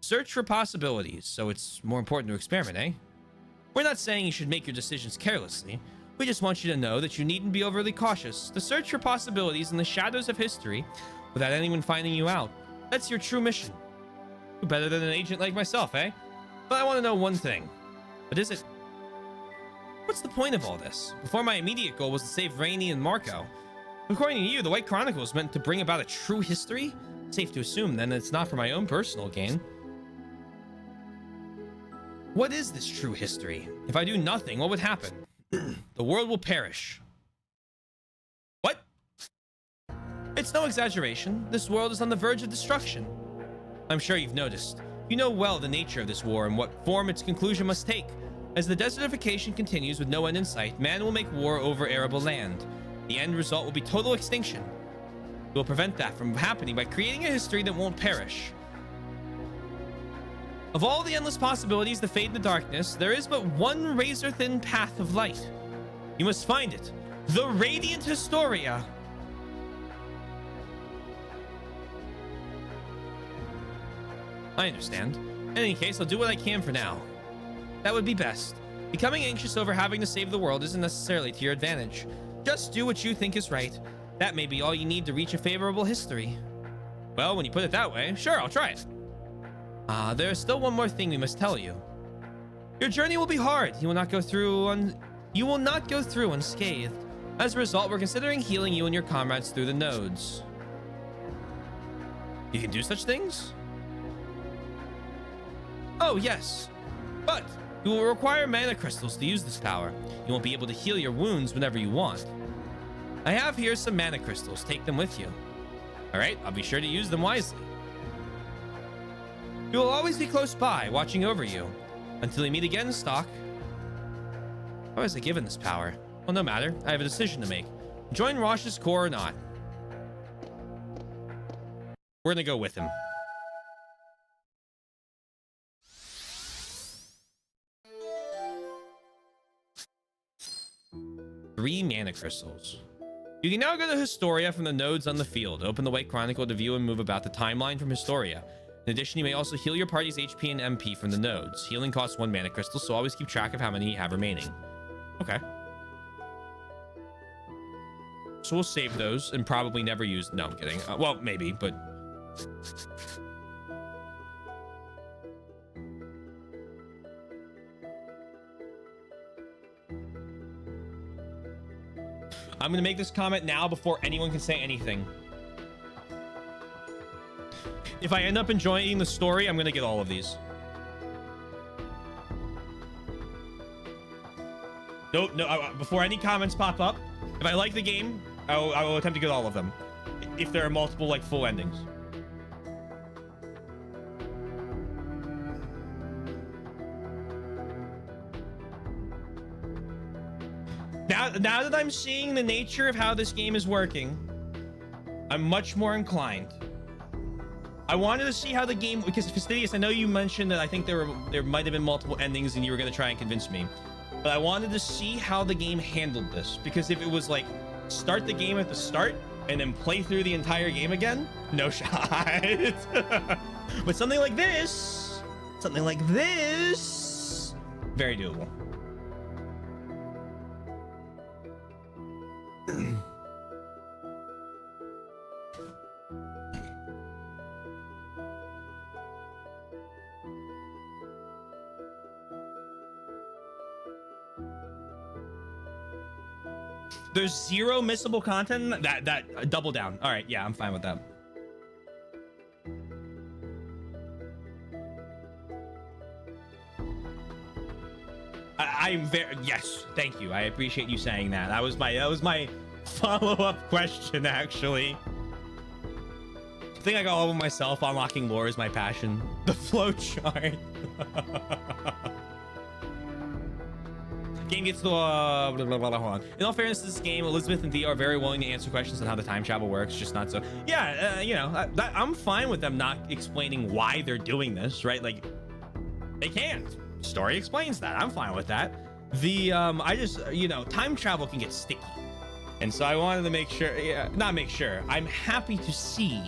Search for possibilities, so it's more important to experiment, eh? We're not saying you should make your decisions carelessly. We just want you to know that you needn't be overly cautious. To search for possibilities in the shadows of history without anyone finding you out. That's your true mission. Better than an agent like myself, eh? But I want to know one thing. What is it? What's the point of all this? Before, my immediate goal was to save Rainey and Marco. According to you, the White Chronicle is meant to bring about a true history? Safe to assume, then, that it's not for my own personal gain. What is this true history? If I do nothing, what would happen? The world will perish. What? It's no exaggeration. This world is on the verge of destruction. I'm sure you've noticed. You know well the nature of this war and what form its conclusion must take. As the desertification continues with no end in sight, man will make war over arable land. The end result will be total extinction. We'll prevent that from happening by creating a history that won't perish. Of all the endless possibilities that fade in the darkness, there is but one razor-thin path of light. You must find it. The Radiant Historia. I understand. In any case, I'll do what I can for now. That would be best. Becoming anxious over having to save the world isn't necessarily to your advantage. Just do what you think is right. That may be all you need to reach a favorable history. Well, when you put it that way, sure, I'll try it. There is still one more thing we must tell you. Your journey will be hard. You will not go through unscathed. As a result, we're considering healing you and your comrades through the nodes. You can do such things? Oh, yes. But you will require mana crystals to use this power. You won't be able to heal your wounds whenever you want. I have here some mana crystals. Take them with you. All right, I'll be sure to use them wisely. You will always be close by, watching over you. Until we meet again, Stock. How was I given this power? Well, no matter. I have a decision to make. Join Rosh's Corps or not. We're gonna go with him. Three mana crystals. You can now go to Historia from the nodes on the field. Open the White Chronicle to view and move about the timeline from Historia. In addition, you may also heal your party's HP and MP from the nodes. Healing costs 1 mana crystal, so always keep track of how many you have remaining. Okay. So we'll save those and probably never use... No, I'm kidding. Well, maybe, but... I'm going to make this comment now before anyone can say anything. If I end up enjoying the story, I'm going to get all of these. Nope, no, before any comments pop up, if I like the game, I will attempt to get all of them. If there are multiple, like, full endings. Now that I'm seeing the nature of how this game is working, I'm much more inclined. I wanted to see how the game, because Fastidious, I know you mentioned that I think there might have been multiple endings and you were going to try and convince me, but I wanted to see how the game handled this, because if it was like start the game at the start and then play through the entire game again, no shot. But something like this, very doable. There's 0 missable content. That double down. All right, yeah, I'm fine with that. I'm very, yes, thank you. I appreciate you saying that. That was my follow-up question, actually. I think I got all of myself. Unlocking lore is my passion. The flowchart. Game gets to hold on. In all fairness to this game, Elizabeth and Thea are very willing to answer questions on how the time travel works, just not so. Yeah, you know, I'm fine with them not explaining why they're doing this, right? Like, they can't. Story explains that. I'm fine with that. I just, you know, time travel can get sticky. And so I wanted to make sure, not make sure, I'm happy to see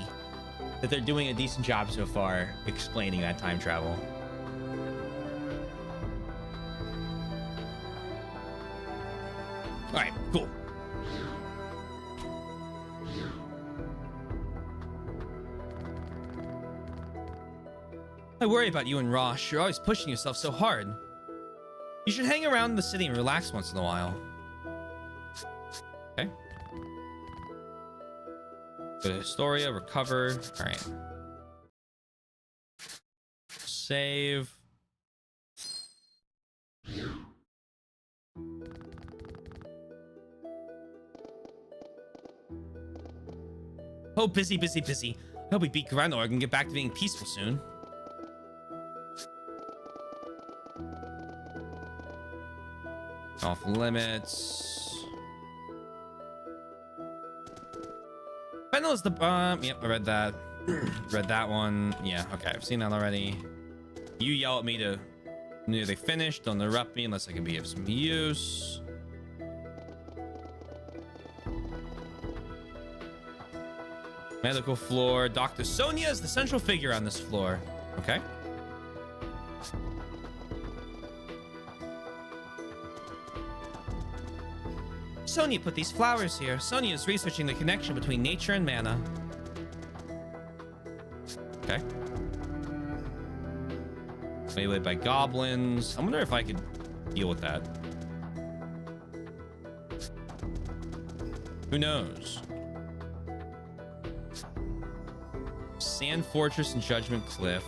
that they're doing a decent job so far explaining that time travel. All right, cool. I worry about you and Rosh. You're always pushing yourself so hard. You should hang around the city and relax once in a while. Okay. Go to Historia, recover. All right. Save. Oh, busy, busy, busy. I hope we beat Granorg and get back to being peaceful soon. Off limits. Fennel is the yep, I read that. Read that one. Yeah, okay, I've seen that already. You yell at me to nearly finished. Don't interrupt me unless I can be of some use. Medical floor. Dr. Sonia is the central figure on this floor. Okay. Sonia put these flowers here. Sonia is researching the connection between nature and mana. Okay. Waylaid by goblins. I wonder if I could deal with that. Who knows? Sand Fortress and Judgment Cliff.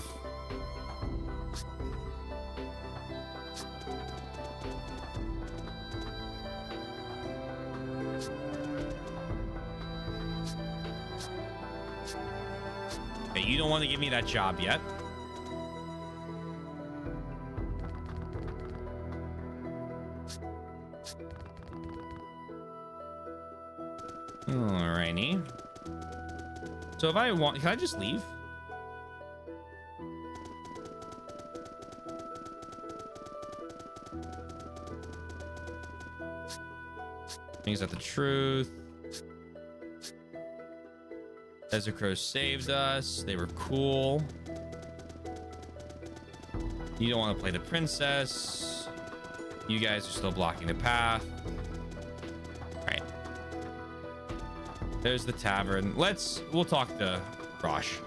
Okay, you don't want to give me that job yet. Alrighty. So if I want, can I just leave? Is that the truth? Desert Crows saved us. They were cool. You don't want to play the princess. You guys are still blocking the path. All right. There's the tavern. We'll talk to Rosh.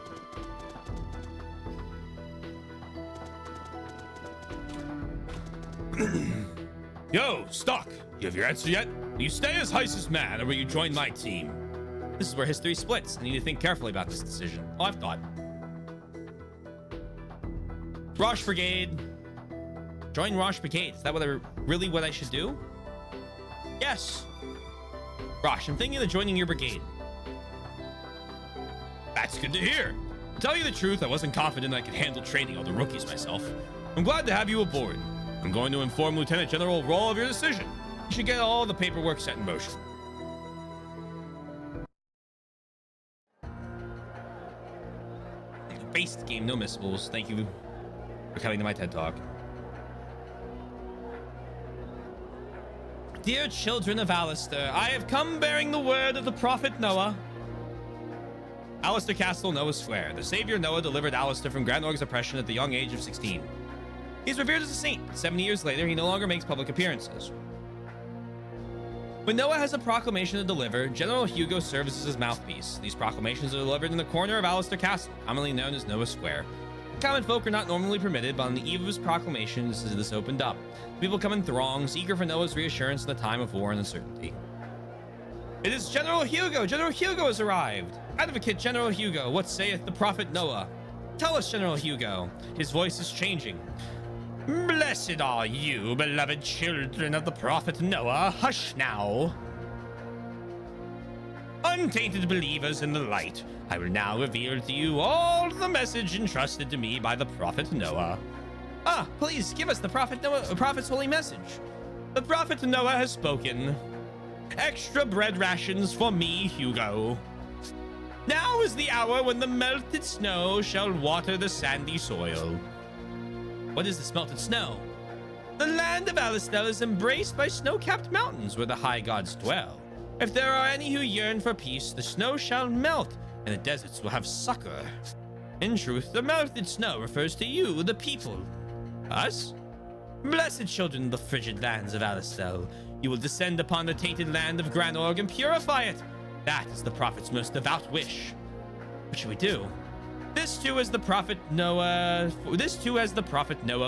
Yo, Stock. You have your answer yet? Will you stay as Heiss's man, or will you join my team? This is where history splits. I need to think carefully about this decision. Oh, I've thought. Rosh Brigade. Join Rosh Brigade. Is that really what I should do? Yes. Rosh, I'm thinking of joining your brigade. That's good to hear. To tell you the truth, I wasn't confident I could handle training all the rookies myself. I'm glad to have you aboard. I'm going to inform Lieutenant General Roll of your decision. You should get all the paperwork set in motion. Based game, no missables. Thank you for coming to my TED Talk. Dear children of Alistair, I have come bearing the word of the prophet Noah. Alistair Castle, Noah Square. The savior Noah delivered Alistair from Granorg's oppression at the young age of 16. He's revered as a saint. 70 years later, he no longer makes public appearances. When Noah has a proclamation to deliver, General Hugo serves as his mouthpiece. These proclamations are delivered in the corner of Alistair Castle, commonly known as Noah Square. Common folk are not normally permitted, but on the eve of his proclamations, this opened up. People come in throngs, eager for Noah's reassurance in a time of war and uncertainty. It is General Hugo! General Hugo has arrived! Advocate General Hugo, what saith the prophet Noah? Tell us, General Hugo. His voice is changing. Blessed are you, beloved children of the prophet Noah. Hush now. untainted believers in the light, I will now reveal to you all the message entrusted to me by the prophet Noah. Ah, please give us the prophet's holy message. The prophet Noah has spoken. Extra bread rations for me, Hugo. Now is the hour when the melted snow shall water the sandy soil. What is this melted snow? The land of Alistel is embraced by snow-capped mountains where the high gods dwell. If there are any who yearn for peace, the snow shall melt, and the deserts will have succor. In truth, the melted snow refers to you, the people. Us? Blessed children of the frigid lands of Alistel, you will descend upon the tainted land of Granorg and purify it. That is the prophet's most devout wish. What should we do? This too has the prophet Noah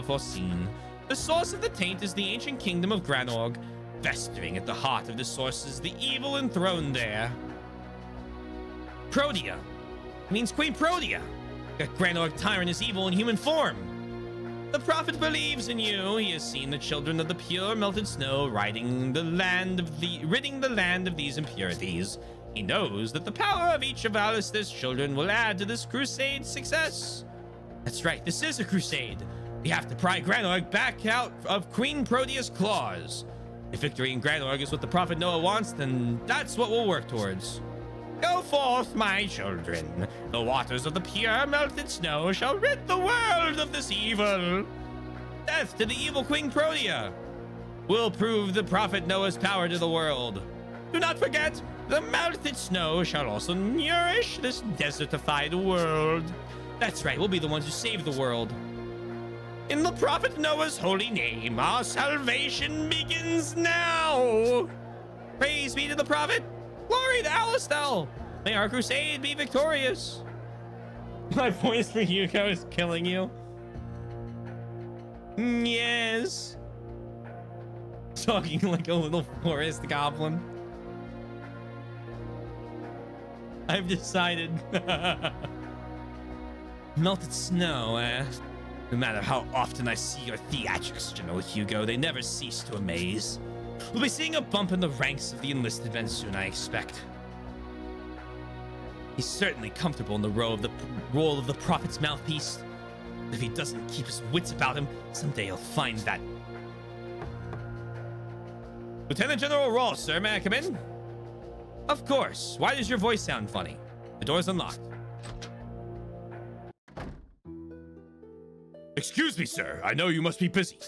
foreseen. The source of the taint is the ancient kingdom of Granorg. Festering at the heart of the source is the evil enthroned there. Protea. It means Queen Protea. That Granorg tyrant is evil in human form. The prophet believes in you. He has seen the children of the pure melted snow ridding the land of these impurities. He knows that the power of each of Alistair's children will add to this crusade's success. That's right, this is a crusade. We have to pry Granorg back out of Queen Protea's claws. If victory in Granorg is what the prophet Noah wants, then that's what we'll work towards. Go forth, my children. The waters of the pure melted snow shall rid the world of this evil. Death to the evil Queen Protea. We'll prove the prophet Noah's power to the world. Do not forget, the melted snow shall also nourish this desertified world. That's right, we'll be the ones who save the world. In the prophet Noah's holy name, our salvation begins now. Praise be to the prophet. Glory to Alistel! May our crusade be victorious! My voice for Hugo is killing you. Yes. Talking like a little forest goblin. I've decided. Melted snow, eh? No matter how often I see your theatrics, General Hugo, they never cease to amaze. We'll be seeing a bump in the ranks of the enlisted men soon, I expect. He's certainly comfortable in the role of the prophet's mouthpiece. If he doesn't keep his wits about him, someday he'll find that. Lieutenant General Rawls, sir, may I come in? Of course. Why does your voice sound funny? The door's unlocked. Excuse me, sir. I know you must be busy.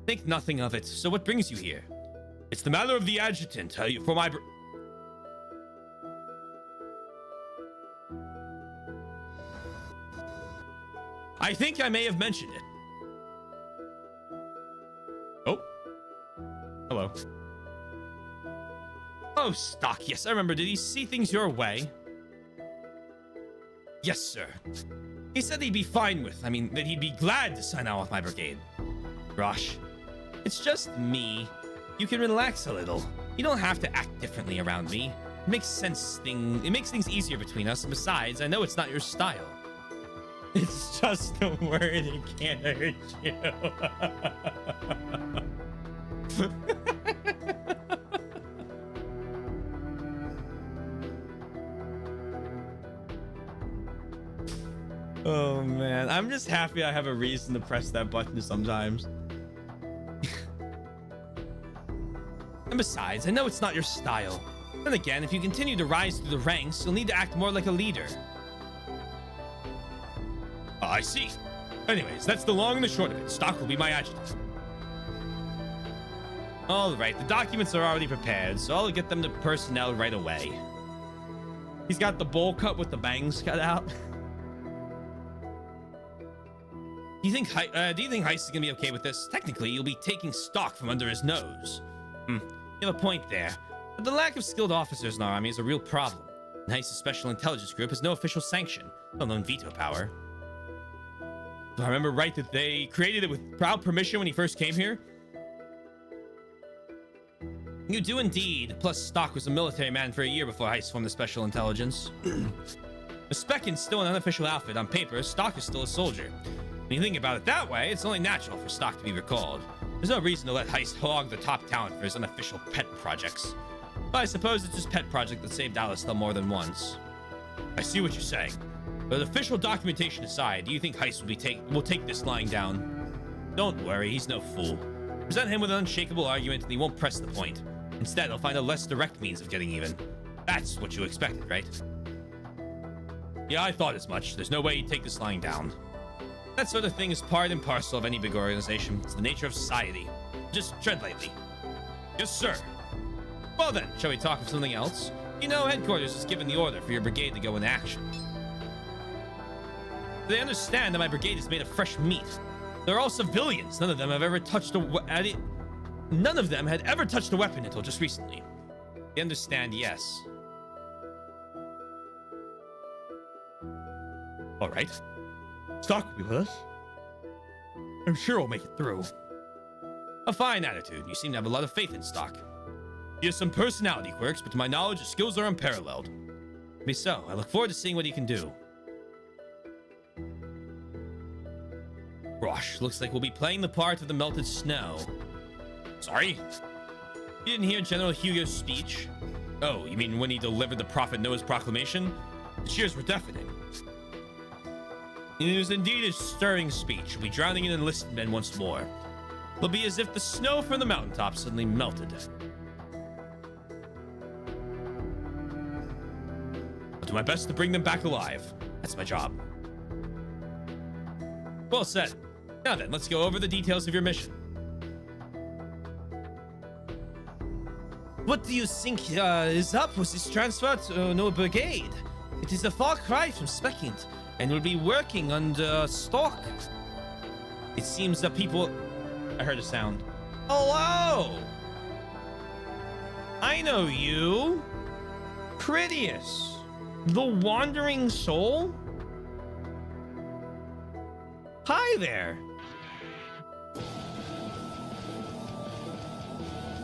Think nothing of it. So what brings you here? It's the matter of the adjutant for my... I think I may have mentioned it. Oh. Hello. Oh, Stock. Yes, I remember. Did he see things your way? Yes, sir. He said he'd be fine with, that he'd be glad to sign on with my brigade. Rosh, it's just me. You can relax a little. You don't have to act differently around me. It makes things easier between us, and besides, I know it's not your style. It's just a word, it can't hurt you. Oh man, I'm just happy I have a reason to press that button sometimes. And besides, I know it's not your style. Then again, if you continue to rise through the ranks, you'll need to act more like a leader. I see. Anyways, that's the long and the short of it. Stock will be my adjutant. All right, the documents are already prepared, so I'll get them to personnel right away. He's got the bowl cut with the bangs cut out. Do you think Heist is gonna be okay with this? Technically, you'll be taking stock from under his nose. You have a point there. But the lack of skilled officers in our army is a real problem. Heist's special intelligence group has no official sanction, let alone veto power. Do I remember right that they created it with proud permission when he first came here? You do indeed. Plus, Stock was a military man for a year before Heist formed the special intelligence. The Speckin's still an unofficial outfit. On paper, Stock is still a soldier. When you think about it that way, it's only natural for Stock to be recalled. There's no reason to let Heist hog the top talent for his unofficial pet projects. I suppose it's his pet project that saved Alistair more than once. I see what you're saying. But official documentation aside, do you think Heist will take this lying down? Don't worry, he's no fool. Present him with an unshakable argument and he won't press the point. Instead, he'll find a less direct means of getting even. That's what you expected, right? Yeah, I thought as much. There's no way he'd take this lying down. That sort of thing is part and parcel of any big organization. It's the nature of society. Just tread lightly. Yes, sir. Well then, shall we talk of something else? You know, headquarters has given the order for your brigade to go into action. They understand that my brigade is made of fresh meat. They're all civilians. None of them have ever touched None of them had ever touched a weapon until just recently. They understand, yes. All right. Stock will be with us. I'm sure we'll make it through. A fine attitude. You seem to have a lot of faith in Stock. He has some personality quirks, but to my knowledge, his skills are unparalleled. Maybe so. I look forward to seeing what he can do. Gosh, looks like we'll be playing the part of the melted snow. Sorry? You didn't hear General Hugo's speech? Oh, you mean when he delivered the Prophet Noah's proclamation? The cheers were deafening. It was indeed a stirring speech. We'll be drowning in enlisted men once more. It'll be as if the snow from the mountaintops suddenly melted. I'll do my best to bring them back alive. That's my job. Well said. Now then, let's go over the details of your mission. What do you think is up with this transfer to no brigade? It is a far cry from Speckint, and we'll be working under Stock. It seems that people... I heard a sound. Hello! I know you. Critias, the wandering soul? Hi there.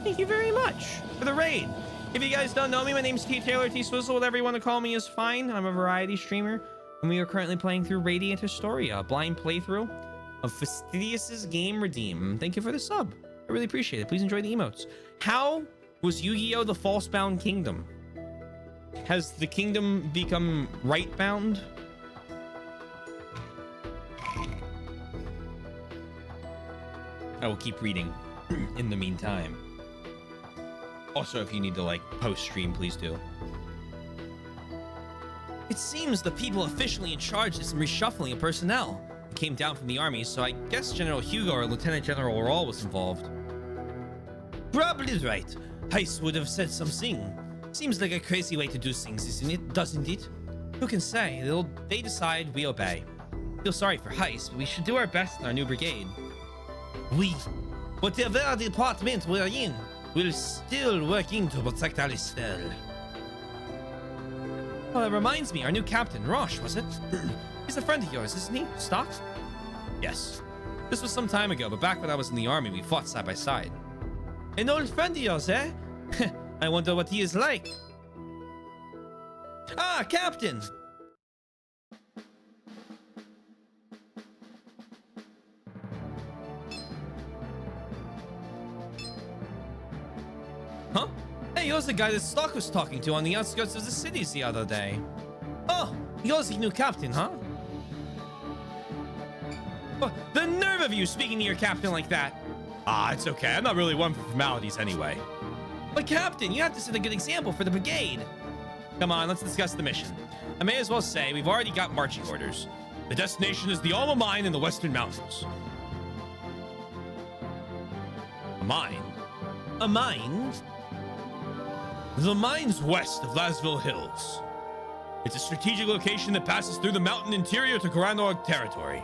Thank you very much for the raid. If you guys don't know me, my name's T. Taylor, T. Swizzle, whatever you want to call me is fine. I'm a variety streamer, and we are currently playing through Radiant Historia, a blind playthrough of Fastidius's Game Redeem. Thank you for the sub. I really appreciate it. Please enjoy the emotes. How was Yu-Gi-Oh! The False-Bound Kingdom? Has the kingdom become right-bound? I will keep reading in the meantime. Also, if you need to, like, post-stream, please do. It seems the people officially in charge of some reshuffling of personnel. It came down from the army, so I guess General Hugo or Lieutenant General Rawl was involved. Probably right. Heist would have said something. Seems like a crazy way to do things, isn't it? Doesn't it? Who can say? They decide, we obey. Feel sorry for Heist, but we should do our best in our new brigade. We, whatever department we're in, we're still working to protect Alistair. Oh, that reminds me, our new captain, Rosh, was it? He's a friend of yours, isn't he? Stock? Yes. This was some time ago, but back when I was in the army, we fought side by side. An old friend of yours, eh? I wonder what he is like. Ah, Captain! Huh? Hey, you're the guy that Stock was talking to on the outskirts of the cities the other day. Oh, you're the new captain, huh? Oh, the nerve of you speaking to your captain like that. Ah, it's okay. I'm not really one for formalities anyway. But Captain, you have to set a good example for the brigade. Come on, let's discuss the mission. I may as well say we've already got marching orders. The destination is the Alma Mine in the Western Mountains. A mine? A mine? The mine's west of Lasville Hills. It's a strategic location that passes through the mountain interior to Granorg territory.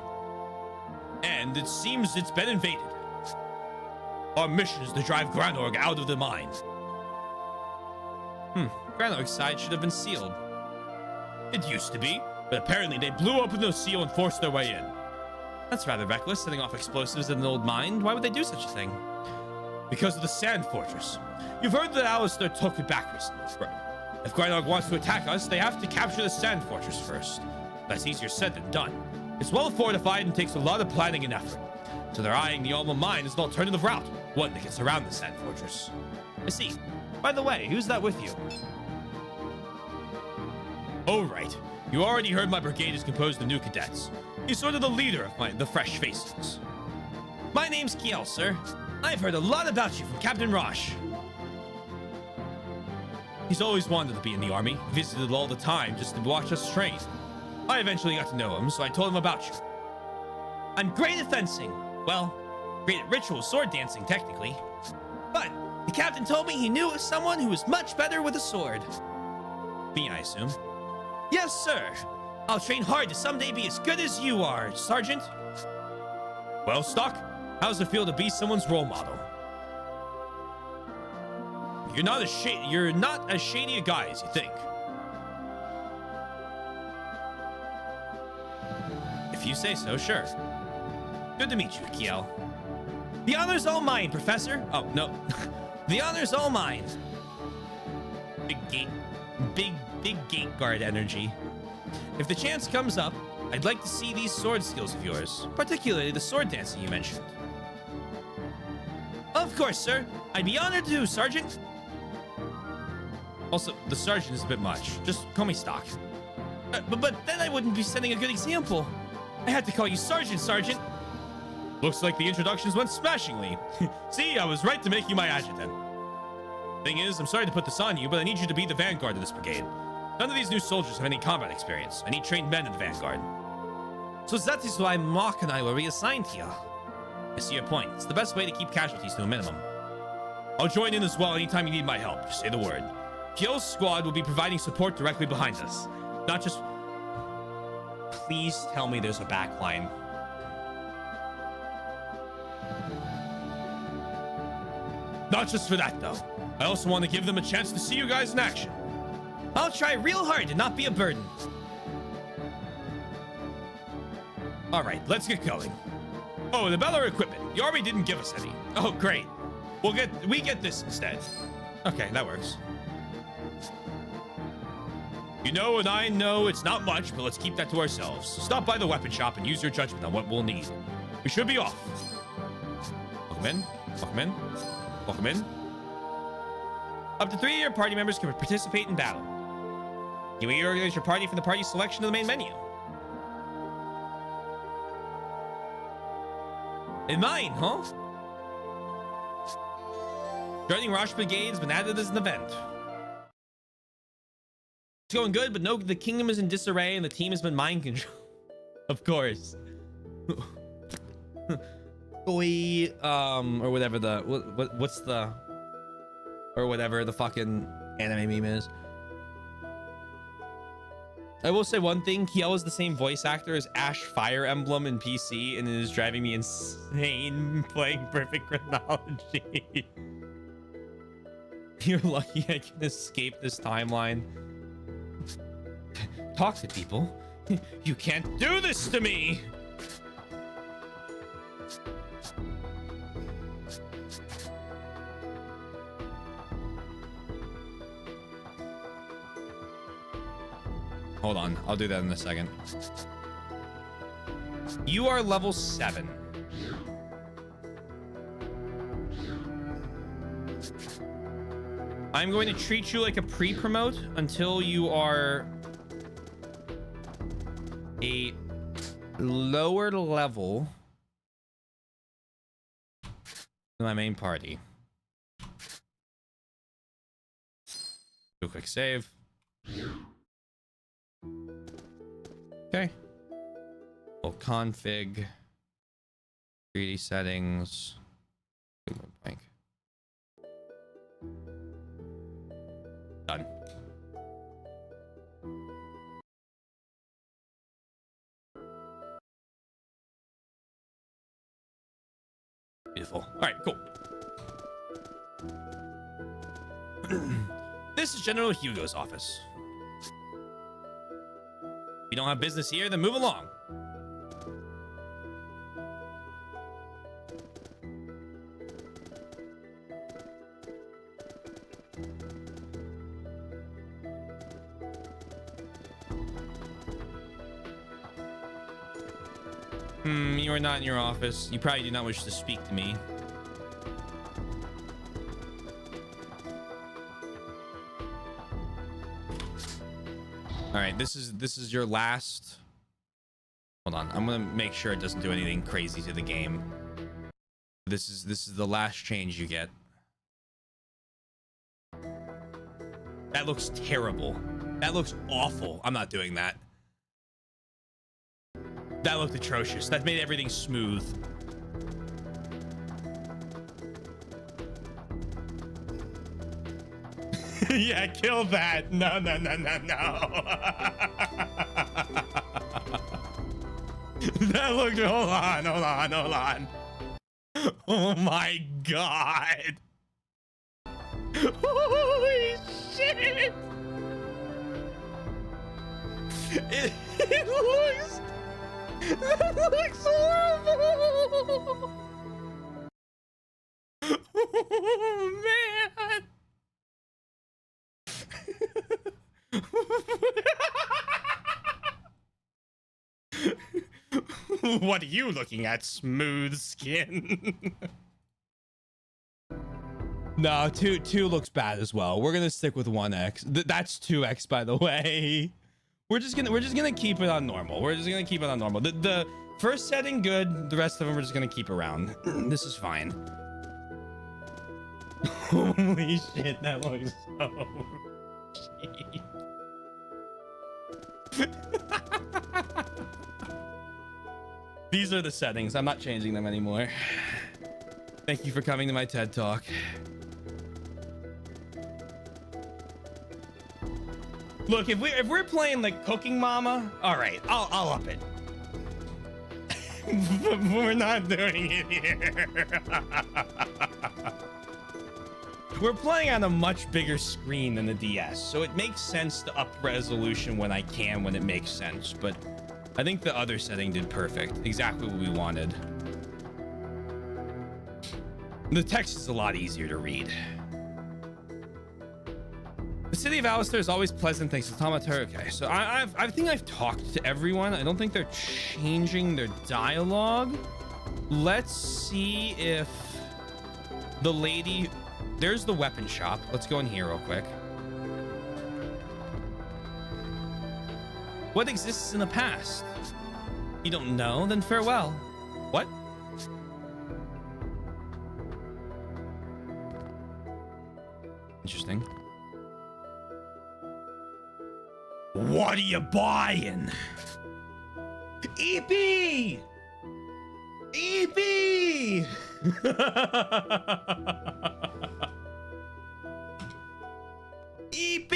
And it seems it's been invaded. Our mission is to drive Granorg out of the mine. Granorg's side should have been sealed. It used to be, but apparently they blew open the seal and forced their way in. That's rather reckless, setting off explosives in an old mine. Why would they do such a thing? Because of the Sand Fortress. You've heard that Alistair took it back recently. Right. If Granorg wants to attack us, they have to capture the Sand Fortress first. That's easier said than done. It's well fortified and takes a lot of planning and effort. So they're eyeing the Alma Mine as an alternative route, one that can surround the Sand Fortress. I see. By the way, who's that with you? Oh, right. You already heard my brigade is composed of new cadets. He's sort of the leader of the fresh faces. My name's Kiel, sir. I've heard a lot about you from Captain Rosh. He's always wanted to be in the army, visited all the time just to watch us train. I eventually got to know him, so I told him about you. I'm great at fencing. Well, great at ritual sword dancing, technically. But the captain told me he knew someone who was much better with a sword. Me, I assume. Yes, sir. I'll train hard to someday be as good as you are, Sergeant. Well, Stock, how's it feel to be someone's role model? You're not as shady a guy as you think. If you say so, sure. Good to meet you, Kiel. The honor's all mine, Professor. Oh, no. The honor's all mine. Big gate guard energy. If the chance comes up, I'd like to see these sword skills of yours, particularly the sword dancing you mentioned. Of course, sir. I'd be honored to, Sergeant. Also, the sergeant is a bit much. Just call me Stock. But then I wouldn't be setting a good example. I had to call you Sergeant. Looks like the introductions went smashingly. See, I was right to make you my adjutant. Thing is, I'm sorry to put this on you, but I need you to be the vanguard of this brigade. None of these new soldiers have any combat experience. I need trained men in the vanguard. So that is why Mark and I were reassigned here. I see your point. It's the best way to keep casualties to a minimum. I'll join in as well anytime you need my help. Just say the word. Kiel's squad will be providing support directly behind us. Not just... Please tell me there's a backline. Not just for that, though. I also want to give them a chance to see you guys in action. I'll try real hard to not be a burden. All right, let's get going. Oh, and about our equipment. The army didn't give us any. Oh, great. We get this instead. Okay, that works. You know, and I know it's not much, but let's keep that to ourselves. Stop by the weapon shop and use your judgment on what we'll need. We should be off. Welcome in. Welcome in. Welcome in. Up to 3 of your party members can participate in battle. You may organize your party from the party selection of the main menu. In mine, huh? Joining Rosh Brigade has been added as an event. It's going good, but no, the kingdom is in disarray and the team has been mind controlled. Of course. Or whatever the what's the or whatever the fucking anime meme is. I will say one thing, Kiel is the same voice actor as Ash Fire Emblem in PC, and it is driving me insane playing Perfect Chronology. You're lucky I can escape this timeline. Talk to people. You can't do this to me! Hold on, I'll do that in a second. You are level 7. I'm going to treat you like a pre-promote until you are a lower level than my main party. Do a quick save. Okay. We'll config 3D settings. Blank. Done. Beautiful. All right, cool. This is General Hugo's office. If you don't have business here, then move along. You are not in your office. You probably do not wish to speak to me. All right, this is your last. Hold on, I'm gonna make sure it doesn't do anything crazy to the game. This is the last change you get. That looks terrible. That looks awful. I'm not doing that. That looked atrocious. That made everything smooth. Yeah, kill that. No, no, no, no, no. That looked. Hold on, hold on, hold on. Oh my god. Holy shit. It looks. That looks horrible. Oh man. What are you looking at? Smooth skin. No, two looks bad as well. We're gonna stick with 1x. That's 2x, by the way. We're just gonna keep it on normal. We're just gonna keep it on normal. The first setting good. The rest of them we're just gonna keep around. This is fine. Holy shit, that looks so cheap. These are the settings. I'm not changing them anymore. Thank you for coming to my TED Talk. Look, if we're playing like Cooking Mama, all right, I'll up it. But we're not doing it here. We're playing on a much bigger screen than the DS, so it makes sense to up resolution when I can, when it makes sense. But I think the other setting did perfect. Exactly what we wanted. The text is a lot easier to read. The city of Alistair is always pleasant thanks to Tomater. Okay, so I think I've talked to everyone. I don't think they're changing their dialogue. Let's see if the lady... There's the weapon shop. Let's go in here real quick. What exists in the past? You don't know? Then farewell. What? Interesting. What are you buying? EP! EP! EP!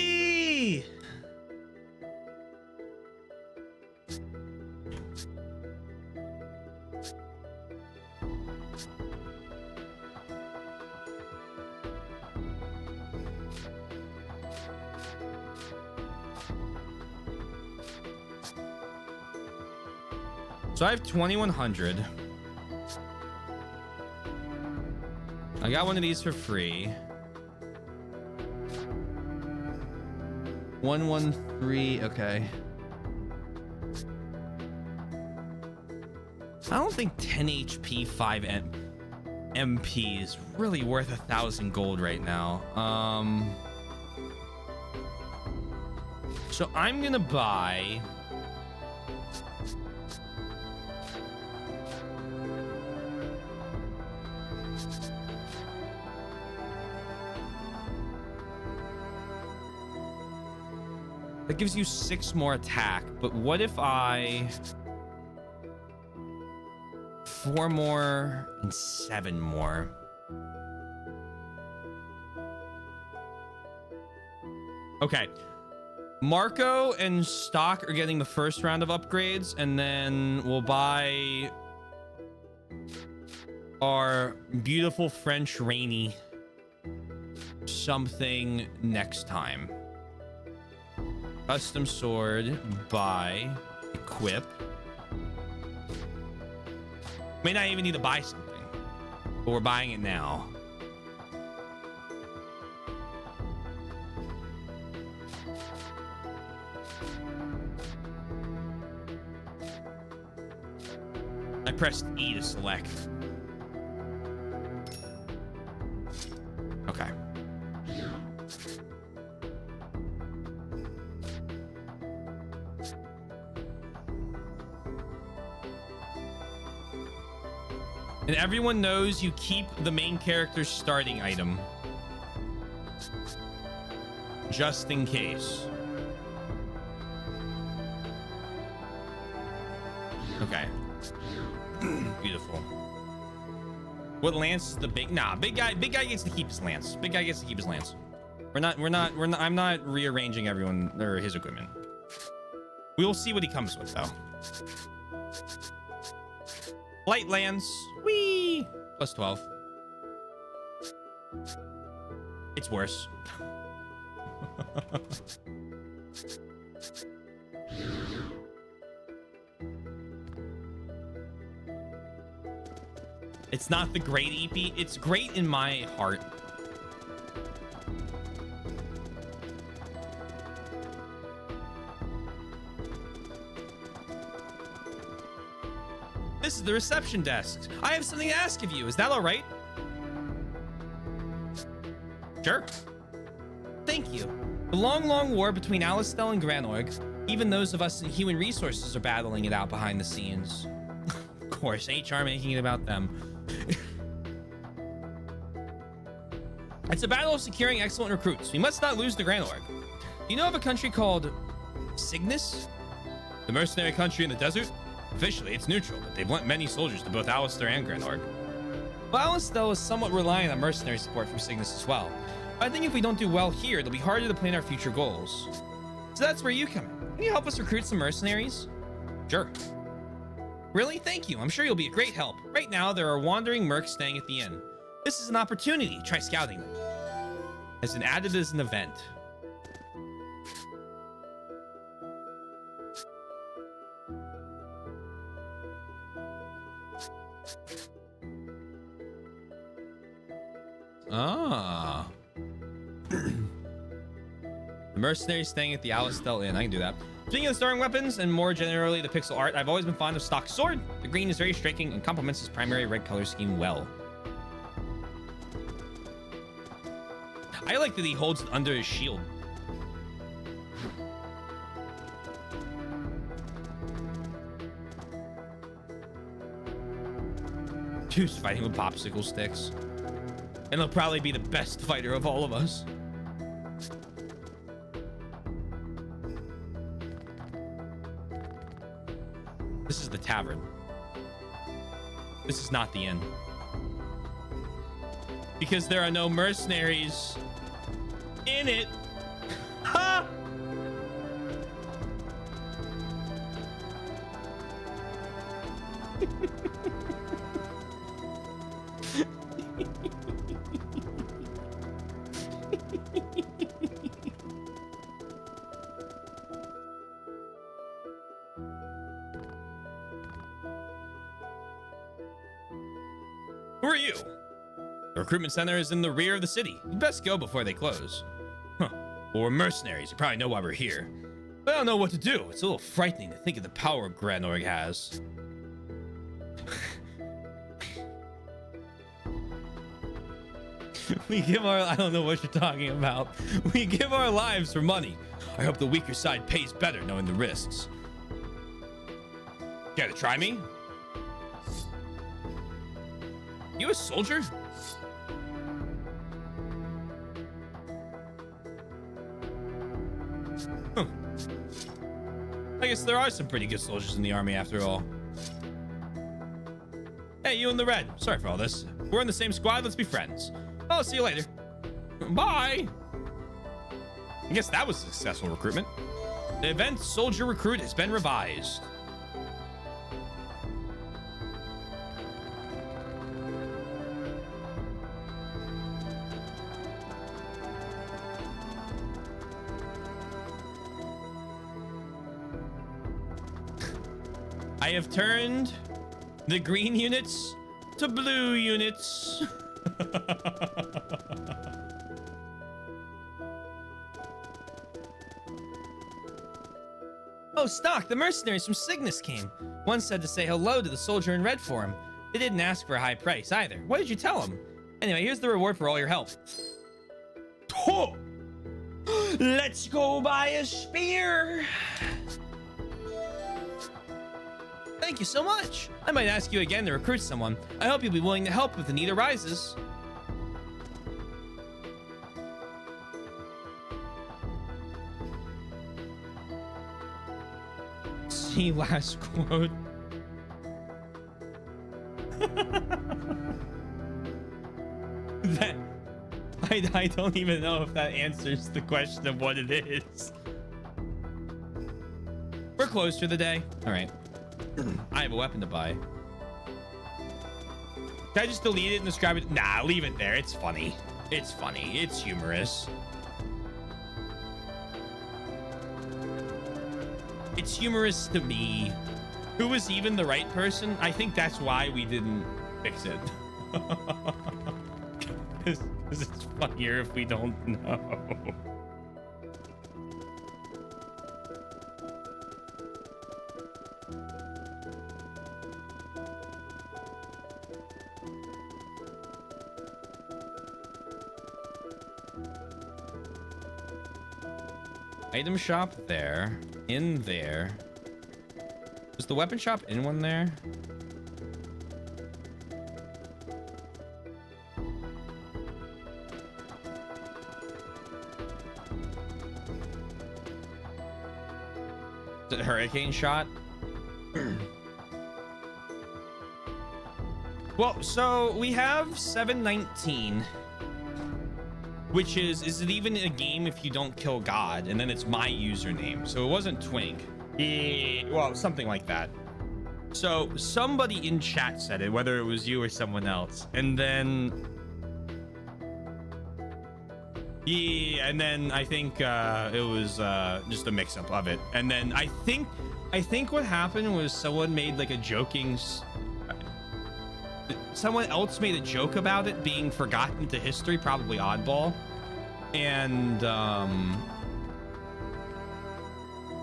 So I have 2100. I got one of these for free. 113. Okay. I don't think 10 HP 5 MP is really worth 1,000 gold right now. So I'm gonna buy that gives you 6 more attack, but what if I 4 more and 7 more? Okay. Marco and Stock are getting the first round of upgrades, and then we'll buy our beautiful French Rainy something next time. Custom sword, buy, equip. May not even need to buy something, but we're buying it now. I pressed E to select. Okay. And everyone knows you keep the main character's starting item. Just in case. Okay. Beautiful. What lance is the big? Nah, big guy gets to keep his lance. Big guy gets to keep his lance. I'm not rearranging everyone or his equipment. We will see what he comes with though. Light lance. Whee! Plus 12. It's worse. It's not the great EP. It's great in my heart. This is the reception desk. I have something to ask of you. Is that all right? Sure. Thank you. The long war between Alistel and Granorg, even those of us in human resources are battling it out behind the scenes. Of course, HR making it about them. It's a battle of securing excellent recruits. We must not lose to Granorg. Do you know of a country called Cygnus? The mercenary country in the desert? Officially, it's neutral, but they've lent many soldiers to both Alistair and Granorg. Well, Alistel is somewhat reliant on mercenary support from Cygnus as well. But I think if we don't do well here, it'll be harder to plan our future goals. So that's where you come in. Can you help us recruit some mercenaries? Sure. Really? Thank you. I'm sure you'll be a great help. Right now, there are wandering mercs staying at the inn. This is an opportunity. Try scouting them. As an added as an event. Ah. The mercenaries staying at the Alistel Inn. I can do that. Speaking of storing weapons and more generally the pixel art, I've always been fond of Stock's sword. The green is very striking and complements his primary red color scheme well. I like that he holds it under his shield. Dude's fighting with popsicle sticks. And he'll probably be the best fighter of all of us. This is the tavern. This is not the inn. Because there are no mercenaries in it. Ha! Who are you? The recruitment center is in the rear of the city. You'd best go before they close. Huh. Well, we're mercenaries. You probably know why we're here. But I don't know what to do. It's a little frightening to think of the power Granorg has. We give our... I don't know what you're talking about. We give our lives for money. I hope the weaker side pays better knowing the risks. Care to try me? You a soldier? Huh. I guess there are some pretty good soldiers in the army after all. Hey, you in the red. Sorry for all this. We're in the same squad. Let's be friends. I'll see you later. Bye. I guess that was a successful recruitment. The event soldier recruit has been revised. I have turned the green units to blue units. Oh, Stock, the mercenaries from Cygnus came. One said to say hello to the soldier in red for him. They didn't ask for a high price either. What did you tell them? Anyway, here's the reward for all your help. Oh! Let's go buy a spear. Thank you so much. I might ask you again to recruit someone. I hope you'll be willing to help if the need arises. See last quote. That I don't even know if that answers the question of what it is. We're closed for the day. All right. I have a weapon to buy. Can I just delete it and describe it? Nah, leave it there. It's funny. It's funny. It's humorous. It's humorous to me. Who was even the right person? I think that's why we didn't fix it. Because it's funnier if we don't know. Item shop there. In there. Was the weapon shop in one there? Is it hurricane shot? Well, so we have 719, which is it even a game if you don't kill God? And then it's my username. So it wasn't Twink. Yeah, well, something like that. So somebody in chat said it, whether it was you or someone else. And then yeah, and then I think it was just a mix-up of it. And then I think what happened was someone made like a joking someone else made a joke about it being forgotten to history, probably Oddball. And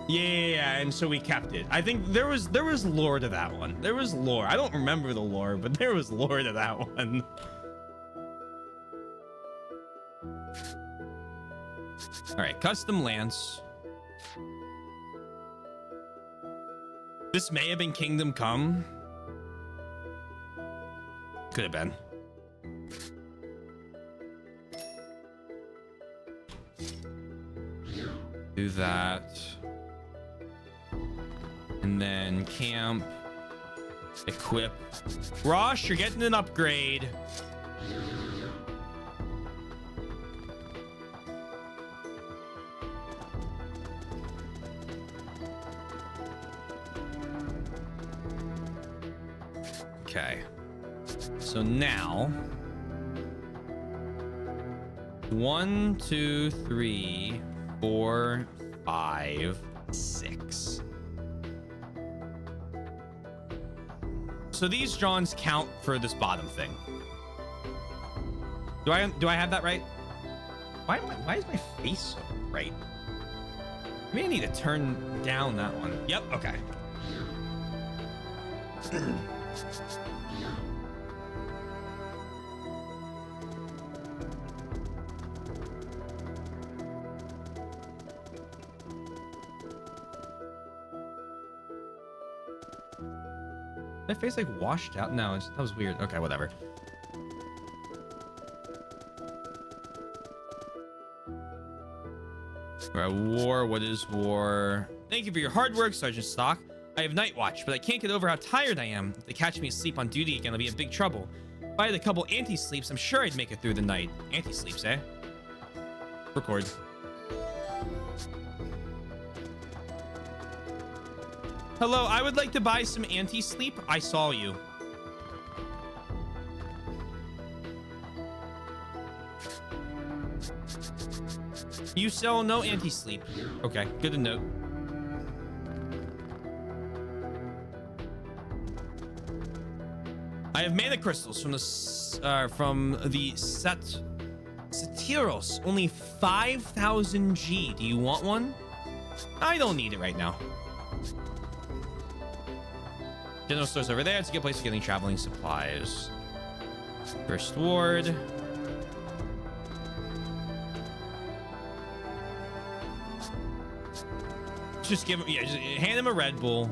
yeah, and so we kept it. I think there was lore to that one. There was lore. I don't remember the lore, but there was lore to that one. All right, custom lance. This may have been Kingdom Come. Could have been. Do that. And then camp. Equip. Rosh, you're getting an upgrade. Okay. So now 1, 2, 3, 4, 5, 6. So these Johns count for this bottom thing. Do I have that right? Why is my face so bright? Maybe I need to turn down that one. Yep, okay. My face like washed out. No, that was weird. Okay, whatever. All right, war. What is war? Thank you for your hard work, Sergeant Stock. I have night watch, but I can't get over how tired I am. If they catch me asleep on duty again, I'll be in big trouble. If I had a couple anti-sleeps, I'm sure I'd make it through the night. Anti-sleeps, eh? Record. Hello, I would like to buy some anti-sleep. I saw you. You sell no anti-sleep. Okay, good to know. I have mana crystals from the Satiros. Only 5,000 G. Do you want one? I don't need it right now. General store's over there. It's a good place for getting traveling supplies. First ward. Just give him, yeah, just hand him a Red Bull.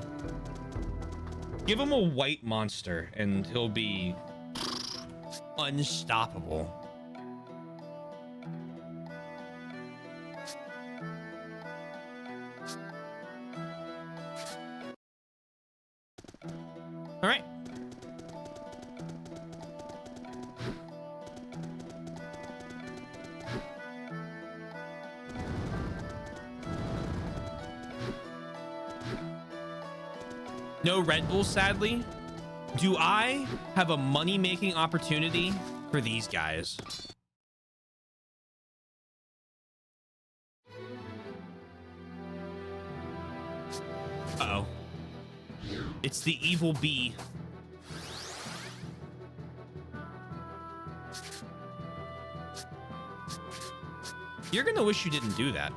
Give him a white monster and he'll be unstoppable. All right. No Red Bull, sadly. Do I have a money-making opportunity for these guys? Uh-oh. It's the evil bee. You're gonna wish you didn't do that.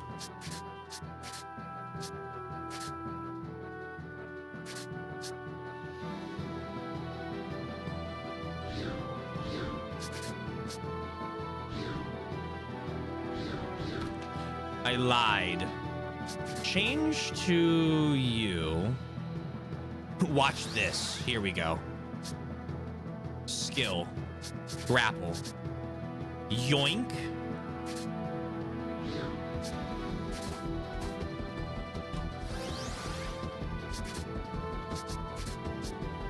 I lied. Change to you. Watch this. Here we go. Skill. Grapple. Yoink.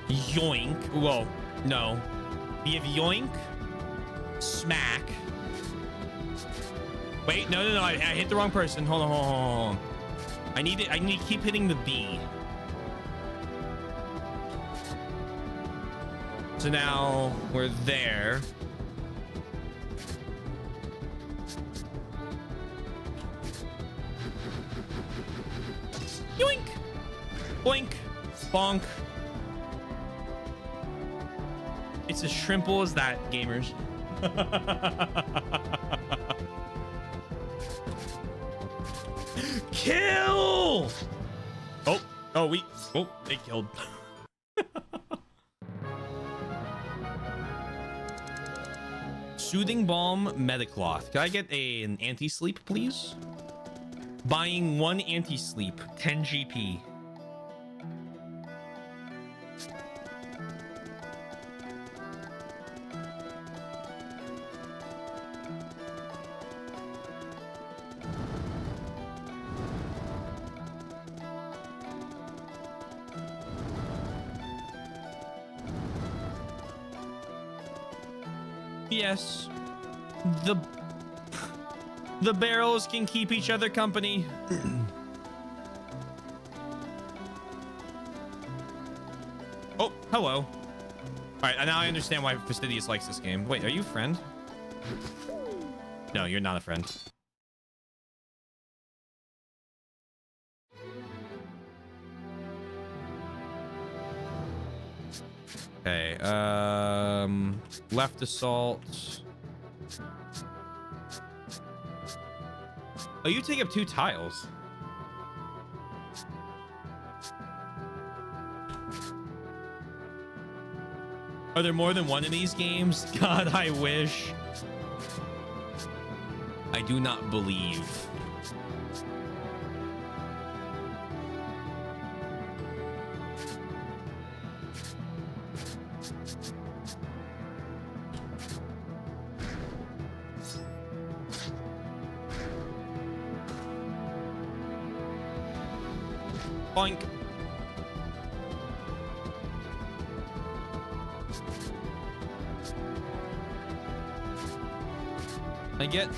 Yoink. Whoa. No. You have yoink. Smack. Wait, no. I hit the wrong person. Hold on. I need to keep hitting the B. So now we're there. Yoink. Boink. Bonk. It's as shrimple as that, gamers. Kill! Oh, they killed. Soothing Balm Metacloth. Can I get an anti-sleep, please? Buying one anti-sleep, 10 GP. Yes, the barrels can keep each other company. Oh, hello. All right, now I understand why Fastidious likes this game. Wait, are you a friend? No, you're not a friend. Okay, left assault. Oh, you take up 2 tiles. Are there more than one in these games? God, I wish. I do not believe. Boink. I get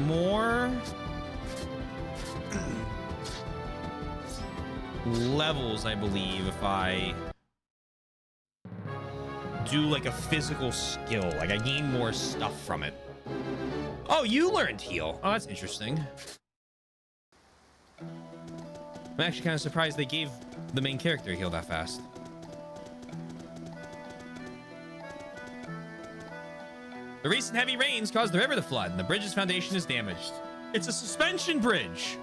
more levels, I believe, if I do like a physical skill. Like I gain more stuff from it. Oh, you learned heal. Oh, that's interesting. I'm actually kind of surprised they gave the main character a heal that fast. The recent heavy rains caused the river to flood, and the bridge's foundation is damaged. It's a suspension bridge.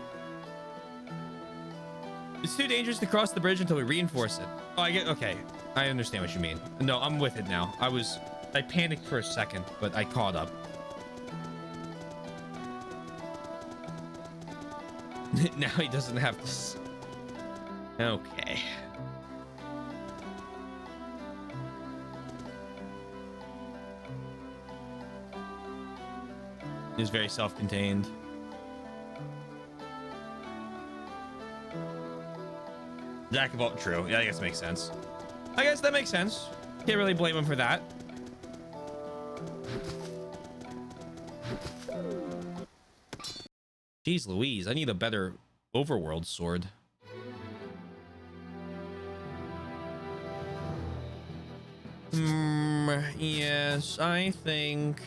It's too dangerous to cross the bridge until we reinforce it. Oh, okay. I understand what you mean. No, I'm with it now. I panicked for a second, but I caught up. Now he doesn't have to. Okay. He's very self-contained. Jack of all, true. Yeah, I guess it makes sense. I guess that makes sense. Can't really blame him for that. Jeez Louise, I need a better overworld sword. Yes, I think...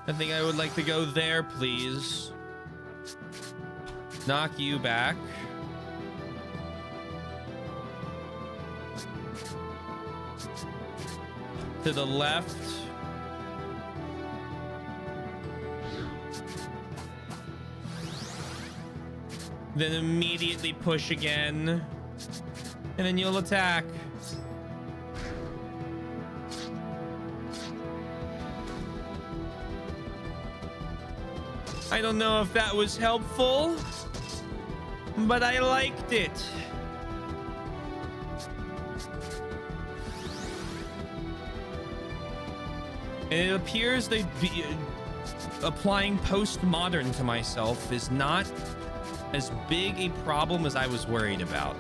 I would like to go there, please. Knock you back. To the left. Then immediately push again. And then you'll attack. I don't know if that was helpful, but I liked it. And it appears that applying postmodern to myself is not as big a problem as I was worried about.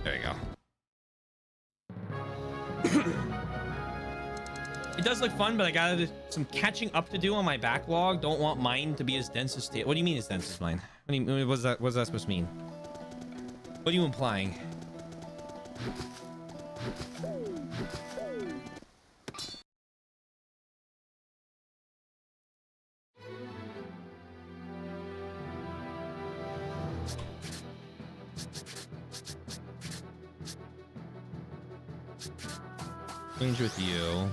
There you go. It does look fun, but I got some catching up to do on my backlog. Don't want mine to be as dense as... What do you mean as dense as mine? What do you mean, what's that supposed to mean? What are you implying? Change with you.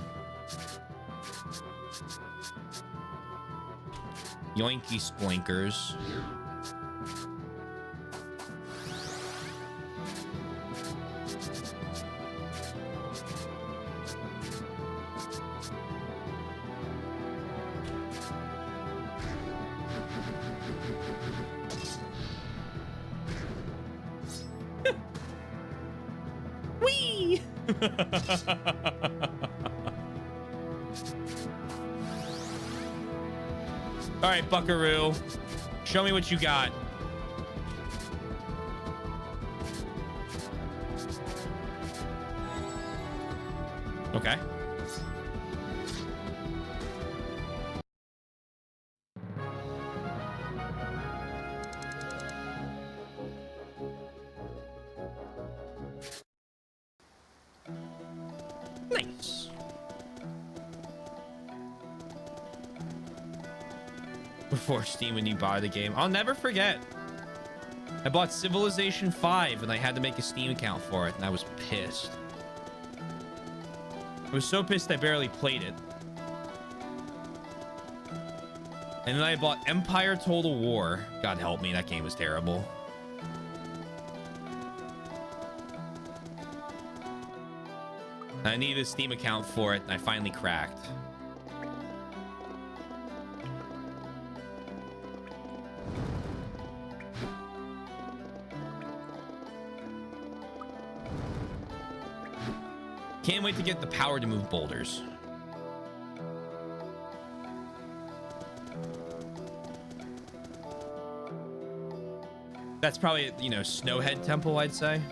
Yoinky spoinkers. Whee! All right, Buckaroo. Show me what you got. Okay. Nice. Before Steam when you buy the game. I'll never forget. I bought Civilization 5 and I had to make a Steam account for it, and I was pissed. I was so pissed I barely played it. And then I bought Empire Total War. God help me, that game was terrible. I needed a Steam account for it, and I finally cracked. Can't wait to get the power to move boulders. That's probably, you know, Snowhead Temple, I'd say.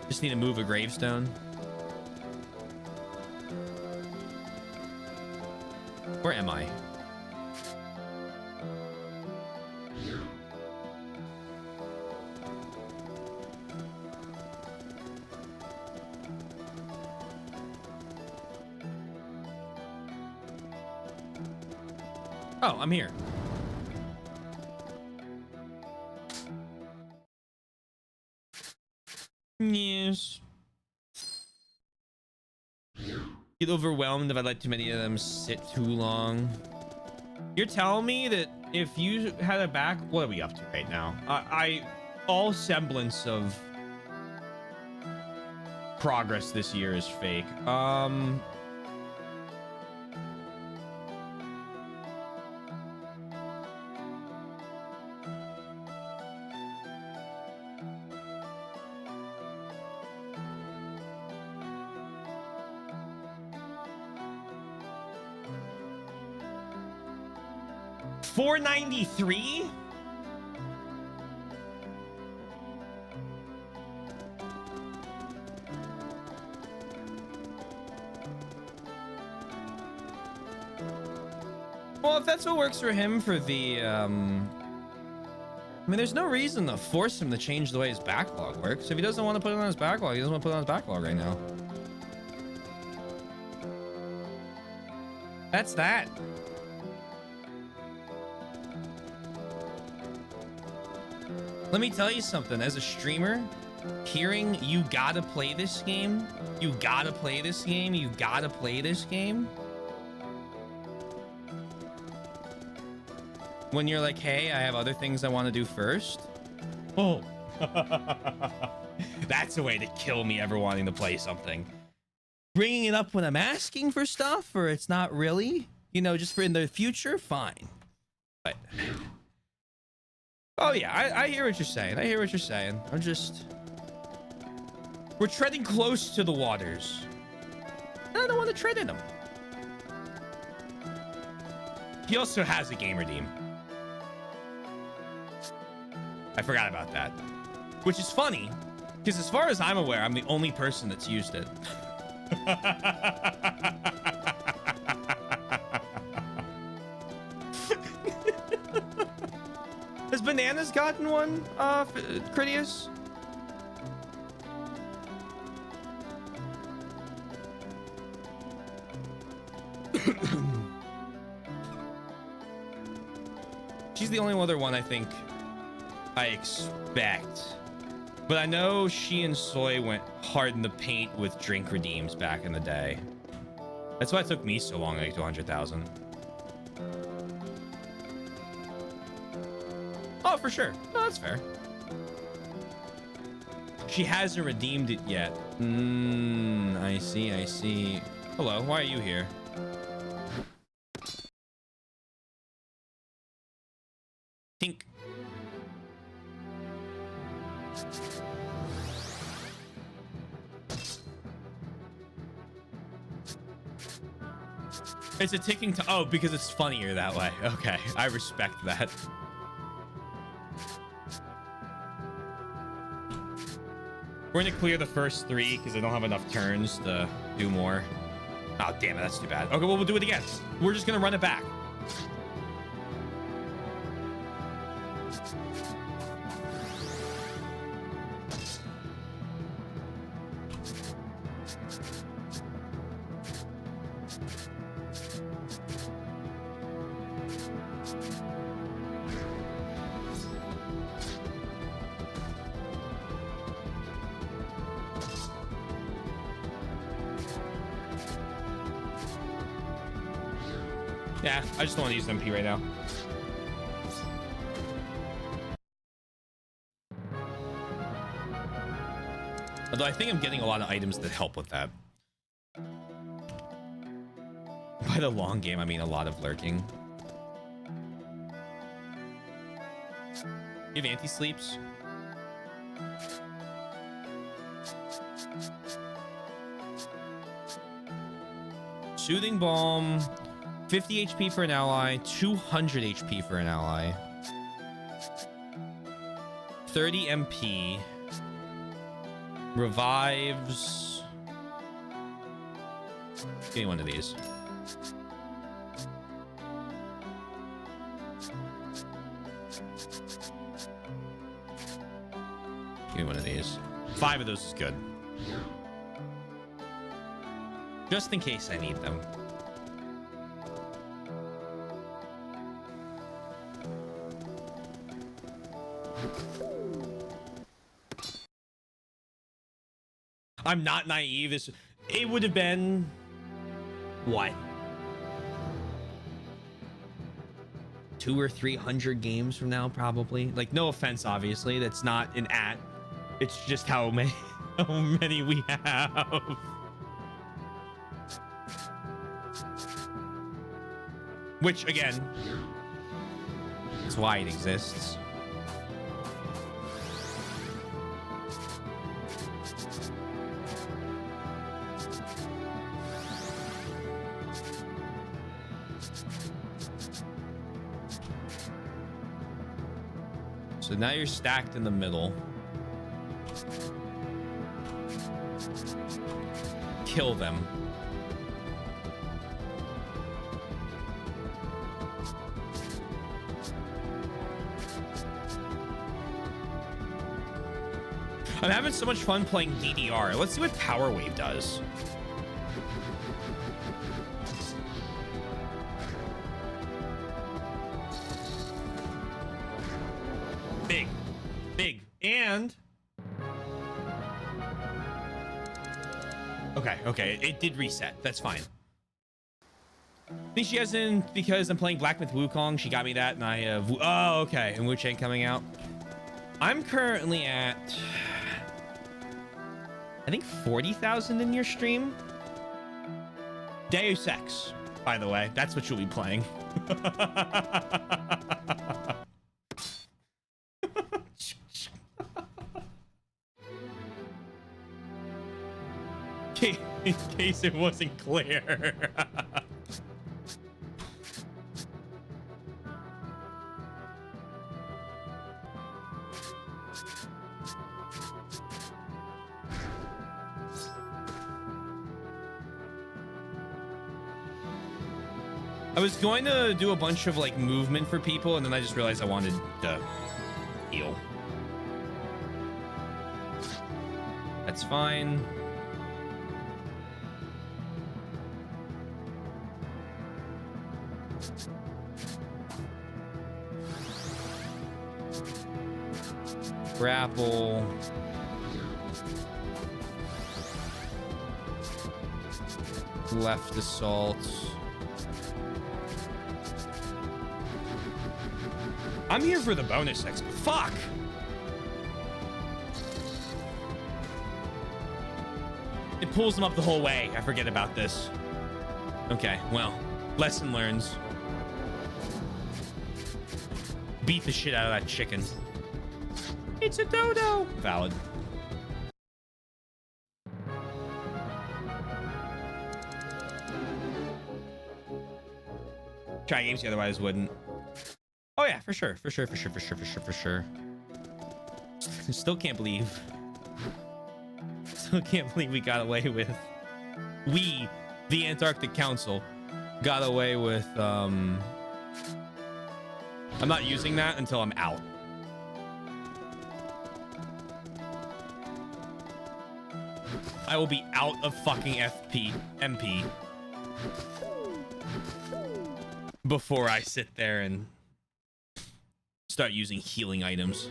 Just need to move a gravestone. Where am I? Oh, I'm here. Yes. Get overwhelmed if I let too many of them sit too long. You're telling me that if you had a back, what are we up to right now? All semblance of progress this year is fake. 493. Well, if that's what works for him for the, I mean, there's no reason to force him to change the way his backlog works. If he doesn't want to put it on his backlog, he doesn't want to put it on his backlog right now. That's that. Let me tell you something. As a streamer, hearing you gotta play this game, you gotta play this game, you gotta play this game. When you're like, hey, I have other things I want to do first. Oh, that's a way to kill me ever wanting to play something. Bringing it up when I'm asking for stuff, or it's not really, you know, just for in the future, fine. But oh yeah, I hear what you're saying. I hear what you're saying. I'm just, we're treading close to the waters. And I don't want to tread in them. He also has a game redeem. I forgot about that. Which is funny, because as far as I'm aware, I'm the only person that's used it. Has Bananas gotten one, Critias? She's the only other one I think I expect. But I know she and Soy went hard in the paint with drink redeems back in the day. That's why it took me so long to get to 100,000. Oh, for sure. No, that's fair. She hasn't redeemed it yet. I see, I see. Hello, why are you here? Tink. It's a ticking time. Oh, because it's funnier that way. Okay, I respect that. We're gonna clear the first 3 because I don't have enough turns to do more. Oh, damn it, that's too bad. Okay, well, we'll do it again. We're just gonna run it back. Yeah, I just don't want to use MP right now. Although I think I'm getting a lot of items that help with that. By the long game, I mean a lot of lurking. You have anti-sleeps? Soothing Balm. 50 HP for an ally, 200 HP for an ally, 30 MP, revives. Give me one of these. Give me one of these. 5 of those is good. Just in case I need them. I'm not naive. It would have been what? 200 or 300 games from now, probably. Like, no offense, obviously, that's not an at. It's just how many we have. Which, again, is why it exists. So now you're stacked in the middle. Kill them. I'm having so much fun playing DDR. Let's see what Power Wave does. Big, and okay, it did reset. That's fine. I think she hasn't, because I'm playing Black Myth Wukong. She got me that, and I have. Oh, okay, and Wu Chang coming out. I'm currently at, I think, 40,000 in your stream. Deus Ex, by the way, that's what you'll be playing. In case it wasn't clear. I was going to do a bunch of like movement for people, and then I just realized I wanted to heal. That's fine. Grapple. Left assault. I'm here for the bonus XP. Fuck! It pulls them up the whole way. I forget about this. Okay, well, lesson learned. Beat the shit out of that chicken. It's a dodo. Valid. Try games you otherwise wouldn't. Oh yeah, for sure. Still can't believe we got away with. We, the Antarctic Council, got away with. I'm not using that until I'm out. I will be out of fucking MP before I sit there and start using healing items.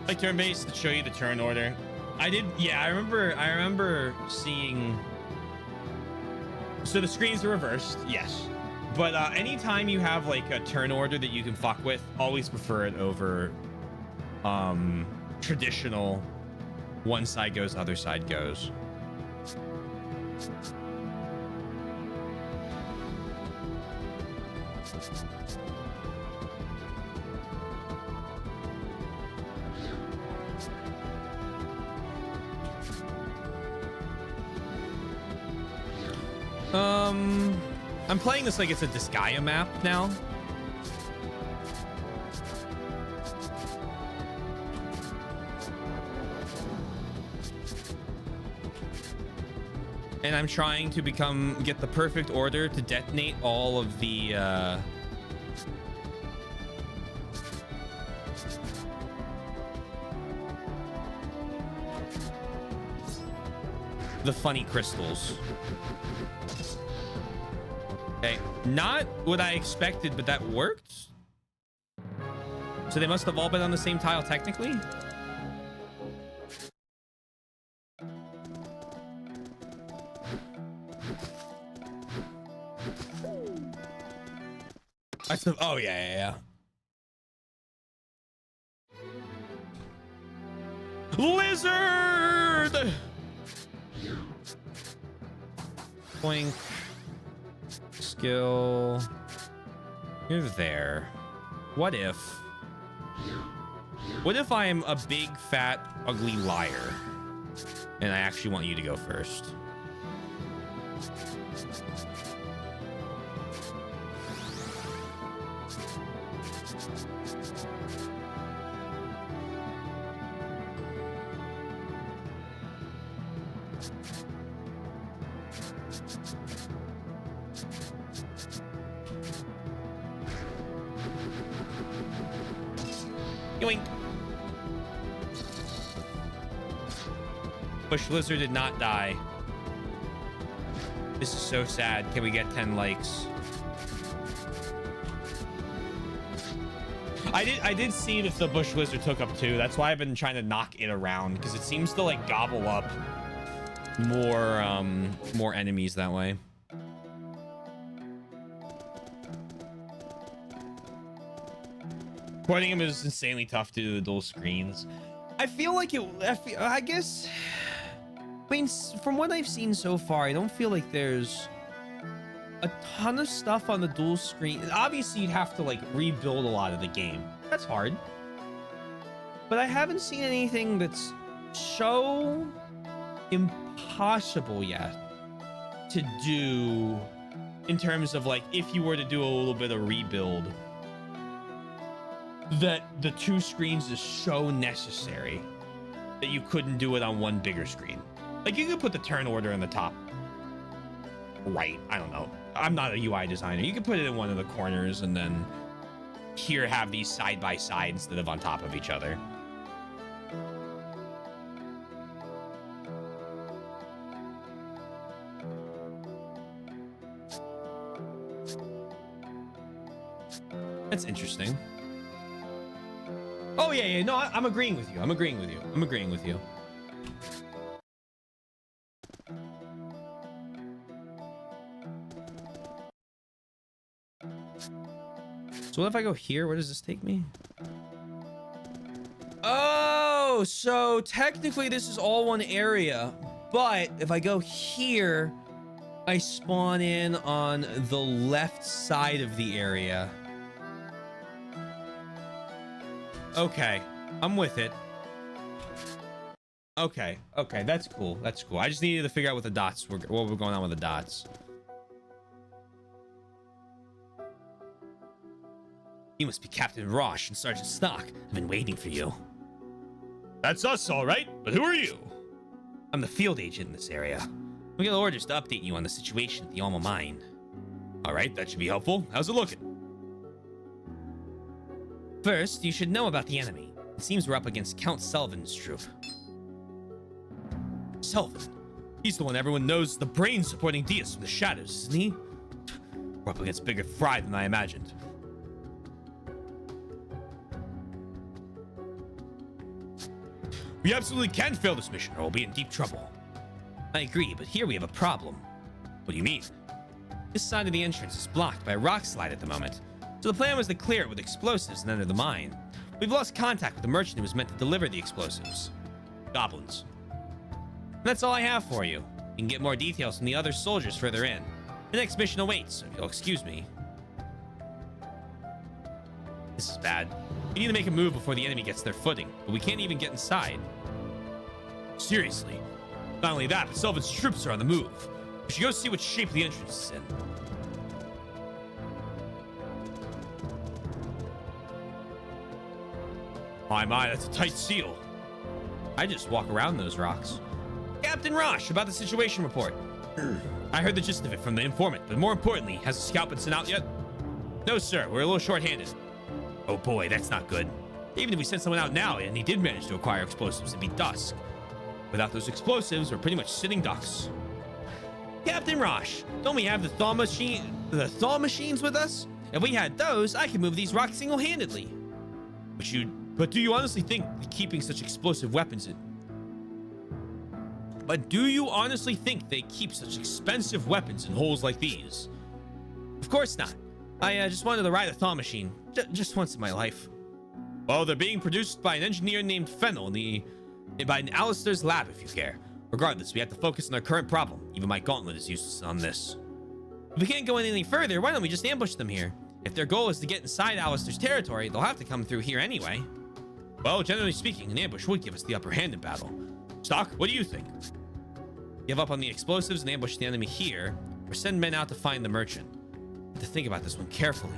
Like turn-based to show you the turn order. I did, yeah, I remember seeing. So the screens are reversed, yes. But anytime you have like a turn order that you can fuck with, always prefer it over traditional one side goes, other side goes. I'm playing this like it's a Disgaea map now. And I'm trying to get the perfect order to detonate all of the the funny crystals. Okay, not what I expected, but that worked. So they must have all been on the same tile technically. Oh yeah. Lizard! Boink. Skill. You're there. What if I'm a big, fat, ugly liar? And I actually want you to go first. Yoink. Bush Lizard did not die. This is so sad. Can we get 10 likes? I did see that the Bush Lizard took up 2. That's why I've been trying to knock it around, because it seems to like gobble up more enemies that way. Porting him is insanely tough to do the dual screens. I feel like it. I guess. I mean, from what I've seen so far, I don't feel like there's a ton of stuff on the dual screen. Obviously, you'd have to like rebuild a lot of the game. That's hard. But I haven't seen anything that's so impossible yet to do in terms of like if you were to do a little bit of rebuild, that the 2 screens is so necessary that you couldn't do it on one bigger screen. Like you could put the turn order in the top right. I don't know. I'm not a UI designer. You could put it in one of the corners and then here have these side by side instead of on top of each other. That's interesting. Oh yeah. No, I'm agreeing with you. I'm agreeing with you. So what if I go here? Where does this take me? Oh, so technically this is all one area, but if I go here, I spawn in on the left side of the area. Okay, I'm with it. Okay, that's cool. I just needed to figure out what the dots were, what we're going on with the dots. You must be Captain Rosh and Sergeant Stock. I've been waiting for you. That's us, all right. But who are you? I'm the field agent in this area. We got orders to update you on the situation at the Alma Mine. All right, that should be helpful. How's it looking? First, you should know about the enemy. It seems we're up against Count Sullivan's troop. Sullivan? He's the one everyone knows, the brain supporting Diaz from the shadows, isn't he? We're up against bigger fry than I imagined. We absolutely can fail this mission or we'll be in deep trouble. I agree, but here we have a problem. What do you mean? This side of the entrance is blocked by a rock slide at the moment. So the plan was to clear it with explosives and enter the mine. We've lost contact with the merchant who was meant to deliver the explosives. Goblins. And that's all I have for you. You can get more details from the other soldiers further in. The next mission awaits, so if you'll excuse me. This is bad. We need to make a move before the enemy gets their footing, but we can't even get inside. Seriously. Not only that, but Sullivan's troops are on the move. We should go see what shape the entrance is in. My, that's a tight seal. I just walk around those rocks. Captain Rosh, about the situation report. I heard the gist of it from the informant, but more importantly, has the scout been sent out yet? No, sir. We're a little short-handed. Oh boy, that's not good. Even if we sent someone out now and he did manage to acquire explosives, it'd be dusk. Without those explosives, we're pretty much sitting ducks. Captain Rosh, don't we have the thaw machines with us? If we had those, I could move these rocks single-handedly. But do you honestly think that keeping such explosive weapons in? But do you honestly think they keep such expensive weapons in holes like these? Of course not. I just wanted to ride a thaw machine. Just once in my life. Well, they're being produced by an engineer named Fennel by an Alistair's lab, if you care. Regardless, we have to focus on our current problem. Even my gauntlet is useless on this. If we can't go any further, why don't we just ambush them here? If their goal is to get inside Alistair's territory, they'll have to come through here anyway. Well, generally speaking, an ambush would give us the upper hand in battle. Stock, what do you think? Give up on the explosives and ambush the enemy here, or send men out to find the merchant. I have to think about this one carefully.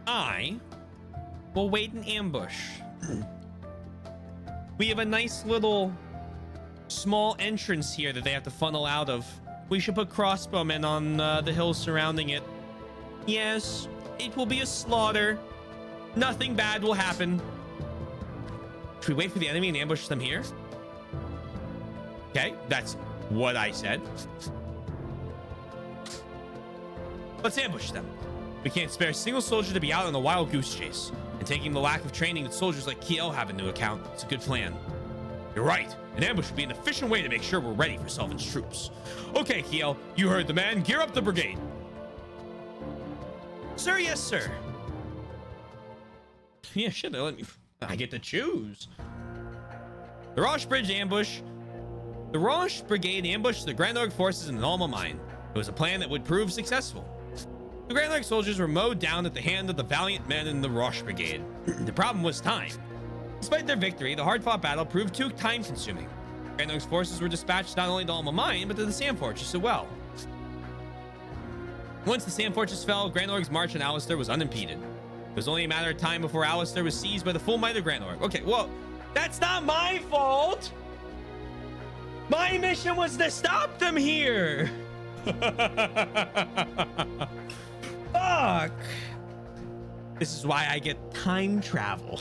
I will wait in ambush. We have a nice little small entrance here that they have to funnel out of. We should put crossbowmen on the hills surrounding it. Yes, it will be a slaughter. Nothing bad will happen. Should we wait for the enemy and ambush them here? Okay, that's what I said. Let's ambush them. We can't spare a single soldier to be out on a wild goose chase. And taking the lack of training that soldiers like Kiel have into account, it's a good plan. You're right. An ambush would be an efficient way to make sure we're ready for Sullivan's troops. Okay, Kiel, you heard the man. Gear up the brigade. Sir, yes, sir. Yeah, shit, they let me... I get to choose. The Rosh Brigade ambushed the Grand Org forces in an Alma mine. It was a plan that would prove successful. The Grand Org soldiers were mowed down at the hand of the valiant men in the Rosh Brigade. The problem was time. Despite their victory, the hard-fought battle proved too time-consuming. Grand Org's forces were dispatched not only to Alma Mine, but to the Sand Fortress as well. Once the Sand Fortress fell, Grand Org's march on Alistair was unimpeded. It was only a matter of time before Alistair was seized by the full might of Grand Org. Okay, well, that's not my fault! My mission was to stop them here! Fuck! This is why I get time travel.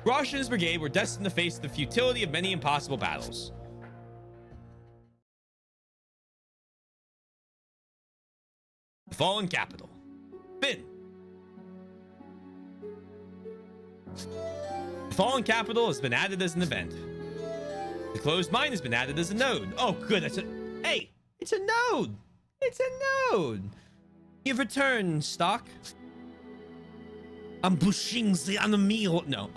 Rosh and his brigade were destined to face the futility of many impossible battles. The fallen capital. Finn. The fallen capital has been added as an event. The closed mine has been added as a node. Oh, good. Hey, it's a node. It's a node. You've returned, Stock. Ambushing the enemy. No,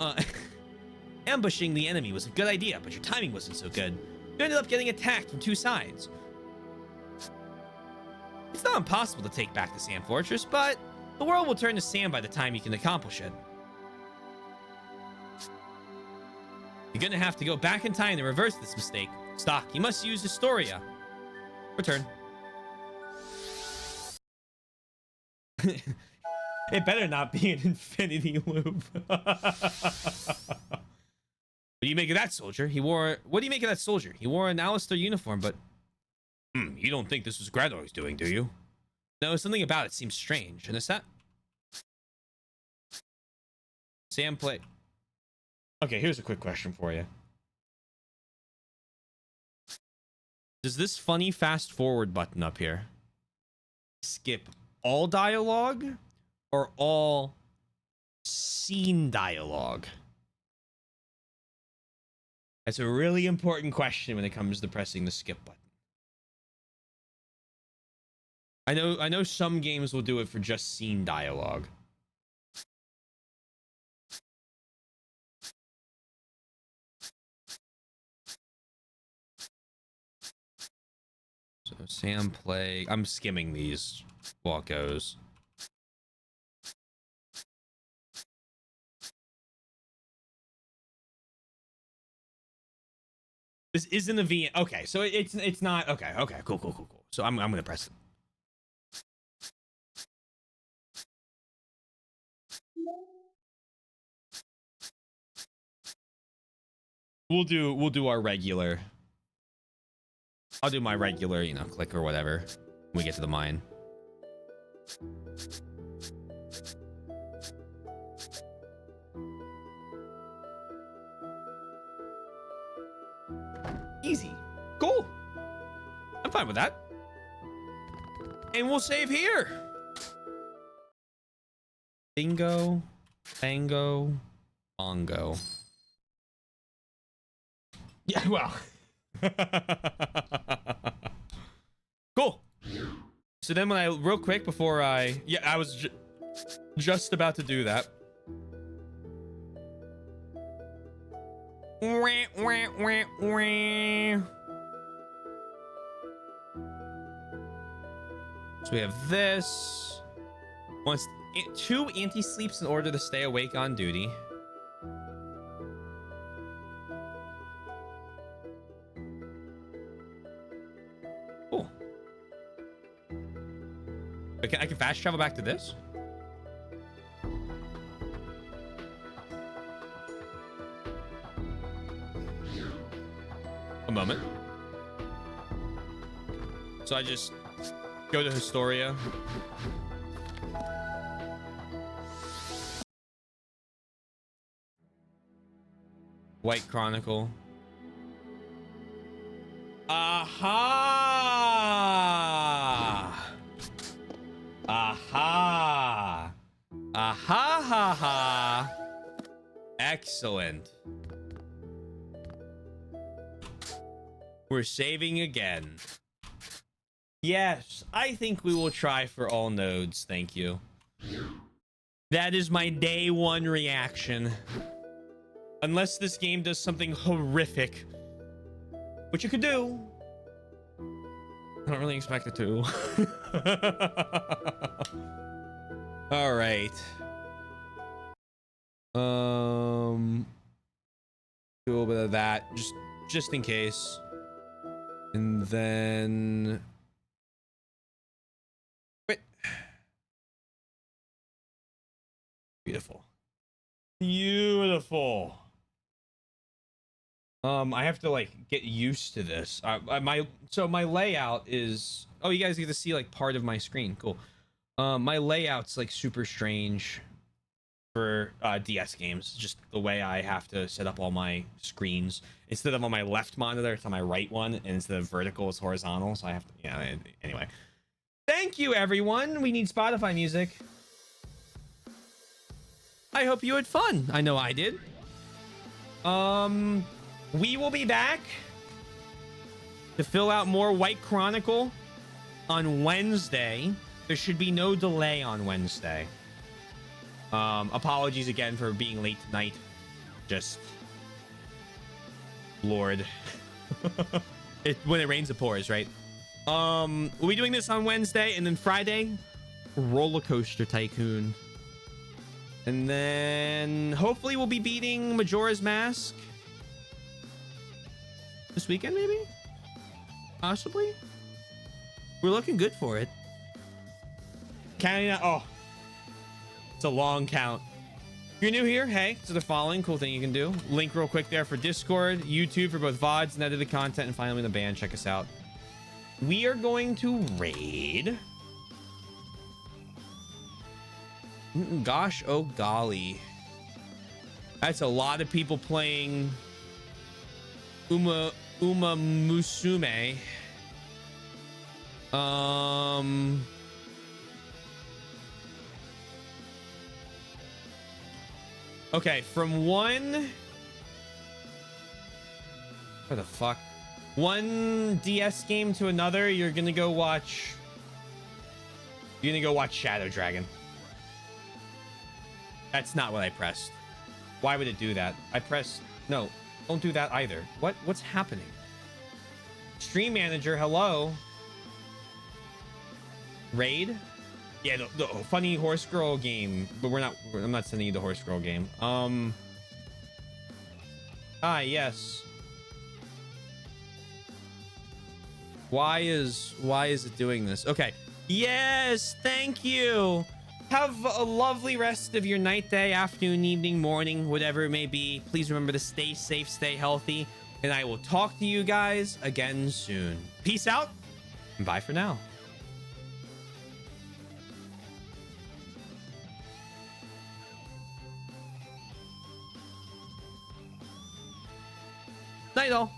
ambushing the enemy was a good idea, but your timing wasn't so good. You ended up getting attacked from two sides. It's not impossible to take back the Sand Fortress, but the world will turn to sand by the time you can accomplish it. You're gonna have to go back in time to reverse this mistake. Stock, you must use Historia. Return. It better not be an infinity loop. What do you make of that soldier? What do you make of that soldier? He wore an Alistair uniform, but... you don't think this was Grador's doing, do you? No, something about it seems strange. And is that... Sam play... Okay, here's a quick question for you. Does this funny fast forward button up here skip all dialogue or all scene dialogue? That's a really important question when it comes to pressing the skip button. I know some games will do it for just scene dialogue. So Sam play. I'm skimming these while it goes. This isn't a V. Okay, so it's not. Okay, cool. So I'm gonna press it. we'll do our regular. I'll do my regular, you know, click or whatever when we get to the mine. Easy. Cool. I'm fine with that. And we'll save here. Bingo, bango, bongo. Yeah, well. Cool. So then when I, real quick before I, yeah, I was just about to do that. Wah, wah, wah, wah. So we have this. Once 2 anti-sleeps in order to stay awake on duty. Cool. Okay, I can fast travel back to this. A moment. So I just go to Historia. White Chronicle. Aha! Aha! Aha ha ha! Excellent. We're saving again. Yes, I think we will try for all nodes. Thank you. That is my day 1 reaction. Unless this game does something horrific, which it could do. I don't really expect it to. All right. Do a little bit of that, just in case. And then wait. Beautiful. Beautiful. I have to like get used to this. My layout is, oh, you guys get to see like part of my screen. Cool. My layout's like super strange for DS games. Just the way I have to set up all my screens. Instead of on my left monitor, it's on my right one, and instead of vertical, it's horizontal. So I have to, yeah. Anyway, thank you everyone. We need Spotify music. I hope you had fun. I know I did. We will be back to fill out more White Chronicle on Wednesday. There should be no delay on Wednesday. Apologies again for being late tonight. Just Lord. When it rains, it pours, right? We'll be doing this on Wednesday, and then Friday, Roller Coaster Tycoon. And then hopefully we'll be beating Majora's Mask this weekend, maybe? Possibly? We're looking good for it. Counting out. Oh, it's a long count. If you're new here, hey, so the following cool thing you can do. Link real quick there for Discord, YouTube for both VODs and edited content, and finally the band. Check us out. We are going to raid. Gosh, oh golly. That's a lot of people playing Uma Musume. Okay, from one... What the fuck? One DS game to another, you're gonna go watch Shadow Dragon. That's not what I pressed. Why would it do that? I pressed... No, don't do that either. What's happening? Stream manager, hello? Raid? Yeah, the funny horse girl game. But I'm not sending you the horse girl game. Yes. Why is it doing this? Okay. Yes, thank you. Have a lovely rest of your night, day, afternoon, evening, morning, whatever it may be. Please remember to stay safe, stay healthy, and I will talk to you guys again soon. Peace out, and bye for now. Night all.